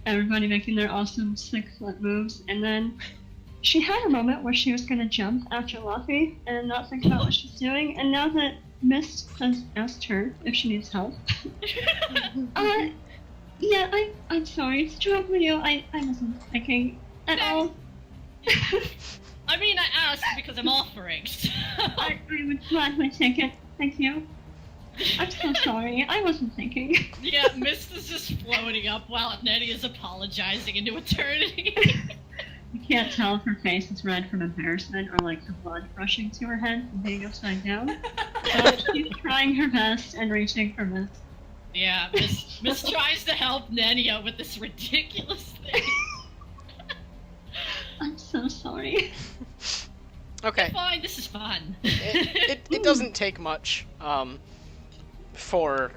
everybody making their awesome 6-foot moves, and then she had a moment where she was gonna jump after Luffy and not think about what she's doing, and now that Mist has asked her if she needs help, yeah, I'm sorry to trouble you, I wasn't thinking at all. I mean, I asked because I'm offering. So. I would gladly take it, thank you. I'm so sorry, I wasn't thinking. Yeah, Mist is just floating up while Nettie is apologizing into eternity. You can't tell if her face is red from embarrassment or like the blood rushing to her head from being upside down. But she's trying her best and reaching for Mist. Yeah, Miss tries to help Nenia with this ridiculous thing. I'm so sorry. Okay. Fine, this is fun. It doesn't take much for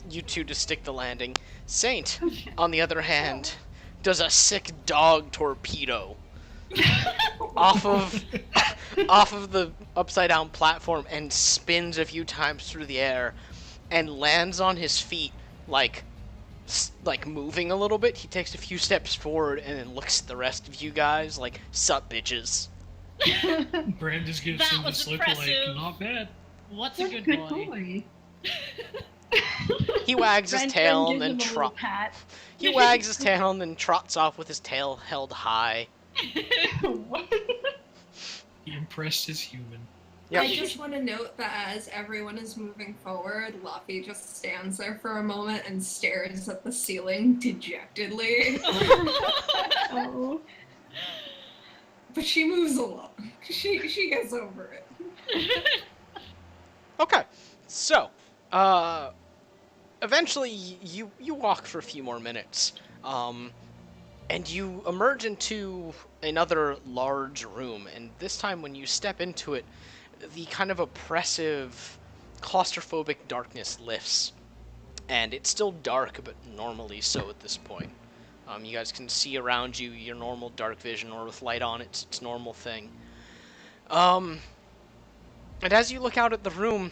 you two to stick the landing. Saint, on the other hand, does a sick dog torpedo off of the upside down platform and spins a few times through the air and lands on his feet like moving a little bit. He takes a few steps forward and then looks at the rest of you guys like, "Sup, bitches." Bran just gives That him was this look impressive. like, not bad. What's a What a good good boy? boy. He wags his Ren tail gives and then him a little trots. pat. He wags his tail and then trots off with his tail held high. He impressed his human. Yep. I just want to note that as everyone is moving forward, Luffy just stands there for a moment and stares at the ceiling dejectedly. Oh. But she moves along. She gets over it. Okay, so, eventually you walk for a few more minutes, and you emerge into another large room, and this time when you step into it, the kind of oppressive, claustrophobic darkness lifts, and it's still dark, but normally so at this point. You guys can see around you your normal dark vision, or with light on, it's normal thing. And as you look out at the room,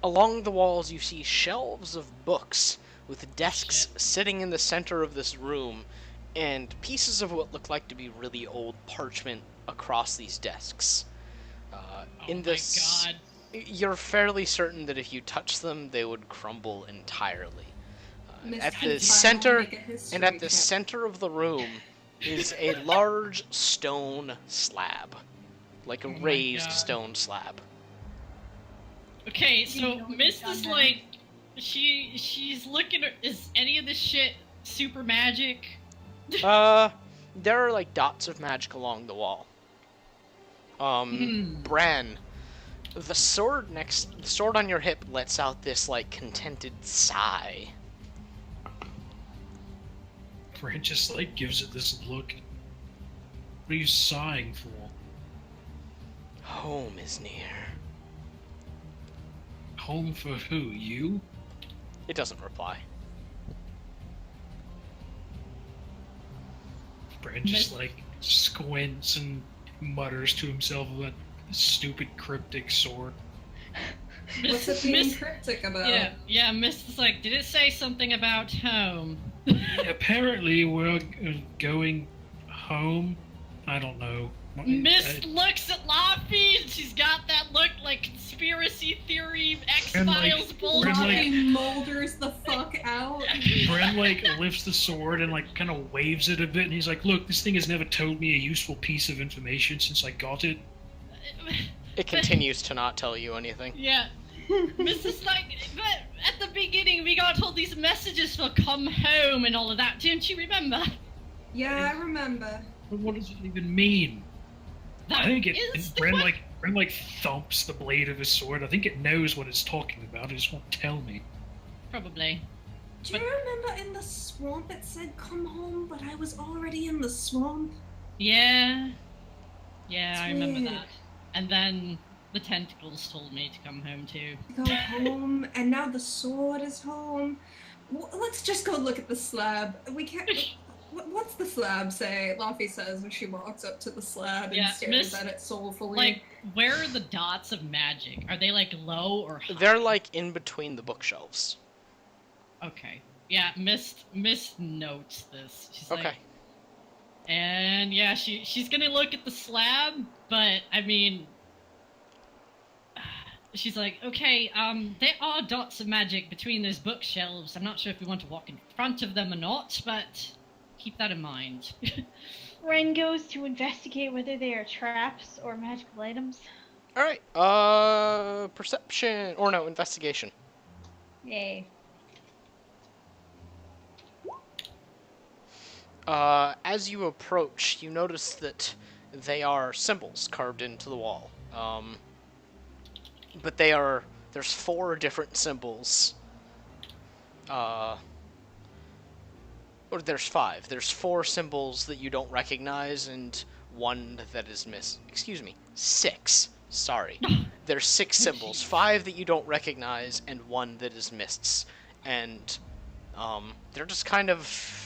along the walls you see shelves of books with desks sitting in the center of this room, and pieces of what look like to be really old parchment across these desks. In this, God. you're fairly certain that if you touch them, they would crumble entirely. At Mr. the Final, center, make a history and at the check. center of the room is a large stone slab, like a Oh my raised God. stone slab. Okay, You so know what Mist we've is done like, she's looking at, is any of this shit super magic? There are like dots of magic along the wall. Bran, the sword on your hip lets out this like contented sigh. Bran just like gives it this look. What are you sighing for? Home is near. Home for who? You? It doesn't reply. Bran just like squints and mutters to himself about this stupid cryptic sword. What's it being cryptic about? Yeah, Mist is like, did it say something about home? Apparently, we're going home. I don't know. Mist looks at Luffy, and she's got that look like conspiracy theory, And, X-Files like, bullshit. like- Luffy moulders the fuck out. Bren like lifts the sword and like kind of waves it a bit, and he's like, "Look, this thing has never told me a useful piece of information since I got it." It continues to not tell you anything. Yeah. Mist is like, but at the beginning we got all these messages for come home and all of that, didn't you remember? Yeah, I remember. But what does it even mean? That I think it. is the Bren que- like thumps the blade of his sword. I think it knows what it's talking about. It just won't tell me. Probably. Do you remember in the swamp it said come home, but I was already in the swamp? Yeah. Yeah, I remember Weird. that. And then the tentacles told me to come home too. Go home, and now the sword is home. Let's just go look at the slab. We can't. What's the slab say? Laffy says when she walks up to the slab and Yeah, stares at it soulfully. Like, where are the dots of magic? Are they like low or high? They're like in between the bookshelves. Okay. Yeah, Mist notes this. She's Okay. like, and yeah, she's gonna look at the slab, but I mean, she's like, okay, there are dots of magic between those bookshelves. I'm not sure if we want to walk in front of them or not, but keep that in mind. Ren goes to investigate whether they are traps or magical items. All right. Perception or no, investigation. Yay. As you approach, you notice that they are symbols carved into the wall. But there's 4 different symbols. Or there's 5. There's 4 symbols that you don't recognize and 1 that is excuse me, 6. Sorry. There's 6 symbols. 5 that you don't recognize and 1 that is mists. And, they're just kind of...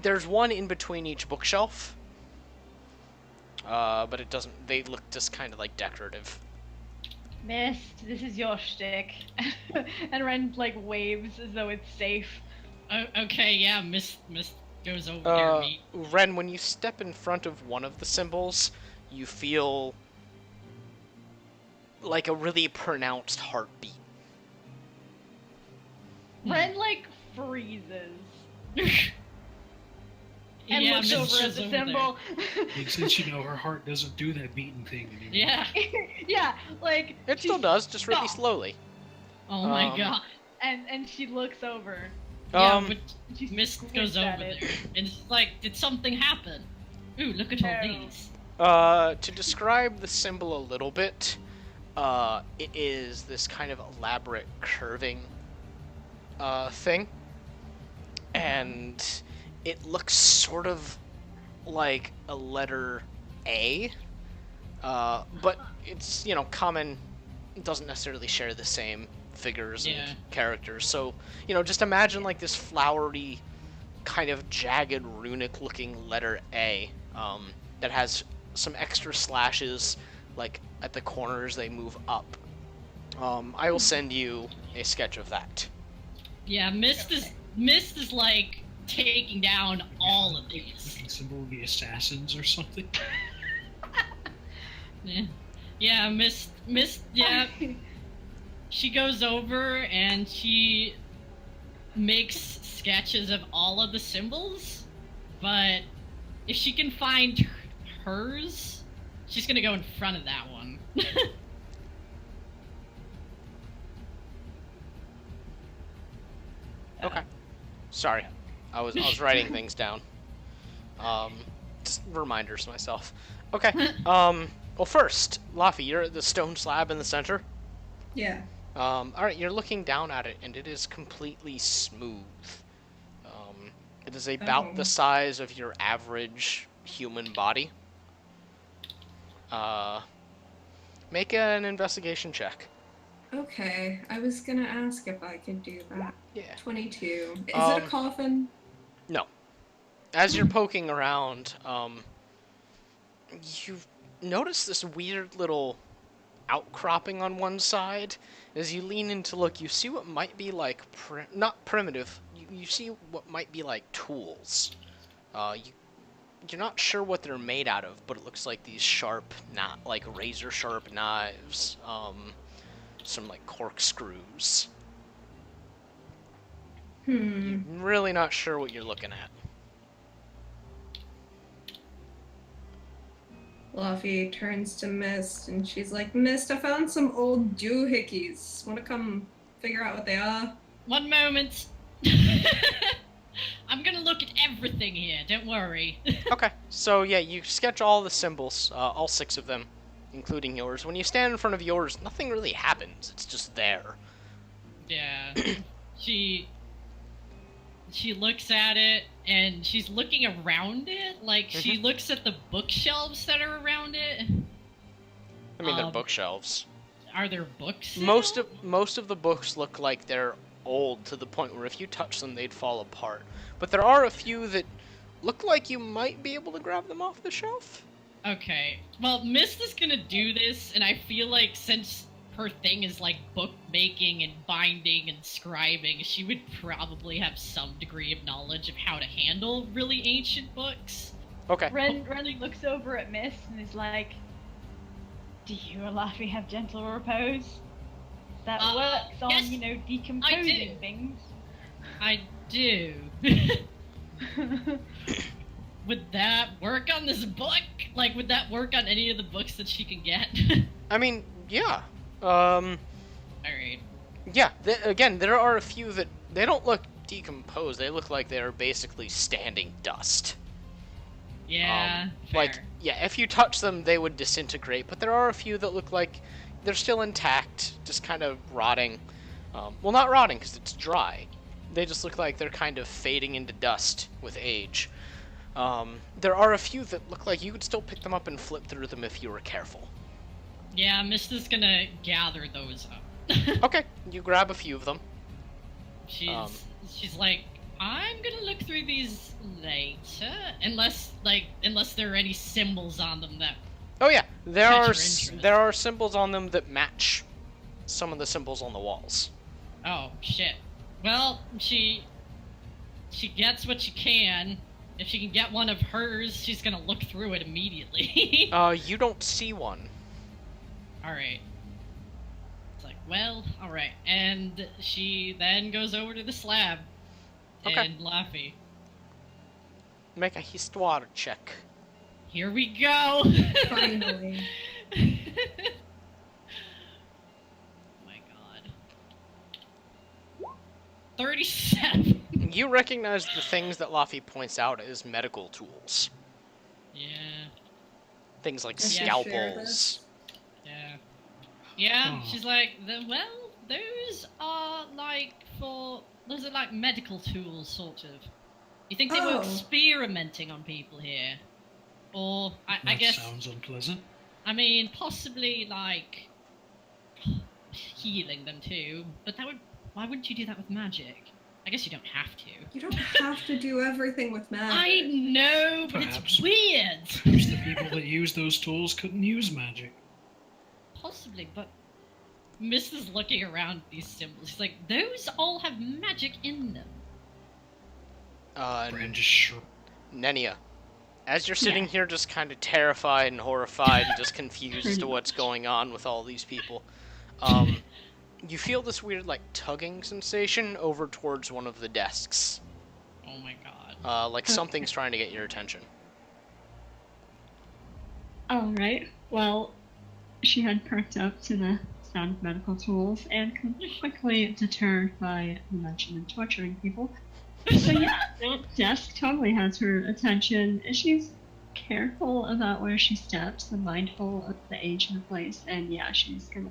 There's 1 in between each bookshelf. But it doesn't... They look just kind of like decorative. Mist, this is your shtick. And Ren, like, waves as though it's safe. Okay, yeah, Mist goes over there. Me. Ren, when you step in front of one of the symbols, you feel like a really pronounced heartbeat. Ren, like, freezes. And Yeah, looks Mist over at goes the over symbol. Makes sense, her heart doesn't do that beating thing anymore. Yeah. Yeah, like... It still she's does, just really stopped. slowly. Oh my Um, god. And she looks over. Yeah, but She Mist squints goes over at it. there, and she's like, did something happen? Ooh, look at all No. these. To describe the symbol a little bit, it is this kind of elaborate curving thing. And it looks sort of like a letter A, but it's, common. It doesn't necessarily share the same figures Yeah. and characters. So, just imagine like this flowery, kind of jagged, runic-looking letter A that has some extra slashes, like at the corners they move up. I will send you a sketch of that. Yeah, Mist is like taking down all of these. Looking symbol of the assassins or something. Yeah, Mist, yeah. She goes over and she makes sketches of all of the symbols, but if she can find hers, she's gonna go in front of that one. Okay. Sorry, I was writing things down. Just reminders to myself. Okay. Well, first, Laffy, you're at the stone slab in the center. Yeah. All right, you're looking down at it, and it is completely smooth. It is about the size of your average human body. Make an investigation check. Okay, I was gonna ask if I could do that. Yeah. 22. Is it a coffin? No. As you're poking around, you notice this weird little outcropping on one side. As you lean in to look, you see what might be like, not primitive, you see what might be like tools. You're not sure what they're made out of, but it looks like these sharp, not like razor sharp knives, some like corkscrews. I'm really not sure what you're looking at. Laffy turns to Mist and she's like, Mist, I found some old doohickeys. Wanna come figure out what they are? One moment. I'm gonna look at everything here, don't worry. Okay, so yeah, you sketch all the symbols, all 6 of them, including yours. When you stand in front of yours, nothing really happens. It's just there. Yeah. She looks at it, and she's looking around it. Like, she looks at the bookshelves that are around it. I mean, they're bookshelves. Are there books? Most of the books look like they're old to the point where if you touch them, they'd fall apart. But there are a few that look like you might be able to grab them off the shelf. Okay. Well, Mist is gonna do this, and I feel like since her thing is like bookmaking and binding and scribing, she would probably have some degree of knowledge of how to handle really ancient books. Okay. Renly looks over at Mist and is like, "Do you or Laffy have gentle repose? That works on, yes, decomposing things." I do. Would that work on this book? Like, would that work on any of the books that she can get? I mean, yeah. Alright. Yeah, again, there are a few that they don't look decomposed. They look like they're basically standing dust. Yeah, Like, fair. yeah, if you touch them, they would disintegrate, but there are a few that look like they're still intact, just kind of rotting. Well, not rotting, because it's dry. They just look like they're kind of fading into dust with age. There are a few that look like you could still pick them up and flip through them if you were careful. Yeah, Mist is gonna gather those up. Okay, you grab a few of them. She's like, I'm gonna look through these later, unless there are any symbols on them that. Oh yeah, there Catch are your interest. there are symbols on them that match some of the symbols on the walls. Oh shit. Well, she gets what she can. If she can get one of hers, she's gonna look through it immediately. You don't see one. Alright. It's like, well, alright. And she then goes over to the slab. Okay. And Laffy. Make a histoire check. Here we go! Finally. My god. 37! You recognize the things that Laffy points out as medical tools. Yeah. Things like I should share scalpels. this. Yeah. Yeah, Oh. she's like, well, those are like medical tools, sort of. You think they were Oh. experimenting on people here? Or, I That guess, sounds unpleasant. I mean, possibly, like, healing them too, but why wouldn't you do that with magic? I guess you don't have to. You don't have to do everything with magic. I know, but Perhaps. it's weird! Perhaps the people that use those tools couldn't use magic. Possibly, but Miss is looking around at these symbols. She's like, those all have magic in them. Bran just shrugged. Nenia, as you're sitting here just kind of terrified and horrified and just confused as to what's going on with all these people, you feel this weird, like, tugging sensation over towards one of the desks. Oh my god. Like something's trying to get your attention. Alright, well, she had perked up to the sound of medical tools and quickly deterred by the mention of torturing people. So yeah, that desk totally has her attention. She's careful about where she steps and mindful of the age of the place, and yeah, she's gonna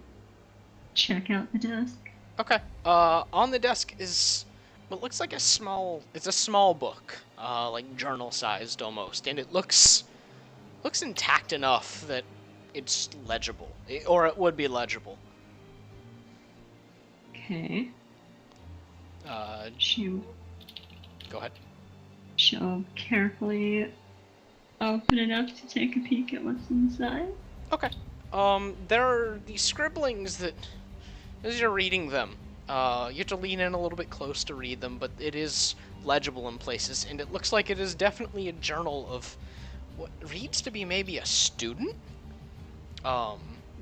check out the desk. Okay. On the desk is what looks like it's a small book, like journal-sized almost, and it looks intact enough that it's legible, or it would be legible. Okay. Go ahead. She'll carefully open it up to take a peek at what's inside. Okay. There are these scribblings that, as you're reading them, you have to lean in a little bit close to read them, but it is legible in places, and it looks like it is definitely a journal of what reads to be maybe a student.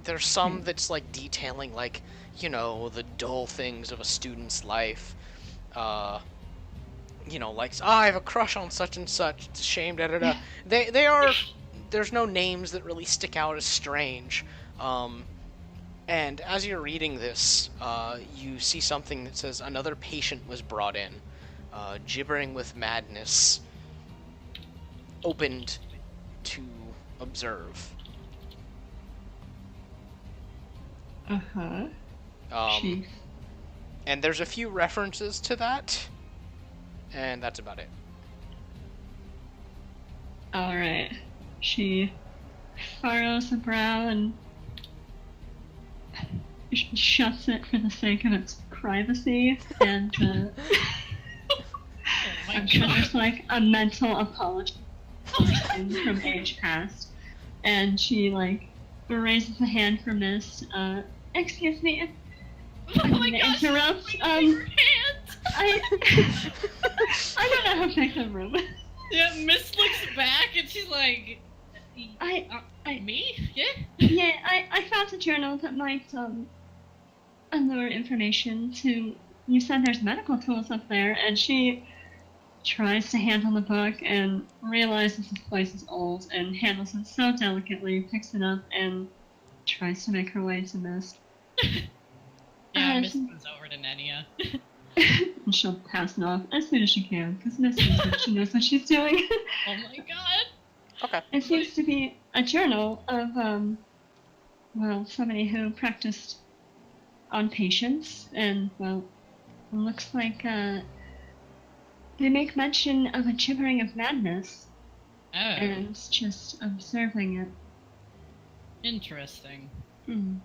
There's some that's like detailing, like, the dull things of a student's life. Like, I have a crush on such and such, it's a shame, da da da. They are, there's no names that really stick out as strange. And as you're reading this, you see something that says another patient was brought in, gibbering with madness, opened to observe. Uh-huh. Um, and there's a few references to that, and that's about it. Alright. She furrows a brow and shuts it for the sake of its privacy, and Oh my I'm sure god. there's like a mental apology from age past, and she like raises a hand for Miss. Excuse me, Oh I'm my gonna gosh. interrupt. Your hand. I I don't know how big the room is. Yeah, Miss looks back and she's like, I me? Yeah? yeah, I found a journal that might allure information to. You said there's medical tools up there, and she tries to handle the book and realizes this place is old and handles it so delicately, picks it up and tries to make her way to Mist. Yeah, Uh, Miss comes over to Nenia. And she'll pass it off as soon as she can, because Mist knows that she knows what she's doing. Oh my god. Okay. It seems to be a journal of, well, somebody who practiced on patients, and, well, it looks like, they make mention of a gibbering of madness, Oh, and just observing it. interesting. Hmm.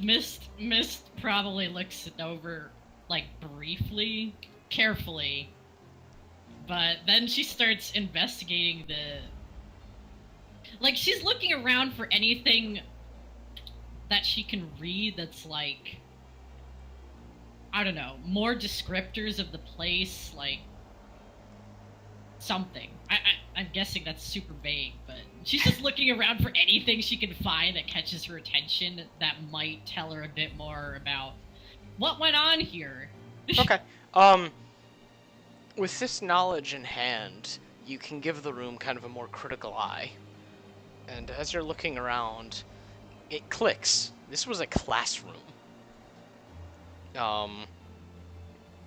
Mist probably looks it over, like, briefly, carefully, but then she starts investigating the... Like, she's looking around for anything that she can read that's, like, I don't know, more descriptors of the place, like, something. I'm guessing that's super vague, but she's just looking around for anything she can find that catches her attention that might tell her a bit more about what went on here. Okay. With this knowledge in hand, you can give the room kind of a more critical eye. And as you're looking around, it clicks. This was a classroom.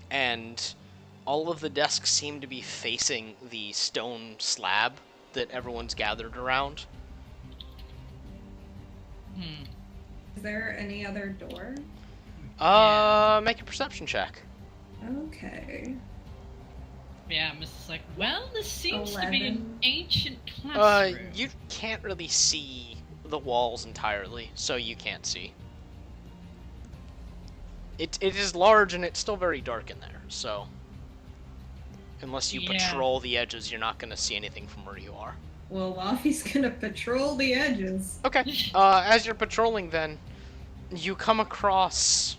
And all of the desks seem to be facing the stone slab that everyone's gathered around. Is there any other door? Make a perception check. Okay. Yeah, Mrs. like, well, this seems to be an 11. ancient classroom. You can't really see the walls entirely, so you can't see. It is large and it's still very dark in there, so unless you Yeah. patrol the edges, you're not going to see anything from where you are. Well, Waffy's gonna patrol the edges. Okay. As you're patrolling, then you come across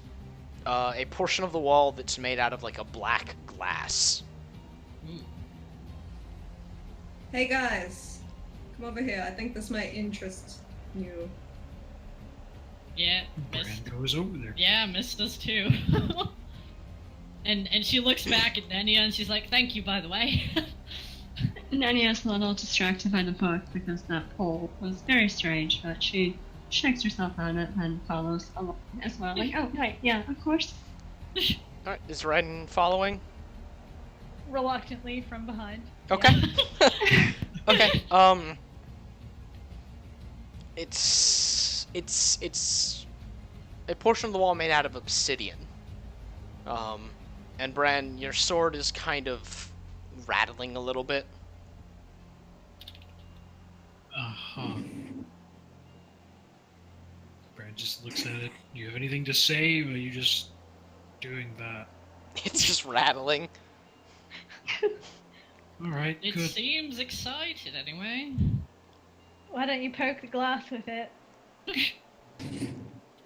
a portion of the wall that's made out of like a black glass. Ooh. Hey guys, come over here. I think this might interest you. Yeah, Mist. Bran goes over there. Yeah, Miss does too. and she looks back at Nenia and she's like, thank you, by the way. Nania's a little distracted by the book because that poll was very strange, but she shakes herself on it and follows along as well. Like, oh, right, yeah, of course. Alright, is Ren following? Reluctantly from behind. Okay. Okay. It's a portion of the wall made out of obsidian. And Bran, your sword is kind of rattling a little bit. Uh-huh. Bran just looks at it. You have anything to say, or are you just doing that? It's just rattling. Alright, It good. seems excited anyway. Why don't you poke the glass with it?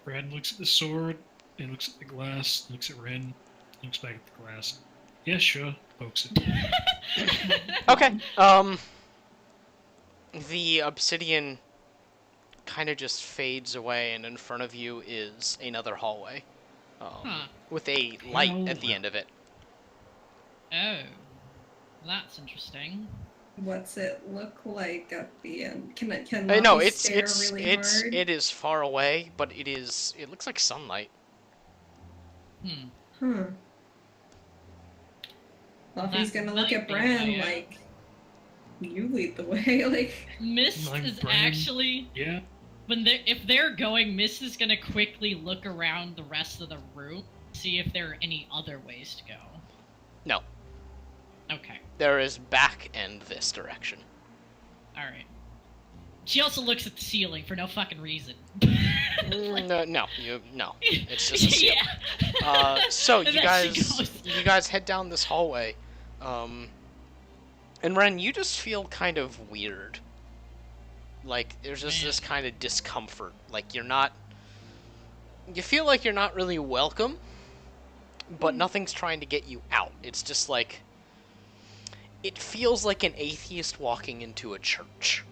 Bran looks at the sword, and looks at the glass, looks at Ren, looks back at the glass. Yeah, sure. Pokes it. Okay. The obsidian kind of just fades away, and in front of you is another hallway. Huh. With a light Well, at the end of it. Oh. That's interesting. What's it look like at the end? Can No, Waffy it's stare really hard? it is far away, but it looks like sunlight. Huh. Waffy's That gonna look at might be Bran the way out. like, you lead the way. Like, Mist Like is Bran. actually Yeah? if they're going, Mist is gonna quickly look around the rest of the room, see if there are any other ways to go. No, Okay. there is back and this direction. Alright. She also looks at the ceiling for no fucking reason. No. It's just a seal. So And you then she guys head down this hallway, and Ren, you just feel kind of weird. Like there's just this kind of discomfort. Like you feel like you're not really welcome, but nothing's trying to get you out. It's just like it feels like an atheist walking into a church.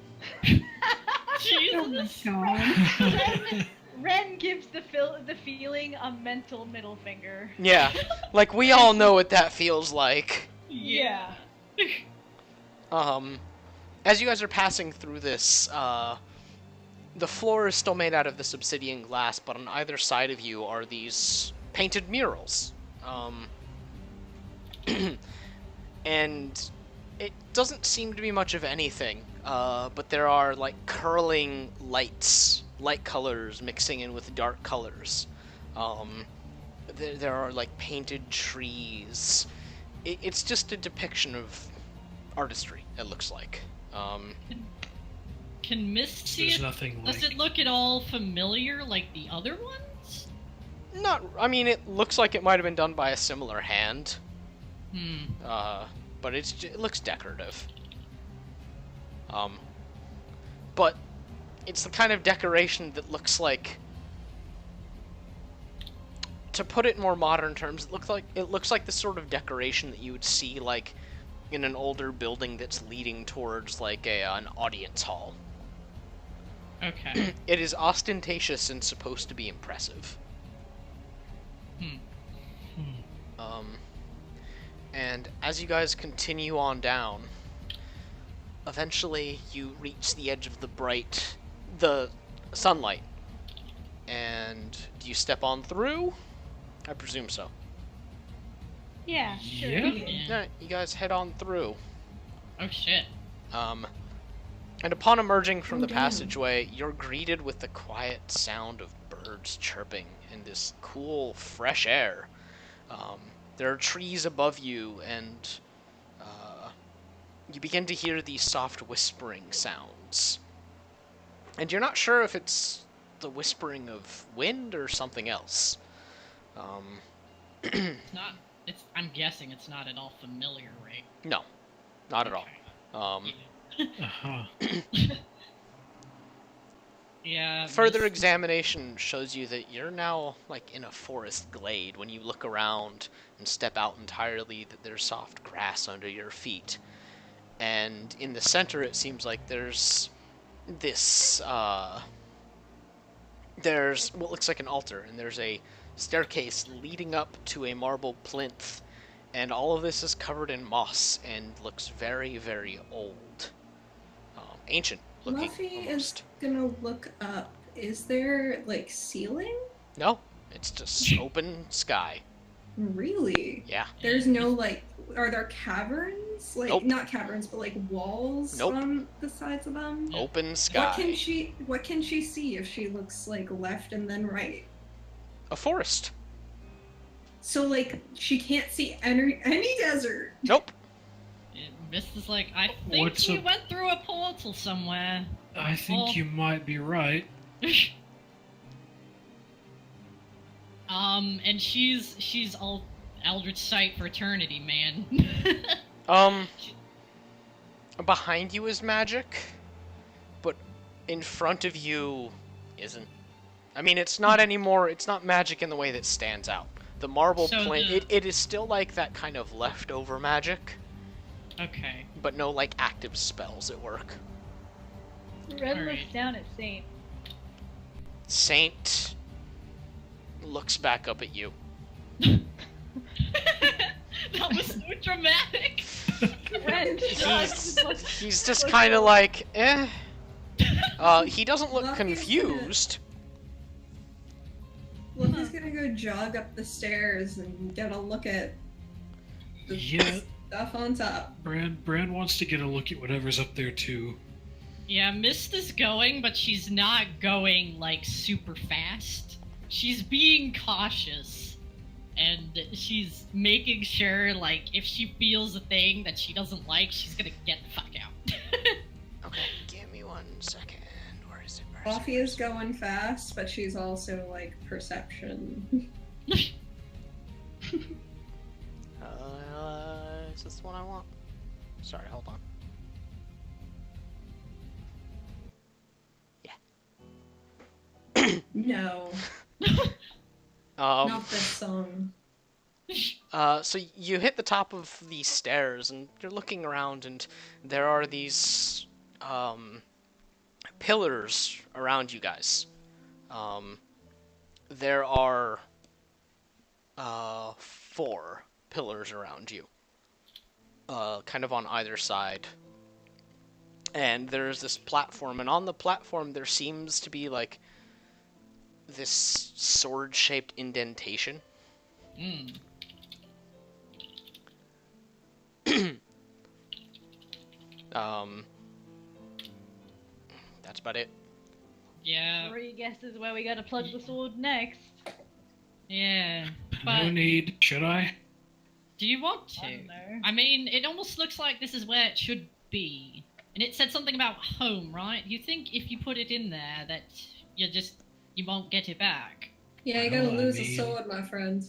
Oh my Jesus. god. Ren gives the feeling a mental middle finger. Yeah, like we all know what that feels like. Yeah. As you guys are passing through this, the floor is still made out of this obsidian glass, but on either side of you are these painted murals. And it doesn't seem to be much of anything, but there are like curling light colors mixing in with dark colors. There are like painted trees. It's just a depiction of artistry, it looks like. Can Mist see There's it? nothing Does like. it look at all familiar like the other ones? I mean, it looks like it might have been done by a similar hand. Hmm. But it looks decorative. But it's the kind of decoration that looks like, to put it in more modern terms, it looks like the sort of decoration that you would see like in an older building that's leading towards like an audience hall. Okay. It is ostentatious and supposed to be impressive. And as you guys continue on down, eventually you reach the edge of the sunlight. And do you step on through? I presume so. Yeah, sure. Yeah. Yeah, you guys head on through. Oh shit. And upon emerging from the damn. passageway, you're greeted with the quiet sound of birds chirping and this cool, fresh air. There are trees above you, and you begin to hear these soft whispering sounds. And you're not sure if it's the whispering of wind or something else. It's not. I'm guessing it's not at all familiar, right? No, not at all. Yeah. Uh-huh. Yeah. Further Mist- examination shows you that you're now like in a forest glade. When you look around and step out entirely, that there's soft grass under your feet. And in the center, it seems like there's this, there's what looks like an altar, and there's a staircase leading up to a marble plinth, and all of this is covered in moss and looks very, very old. Ancient looking, Fluffy is almost. gonna look up. Is there like ceiling? No, it's just open sky. Really? Yeah. There's no like. Are there caverns? Like Nope. not caverns, but like walls Nope. on the sides of them. Open sky. What can she see if she looks like left and then right? A forest. So like she can't see any desert. Nope. Mist is like, I think What's we a- went through a portal somewhere. I think you might be right. And she's all Eldritch Sight for eternity, man. Behind you is magic, but in front of you isn't. I mean, it's not anymore. It's not magic in the way that stands out. The marble So plane. the- It is still like that kind of leftover magic, Okay. but no like active spells at work. Ren Alright. looks down at Saint. Saint looks back up at you. That was so dramatic. Ren shrugs. He's just kind of like, eh. He doesn't look Fluffy's confused. Fluffy's gonna go jog up the stairs and get a look at the Yeah, stuff on top. Bran wants to get a look at whatever's up there too. Yeah, Mist is going, but she's not going like super fast. She's being cautious. And she's making sure, like, if she feels a thing that she doesn't like, she's gonna get the fuck out. Okay, give me 1 second. Where is it? Coffee is going fast, but she's also like perception. Is this the one I want? Sorry, hold on. No, Um, not this song. So you hit the top of these stairs, and you're looking around, and there are these pillars around you guys. There are 4 pillars around you, kind of on either side. And there's this platform, and on the platform there seems to be like this sword-shaped indentation. Mm. That's about it. Yeah. 3 guesses where we gotta plug the sword next. Yeah. No But need. Should I? do you want I to? don't know. I mean, it almost looks like this is where it should be. And it said something about home, right? You think if you put it in there that you won't get it back? Yeah, you're gonna Well, I lose a mean- sword, my friend.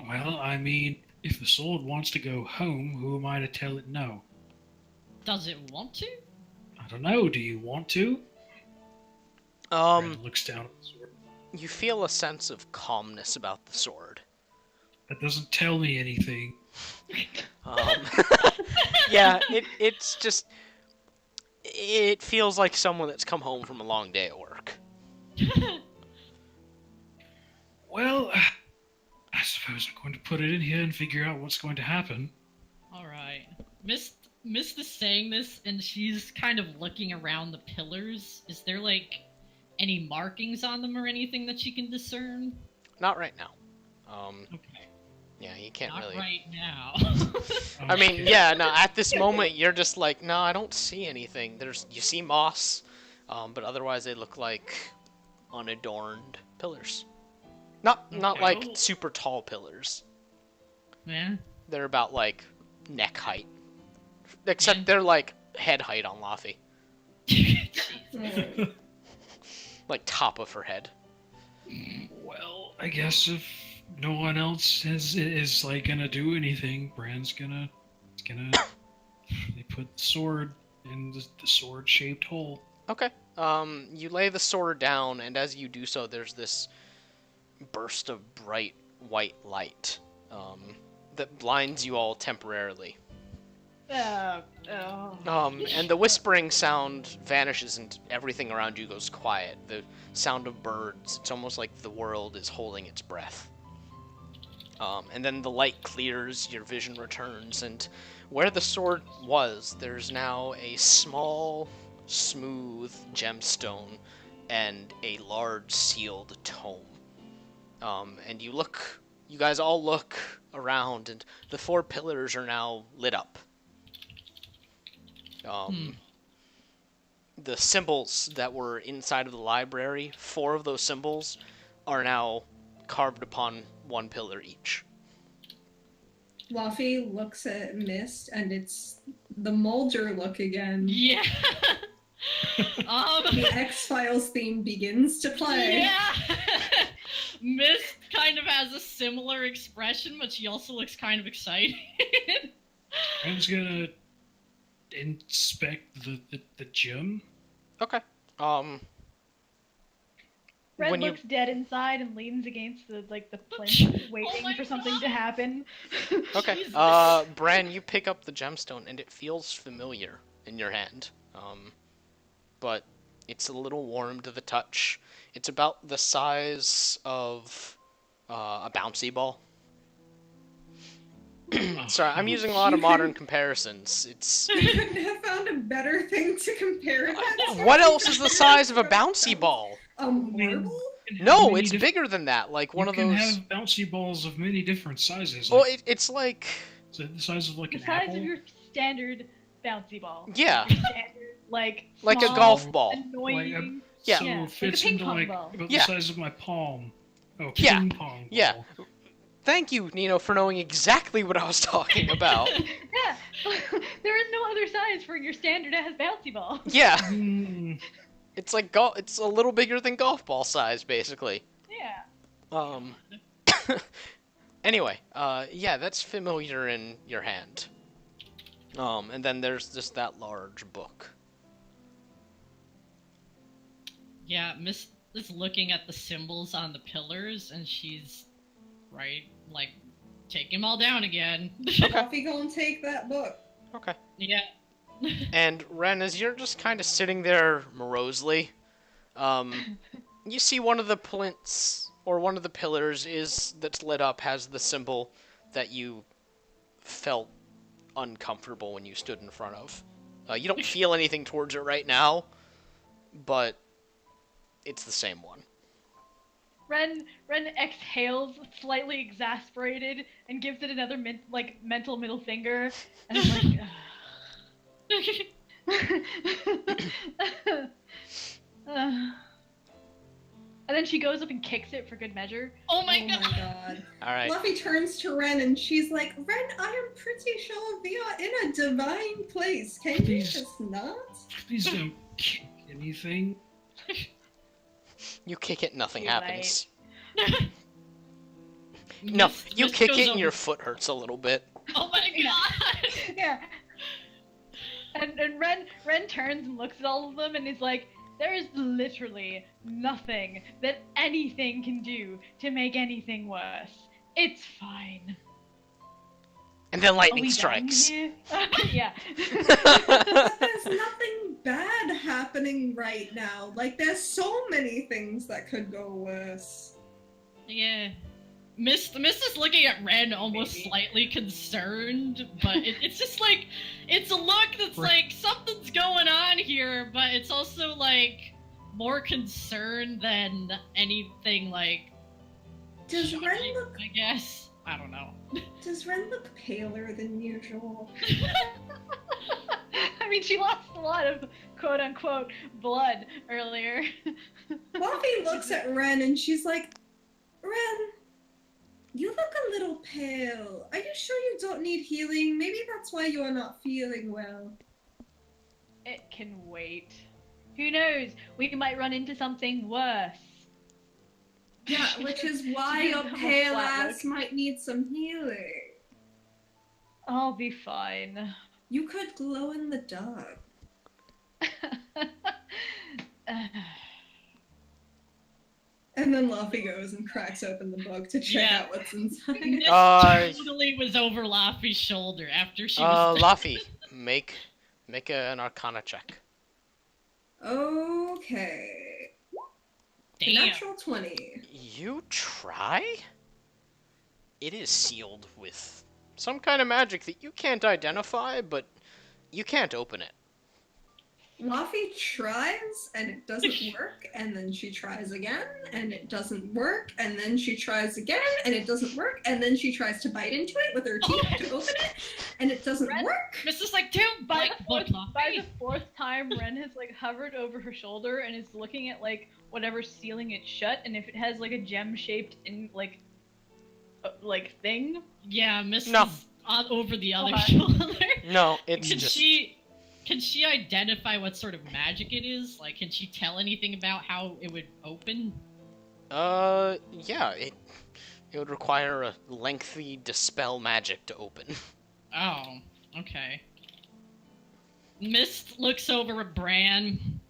Well, I mean, if the sword wants to go home, who am I to tell it no? Does it want to? I don't know. Do you want to? Brand looks down at the sword. You feel a sense of calmness about the sword. That doesn't tell me anything. Yeah, it's just... It feels like someone that's come home from a long day at work. Well, I suppose I'm going to put it in here and figure out what's going to happen. Alright. Mist is saying this, and she's kind of looking around the pillars. Is there, like, any markings on them or anything that she can discern? Not right now. Okay. Yeah, you can't Not really... right now. I mean, Okay. yeah, no, at this moment, you're just like, no, I don't see anything. You see moss, but otherwise they look like unadorned pillars. Not Okay. like super tall pillars. Yeah. They're about, like, neck height. Except Yeah. they're, like, head height on Laffy. Mm. Like, top of her head. Well, I guess if no one else is like gonna do anything, Brand's gonna they put the sword in the sword-shaped hole. Okay. You lay the sword down, and as you do so, there's this burst of bright white light, that blinds you all temporarily. And the whispering sound vanishes and everything around you goes quiet. The sound of birds, it's almost like the world is holding its breath. And then the light clears, your vision returns, and where the sword was, there's now a small, smooth gemstone and a large sealed tome. And you guys all look around, and the 4 pillars are now lit up. The symbols that were inside of the library, 4 of those symbols are now carved upon 1 pillar each. Luffy looks at Mist, and it's the Mulder look again. Yeah. The X-Files theme begins to play. Yeah. Mist kind of has a similar expression, but she also looks kind of excited. Brand's gonna inspect the gem. Okay. Red When you- looks dead inside and leans against the plinth, Oh waiting my for something to God. happen. Okay. Jesus. Bran, you pick up the gemstone, and it feels familiar in your hand. But it's a little warm to the touch. It's about the size of a bouncy ball. Sorry, I'm using a lot of modern comparisons. It's I couldn't have found a better thing to compare that to. what else is the size of a bouncy ball? A marble? No, Many it's diff- bigger than that. Like one you of can those. have bouncy balls of many different sizes. Well, Like, it's like is it the size of like The an size apple? of your standard bouncy ball. Yeah. Your standard, like a small, golf ball. Annoying. Yeah. So Yeah, it like a fits ping into pong like ball. about Yeah. the size of my palm. Oh, Yeah. ping pong ball. Yeah. Thank you, Nino, for knowing exactly what I was talking about. Yeah, there is no other size for your standard ass bouncy ball. Yeah. Hmm. It's like it's a little bigger than golf ball size, basically. Yeah. Um. Anyway, yeah, that's familiar in your hand. And then there's just that large book. Yeah, Miss is looking at the symbols on the pillars, and she's like, take them all down again. Coffee gonna take that book. Okay. Yeah. And Ren, as you're just kind of sitting there morosely, you see one of the plinths or one of the pillars that's lit up has the symbol that you felt uncomfortable when you stood in front of. You don't feel anything towards it right now, but it's the same one. Ren exhales, slightly exasperated, and gives it another mental middle finger, and is like, and then she goes up and kicks it for good measure. Oh my Oh god. my god. All right. Fluffy turns to Ren and she's like, Ren, I am pretty sure we are in a divine place. Can you Please. just not? Please don't kick anything. You kick it, nothing Too happens. No, you Miss kick goes it and over- your foot hurts a little bit. Oh my god. Yeah. And Ren turns and looks at all of them and is like, there is literally nothing that anything can do to make anything worse. It's fine. And then Are lightning we strikes. done here? Yeah. But there's nothing bad happening right now. Like, there's so many things that could go worse. Yeah. Miss is looking at Ren almost Maybe. slightly concerned, but it's just like, it's a look that's Right. like, something's going on here, but it's also like, more concerned than anything like, Does Ren shocking, look I guess. I don't know. paler than usual? I mean, she lost a lot of quote unquote blood earlier. Fluffy looks at Ren and she's like, Ren, you look a little pale. Are you sure you don't need healing? Maybe that's why you are not feeling well. It can wait. Who knows? We might run into something worse. Yeah, which is why She your gives him a pale flat ass look. might need some healing. I'll be fine. You could glow in the dark. And then Luffy goes and cracks open the book to check Yeah. out what's inside. Miss Uh, totally was over Laffy's shoulder after she was Luffy, make an Arcana check. Okay. Damn. Natural 20. You try? It is sealed with some kind of magic that you can't identify, but you can't open it. Luffy tries and it doesn't work, and then she tries again and it doesn't work, and then she tries again and it doesn't work, and then she tries to bite into it with her teeth to open it, and it doesn't Ren- work. Miss is like, don't By bite the, book, by the Laffy. fourth time, Ren has like hovered over her shoulder and is looking at like whatever's sealing it shut, and if it has like a gem-shaped in like thing. Yeah, Miss No. is on over the other Okay. shoulder. No, it's Can just she identify what sort of magic it is? Like, can she tell anything about how it would open? yeah, it would require a lengthy dispel magic to open. Oh, okay. Mist looks over at Bran.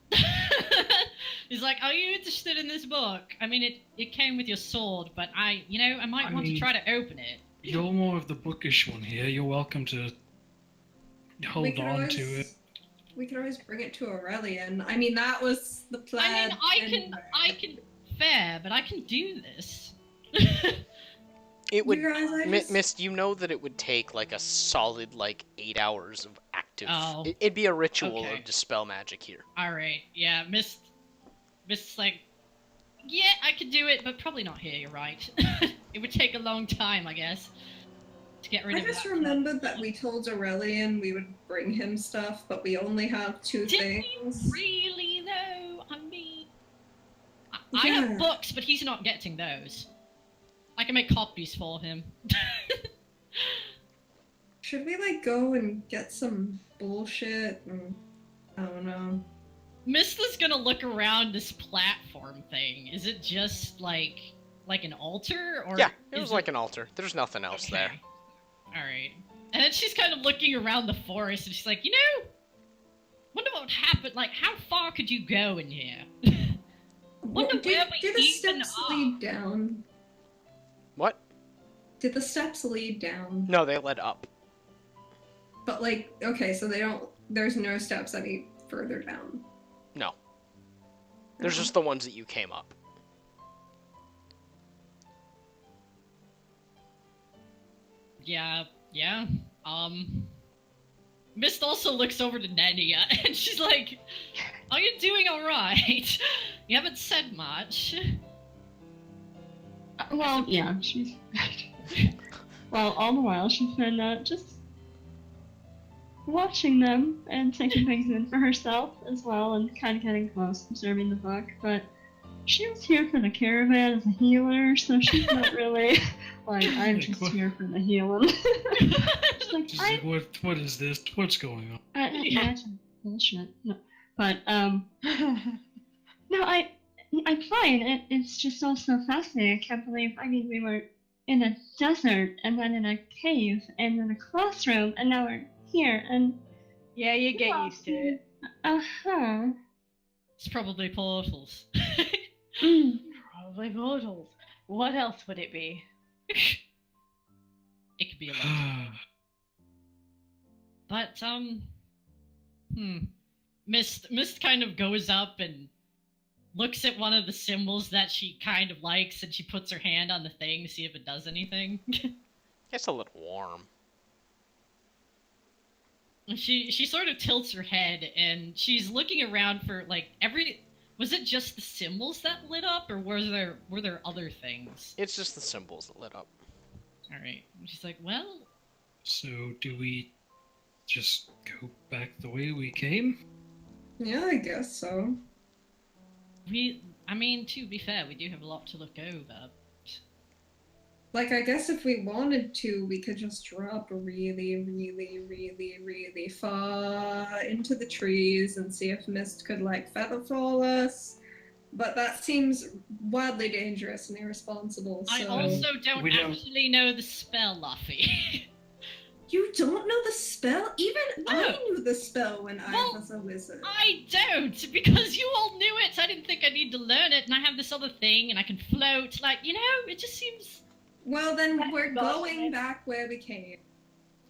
He's like, "Are you interested in this book? I mean, it came with your sword, but I might I want to mean- try to open it." You're more of the bookish one here. You're welcome to We hold could on always- to it. We could always bring it to Aurelian. I mean, that was the plan. I mean, I can fair, but I can do this. It would, You guys, I just- Mist, you know that it would take like a solid 8 hours of active. Oh, It'd be a ritual okay. of dispel magic here. All right, yeah, Mist's like, yeah, I could do it, but probably not here. You're right. It would take a long time, I guess, to get rid I of just that. remembered that we told Aurelian we would bring him stuff, but we only have two Did things. Really though, I mean, I Yeah. have books, but he's not getting those. I can make copies for him. Should we go and get some bullshit? And, I don't know. Mist is gonna look around this platform thing. Is it just like an altar, or Yeah, it is was like an altar. There's nothing else there. All right. And then she's kind of looking around the forest, and she's like, you know, wonder what would happen. Like, how far could you go in here? Wonder where we do the even steps are. lead down? What? Did the steps lead down? No, they led up. But like, okay, so they don't. There's no steps any further down. No. There's Oh. just the ones that you came up. Yeah. Mist also looks over to Nenia, and she's like, are you doing alright? You haven't said much. Well, yeah, she's. Well, all the while she's been just watching them and taking things in for herself as well, and kind of getting close, observing the book. But she was here for the caravan as a healer, so she's not really like, I'm just here for the healing. She's like, She's like, what is this? What's going on? I imagine bullshit. No, but no, I'm fine. It's just all so fascinating. I can't believe. I mean, we were in a desert, and then in a cave, and in a classroom, and now we're here. And Yeah, you get used to it. huh. It's probably portals. Mm. Probably portals. What else would it be? It could be a lot. But, Mist kind of goes up and looks at one of the symbols that she kind of likes, and she puts her hand on the thing to see if it does anything. It's a little warm. And she sort of tilts her head, and she's looking around for, like, was it just the symbols that lit up, or were there other things? It's just the symbols that lit up. Alright. She's like, well, So, do we just go back the way we came? Yeah, I guess so. I mean, to be fair, we do have a lot to look over. Like, I guess if we wanted to, we could just drop really, really, really, really far into the trees and see if Mist could, like, feather fall us. But that seems wildly dangerous and irresponsible, so... I also don't We don't- actually know the spell, Luffy. You don't know the spell? Even I No. knew the spell when I Well, was a wizard. I don't, because you all knew it. I didn't think I need to learn it, and I have this other thing, and I can float. Like, you know, it just seems... Well, then That's we're not going it. back where we came.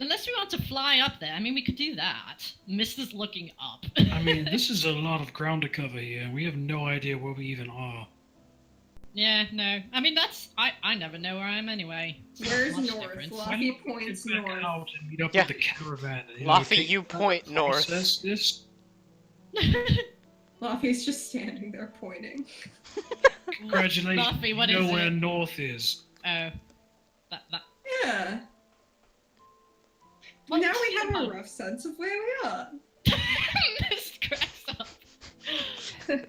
Unless we want to fly up there, I mean, we could do that. Mist is looking up. I mean, this is a lot of ground to cover here, and we have no idea where we even are. Yeah, no. I mean, I never know where I am anyway. It's not Where's much north? difference. Why Luffy don't we points get back north. out and meet up Yeah. with the caravan? And, Luffy, take you that point north. process This. Luffy's just standing there pointing. Congratulations. Luffy, what you is know where it? north is. Oh. That. Yeah. What? Now we have a rough sense of where we are. Mist cracks up.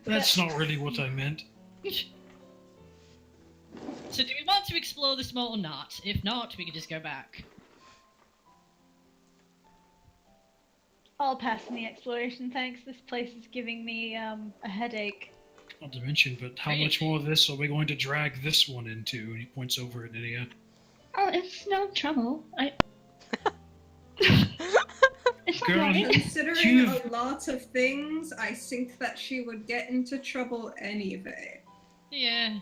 That's not really what I meant. So do we want to explore this more or not? If not, we can just go back. I'll pass on the exploration, thanks. This place is giving me a headache. Not to mention, but how much more of this are we going to drag this one into? And he points over at Nydia. Oh, it's no trouble. It's Girl, alright. Considering You've- a lot of things, I think that she would get into trouble anyway. Yeah.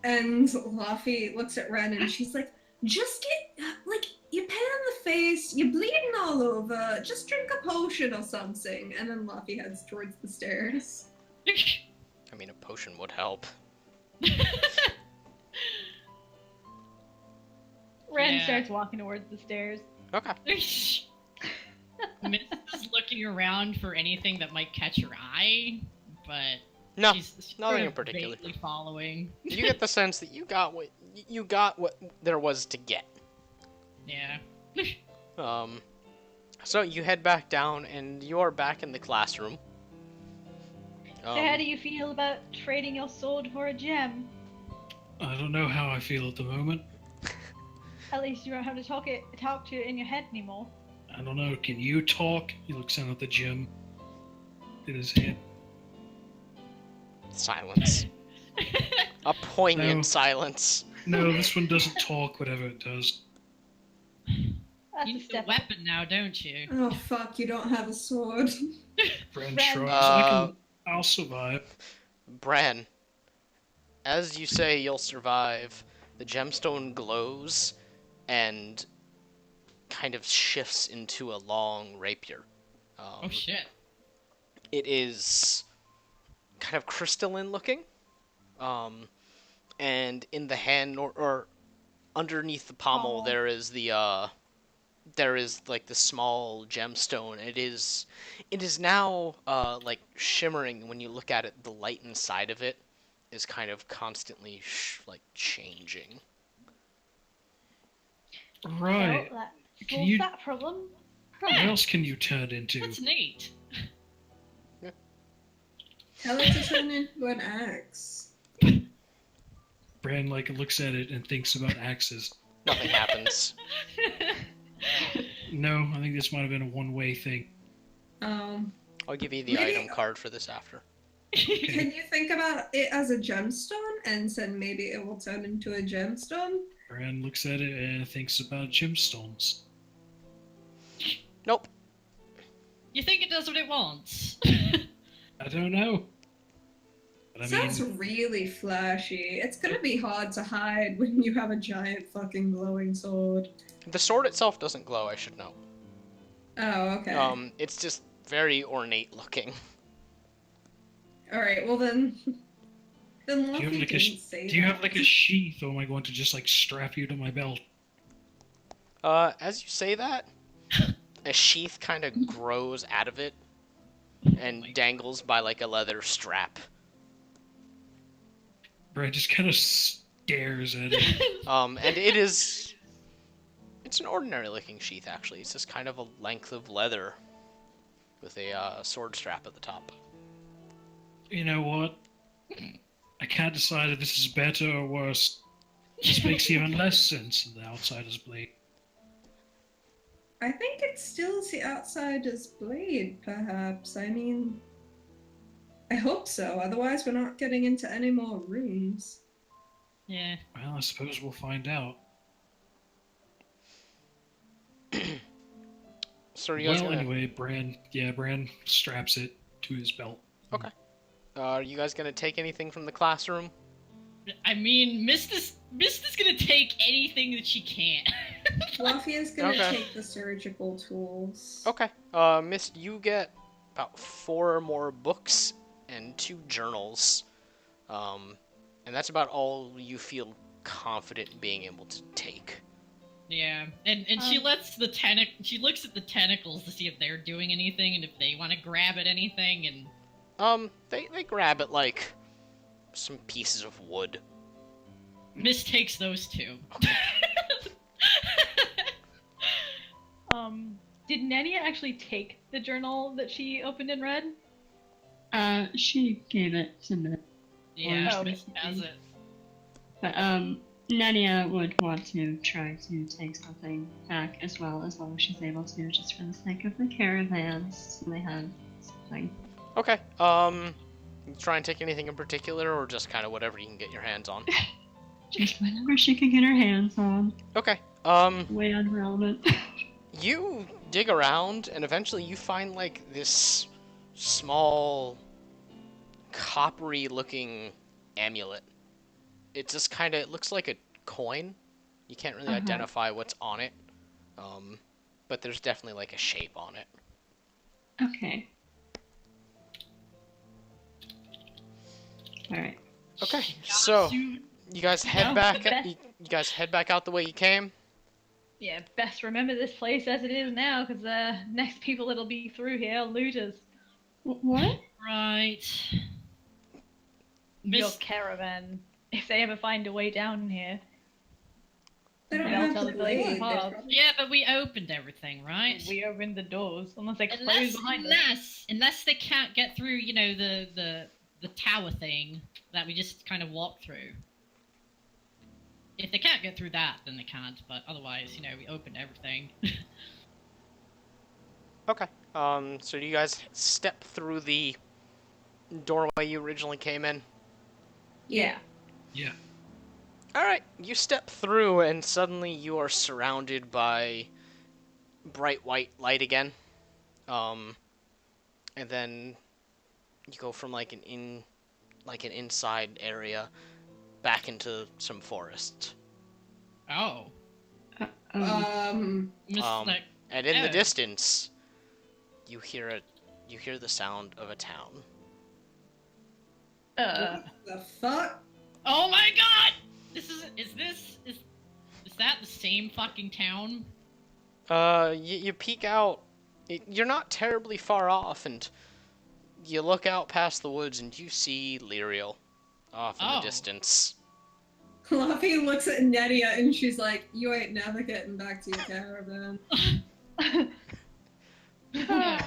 And Luffy looks at Ren and she's like, just get, like, you're pale in the face, you're bleeding all over, just drink a potion or something. And then Luffy heads towards the stairs. I mean, a potion would help. Ren Yeah. starts walking towards the stairs. Okay. Mist is looking around for anything that might catch her eye, but No, she's nothing sort in of particular. vaguely following. You get the sense that you got what there was to get. Yeah. So you head back down, and you are back in the classroom. So how do you feel about trading your sword for a gem? I don't know how I feel at the moment. At least you don't have to talk to it in your head anymore. I don't know. Can you talk? He looks down at the gem in his hand. Silence. A poignant No. silence. No, this one doesn't talk, whatever it does. That's You a need a step. weapon now, don't you? Oh fuck, you don't have a sword. Bran Bran. shrugs. I'll survive. Bran, as you say you'll survive, the gemstone glows and kind of shifts into a long rapier. Oh shit. It is kind of crystalline looking, and in the hand or underneath the pommel Pommel. there is like the small gemstone. It is now like shimmering. When you look at it, the light inside of it is kind of constantly like changing. Right. Well, that Can solves you- that problem. What else can you turn into? That's neat. Tell it to turn into an axe. Bran like looks at it and thinks about axes. Nothing happens. No, I think this might have been a one-way thing. I'll give you the Maybe- item card for this after. Can you think about it as a gemstone and then maybe it will turn into a gemstone? Bran looks at it and thinks about gemstones. Nope. You think it does what it wants? I don't know. But I Sounds mean, really flashy. It's gonna be hard to hide when you have a giant fucking glowing sword. The sword itself doesn't glow, I should know. Oh, okay. It's just very ornate looking. Alright, well then. Then do you have Luffy like a, didn't say do you that. have like a sheath, or am I going to just like strap you to my belt? As you say that, a sheath kind of grows out of it and dangles by like a leather strap. Bran just kind of stares at it. And it's an ordinary looking sheath actually. It's just kind of a length of leather with a sword strap at the top. You know what? I can't decide if this is better or worse. This makes even less sense than the Outsider's blade. I think it's still the outsider's blade, perhaps. I mean, I hope so. Otherwise, we're not getting into any more rooms. Yeah. Well, I suppose we'll find out. So are you guys Well, gonna, anyway, Bran straps it to his belt. Okay. Are you guys gonna take anything from the classroom? I mean, Mist is gonna take anything that she can. Fluffy is gonna Okay. take the surgical tools. Okay. Mist, you get about 4 more books and 2 journals. And that's about all you feel confident being able to take. Yeah, and she lets the she looks at the tentacles to see if they're doing anything and if they want to grab at anything, and They grab at like some pieces of wood. Mist takes those two. Did Nania actually take the journal that she opened and read? She gave it to me. Yeah, Oh, Mist has it. But, Nania would want to try to take something back as long as she's able to, just for the sake of the caravans. So they have something. Okay. You try and take anything in particular, or just kind of whatever you can get your hands on. Just whatever she can get her hands on. Okay. Way irrelevant. You dig around, and eventually you find like this small, coppery-looking amulet. It just kind of, it looks like a coin. You can't really identify what's on it. But there's definitely like a shape on it. Okay. Alright. Okay, so Shoot. you guys head No, back. the best- You guys head back out the way you came. Yeah, best remember this place as it is now, because next people that'll be through here are looters. What? Right. Your Mist, caravan. If they ever find a way down here. They don't They'll have tell the the police blade. They apart. probably- yeah, but we opened everything, right? We opened the doors, unless they close behind us. Unless they can't get through, you know, the tower thing that we just kind of walked through. If they can't get through that, then they can't. But otherwise, you know, we opened everything. Okay. So you guys step through the doorway you originally came in? Yeah. Yeah. Alright, you step through and suddenly you are surrounded by bright white light again. And then you go from like an inside area back into some forest. Oh. Miss Um, like, And in the Oh. distance, you hear the sound of a town. what the fuck? oh my god! Is that the same fucking town? You peek out. You're not terribly far off, and you look out past the woods, and you see Lyriel off in the Oh. distance. Fluffy looks at Nedia and she's like, "You ain't never getting back to your caravan." Yeah.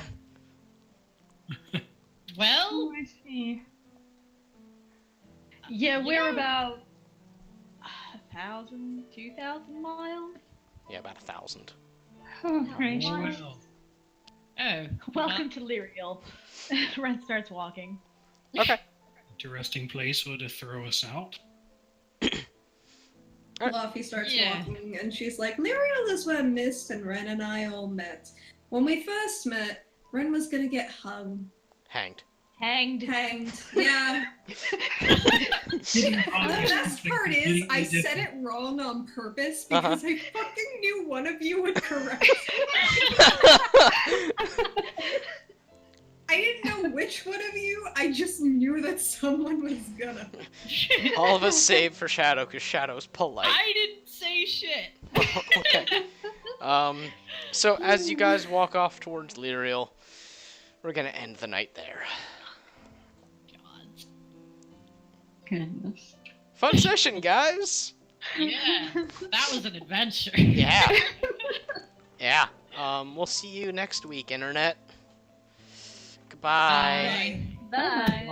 Well, Oh, I see. Yeah, we're Yeah. about 1,000, 2,000 miles. Yeah, about 1,000. Oh, great. Well, oh, Welcome to Lyriel. Ren starts walking. Okay. interesting place to throw us out. Fluffy starts Yeah. walking and she's like, "Lyriel is where Mist and Ren and I all met. When we first met, Ren was gonna get hung. Hanged. Hanged. Hanged. Yeah. The best part is I said it wrong on purpose because I fucking knew one of you would correct me. I didn't know which one of you, I just knew that someone was gonna. All of us save for Shadow, because Shadow's polite. I didn't say shit. Okay. So as you guys walk off towards Lyriel, we're gonna end the night there. God. Goodness. Fun session, guys! Yeah, that was an adventure. Yeah. Yeah. We'll see you next week, Internet. Goodbye. Bye. Bye.